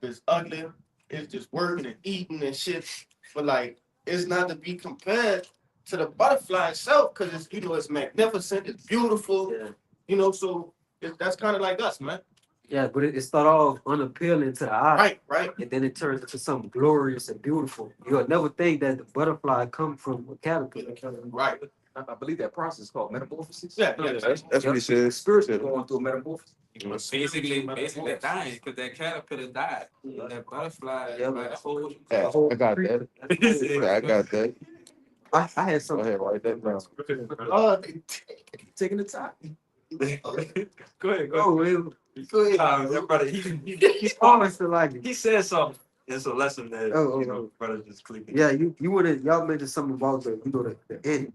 [SPEAKER 3] is ugly, it's just working and eating and shit. But like it's not to be compared to the butterfly itself, because it's magnificent, it's beautiful, so that's kind of like us, man.
[SPEAKER 2] Yeah, but it start off unappealing to the eye,
[SPEAKER 3] Right.
[SPEAKER 2] and then it turns into something glorious and beautiful. You'll never think that the butterfly come from a caterpillar.
[SPEAKER 3] Right.
[SPEAKER 8] I believe that process is called metamorphosis.
[SPEAKER 3] Yeah.
[SPEAKER 10] That's what he says.
[SPEAKER 8] Spiritually going through a metamorphosis.
[SPEAKER 5] Basically dying because that caterpillar died. That butterfly,
[SPEAKER 2] Yeah.
[SPEAKER 5] like, whole.
[SPEAKER 10] Yeah, I got that. Yeah, I got that.
[SPEAKER 2] I had
[SPEAKER 10] Go
[SPEAKER 2] something.
[SPEAKER 10] ahead, write that down.
[SPEAKER 3] Taking the time.
[SPEAKER 1] Go ahead.
[SPEAKER 2] Oh,
[SPEAKER 1] Everybody,
[SPEAKER 2] he's always like it.
[SPEAKER 1] he said something. It's a lesson that brother just clicking.
[SPEAKER 2] Yeah, y'all mentioned something about the end.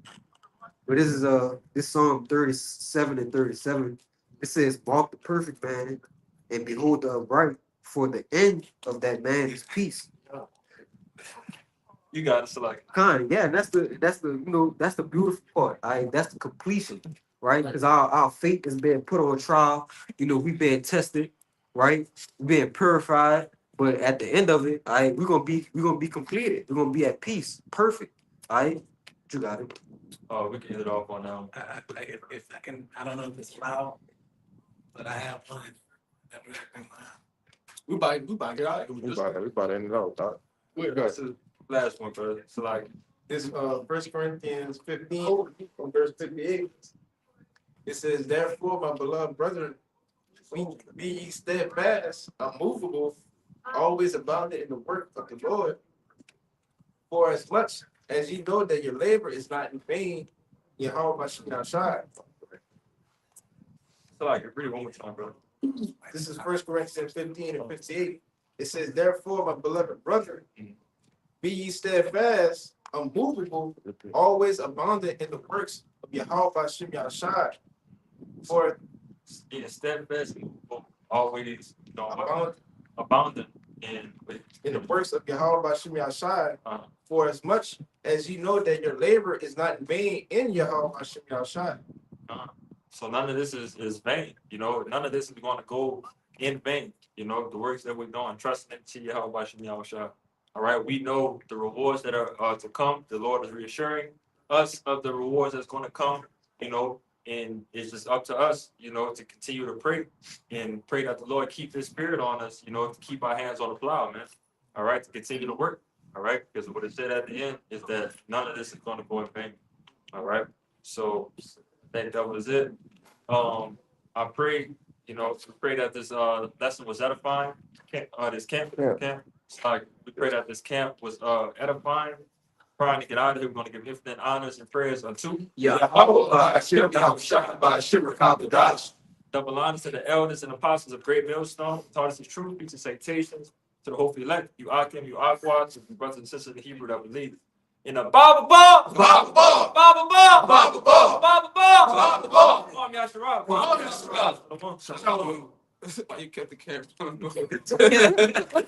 [SPEAKER 2] But this Psalm 37 and 37. It says, "Walk the perfect man, and behold the upright, for the end of that man is peace."
[SPEAKER 1] You got it, select.
[SPEAKER 2] Kind, yeah, that's the beautiful part. That's the completion, right? Because our faith is being put on trial. We being tested, right? We being purified. But at the end of it, we're gonna be completed. We're gonna be at peace, perfect. You got it.
[SPEAKER 1] Oh, we can hit it off on now.
[SPEAKER 11] If I can, I don't know if it's loud, but I have one.
[SPEAKER 3] We about to get out.
[SPEAKER 10] We about to end it out, dog.
[SPEAKER 1] That's the last one, brother. So like,
[SPEAKER 3] This 1 Corinthians 15 from verse 58. It says, "Therefore, my beloved brethren, be ye steadfast, unmovable, always abounding in the work of the Lord. For as much as ye know that your labor is not in vain, Yahweh shall shine."
[SPEAKER 1] so like, read it one more time, brother.
[SPEAKER 3] This is 1 Corinthians 15 and 58. It says, "Therefore, my beloved brethren, be ye steadfast, unmovable, always abounding in the works of Yahweh Shem Yahshai. For
[SPEAKER 1] steadfast, always, abounding in
[SPEAKER 3] the works of Yahweh Shem Yahshai, for as much as you know that your labor is not in vain in Yahweh Shem Yahshai."
[SPEAKER 1] So none of this is vain. None of this is going to go in vain. The works that we're doing, trusting into Yahweh Shem Yahshai. All right, we know the rewards that are to come. The Lord is reassuring us of the rewards that's going to come. And it's just up to us, to continue to pray and pray that the Lord keep His spirit on us, to keep our hands on the plow, man. All right, to continue to work. All right, because what it said at the end is that none of this is going to go in vain. All right, so I think that was it. I pray, pray that this lesson was edifying. This camp. We pray that this camp was edifying. Trying to get out of here, we're going to give infinite honors and prayers unto double honors to the elders and apostles of Great Millstone, taught us the truth, preaching citations to the hopefully elect, you Akim, you Aquas, and brothers and sisters in Hebrew that believe. In the Bible,
[SPEAKER 5] Why you kept the camera on?